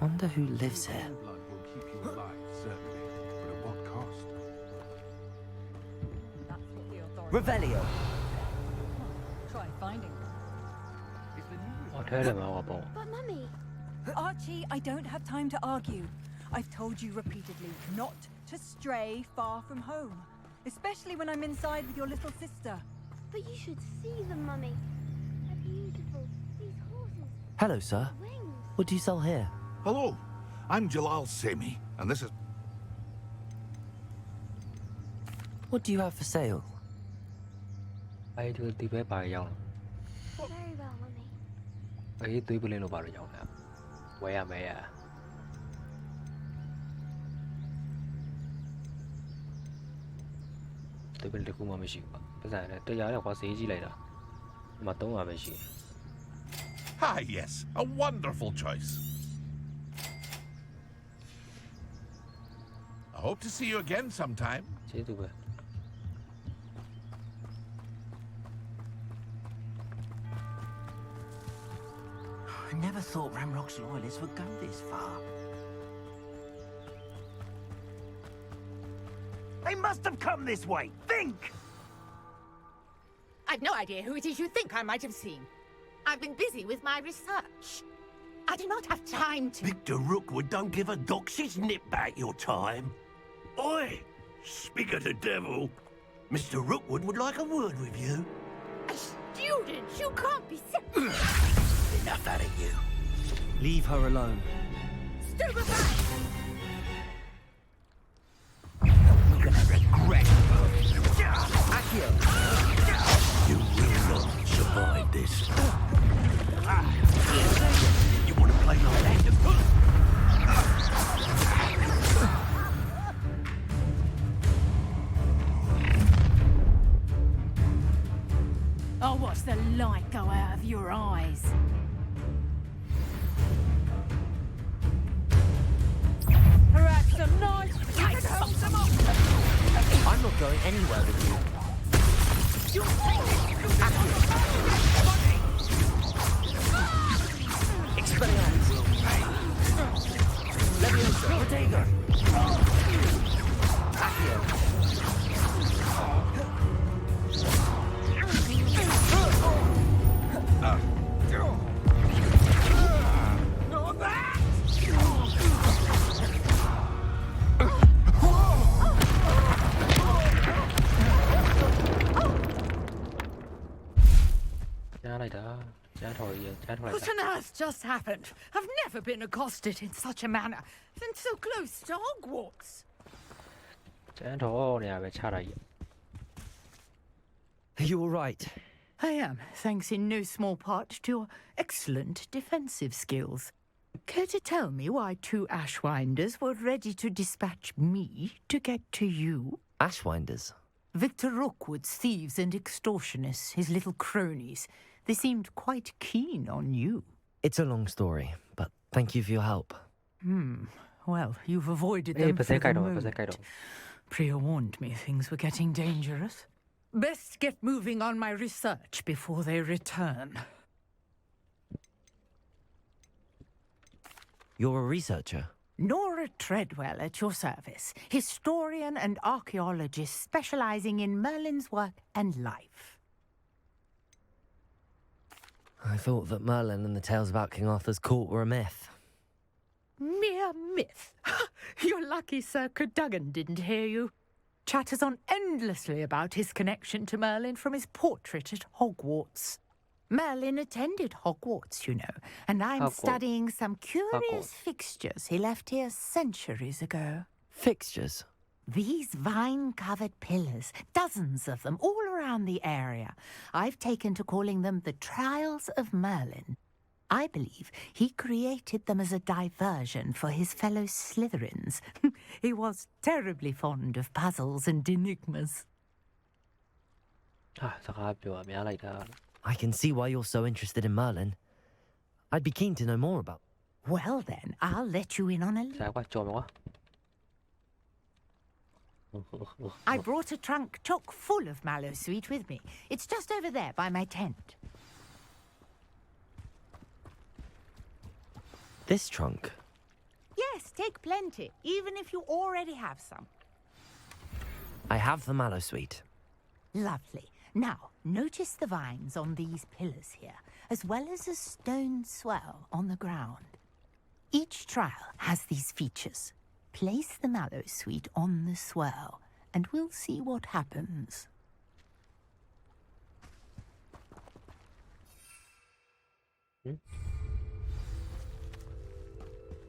Wonder who lives here. Blood will keep you alive, certainly, but at what cost? Revelio. Try finding them. But Mummy... Archie, I don't have time to argue. I've told you repeatedly not to to stray far from home, especially when I'm inside with your little sister. But you should see them, Mummy. They're beautiful. These horses. Hello, sir. Wings. What do you sell here? Hello, I'm Jalal Semi, and this is... What do you have for sale? အဲ့ဒီဒီပဲပါရောင်း Very well, Mummy. အေးသွေးပလင်းလို့ပါတော့ရောင်းတာဝယ်ရမယ်ရသွေးပလင်းတစ်ခုမှမရှိဘူးပါပတ်စံနဲ့တရားရောက်ပါဈေးကြီးလိုက်တာဒီမှာ300ပဲရှိတယ် Ah, yes, a wonderful choice. I hope to see you again sometime. ကျေးဇူးပဲ I never thought Ramrock's loyalists would go this far. They must have come this way. Think! I've no idea who it is you think I might have seen. I've been busy with my research. I do not have time to... Victor Rookwood don't give a doxy's nip back your time. Oi! Speak of the devil. Mr. Rookwood would like a word with you. A student? You can't be... Enough out of you. Leave her alone. Stupefy! You're gonna regret Accio! You will not survive this. You want to play like that? I'll watch the light go out of your eyes. Perhaps some nice... I'm not going anywhere with you. Expelliarmus. Leviosa. Protego. Accio. What on earth just happened? I've never been accosted in such a manner, and so close to Hogwarts. Are you all right? I am, thanks in no small part to your excellent defensive skills. Care to tell me why 2 Ashwinders were ready to dispatch me to get to you? Ashwinders? Victor Rookwood's thieves and extortionists, his little cronies. They seemed quite keen on you. It's a long story, but thank you for your help. Well, you've avoided them for the moment. Priya warned me things were getting dangerous. Best get moving on my research before they return. You're a researcher? Nora Treadwell at your service, historian and archaeologist specializing in Merlin's work and life. I thought that Merlin and the tales about King Arthur's court were a myth. Mere myth? You're lucky Sir Cadogan didn't hear you. Chatters on endlessly about his connection to Merlin from his portrait at Hogwarts. Merlin attended Hogwarts, you know, and I'm studying some curious fixtures he left here centuries ago. Fixtures? These vine-covered pillars, dozens of them, all around the area. I've taken to calling them the Trials of Merlin. I believe he created them as a diversion for his fellow Slytherins. He was terribly fond of puzzles and enigmas. I can see why you're so interested in Merlin. I'd be keen to know more about... Well then, I'll let you in on a little. I brought a trunk chock full of Mallowsweet with me. It's just over there by my tent. This trunk? Yes, take plenty, even if you already have some. I have the Mallowsweet. Lovely. Now, notice the vines on these pillars here, as well as a stone swell on the ground. Each trial has these features. Place the mallow sweet on the swirl, and we'll see what happens.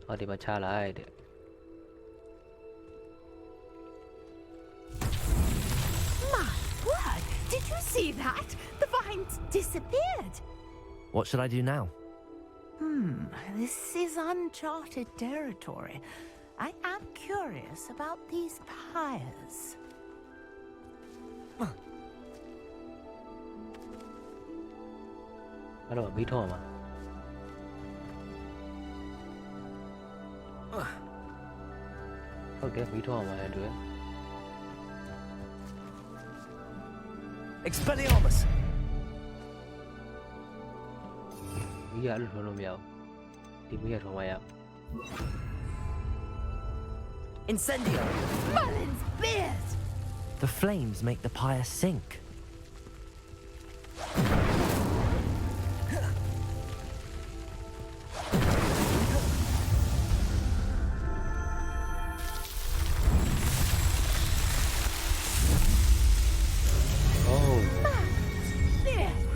Oh, they must have My word! Did you see that? The vines disappeared. What should I do now? This is uncharted territory. I am curious about these pyres. Hello, meet home. Okay, meet home. I do it. Expelliarmus! We are alone now. We are home. Incendio! Merlin's beard! The flames make the pyre sink.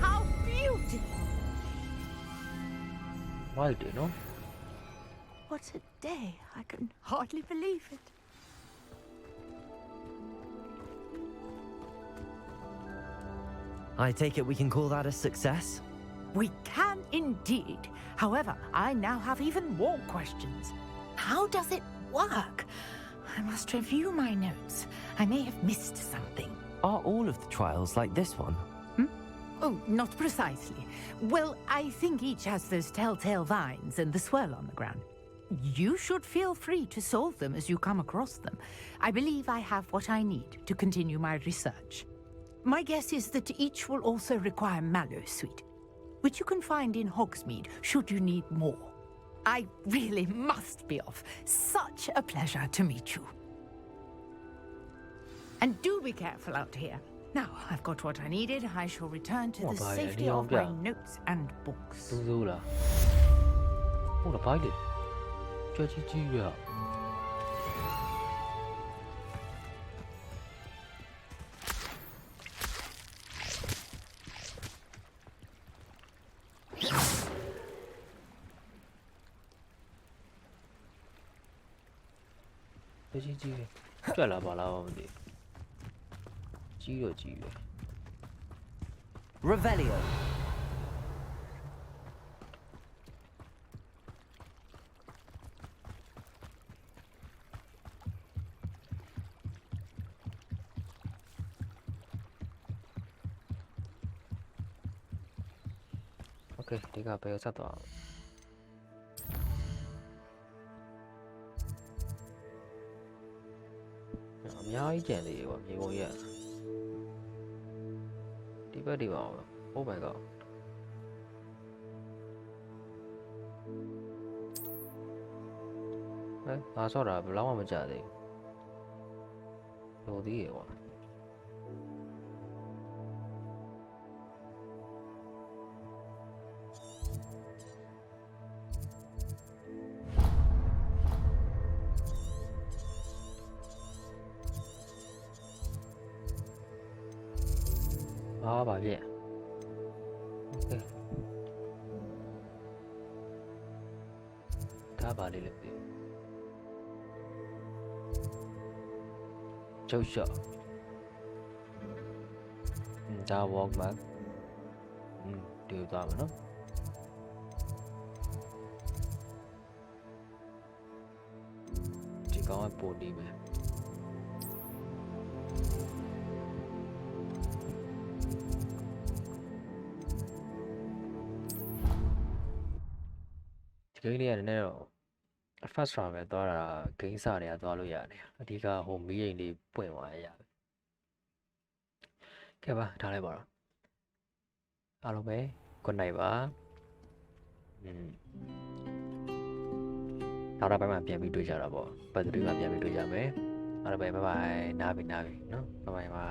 How beautiful! Why do you know? What a day. I can hardly believe it. I take it we can call that a success? We can indeed. However, I now have even more questions. How does it work? I must review my notes. I may have missed something. Are all of the trials like this one? Oh, not precisely. Well, I think each has those telltale vines and the swirl on the ground. You should feel free to solve them as you come across them. I believe I have what I need to continue my research. My guess is that each will also require mallow sweet, which you can find in Hogsmeade should you need more. I really must be off. Such a pleasure to meet you. And do be careful out here. Now, I've got what I needed. I shall return to the safety of my notes and books. Oh, the pilot. JayKoe. Revelio. Okay, take up a sato. Oh my god. I saw that, but I want to judge it. Oh, the one. Bà vậy. Ok. Đã bà đi được đi. Châu sợ. Đã walk back. Điều tạm nó. Chỉ có một đi mà. cái này này rồi first round ပဲသွားတာဂိမ်းစတွေကသွားလို့ရတယ်အဓိကဟိုမီးရင်တွေပွင့်သွားရရတယ်ကဲပါထားလိုက်ပါတော့အားလုံးပဲ good night ပါနောက်တစ်ပိုင်းမှာပြန်ပြီးတွေ့ကြတာပေါ့ပတ်တူကပြန်ပြီးတွေ့ကြမယ်အားလုံးပဲ bye bye နားပြီနော် bye bye ပါ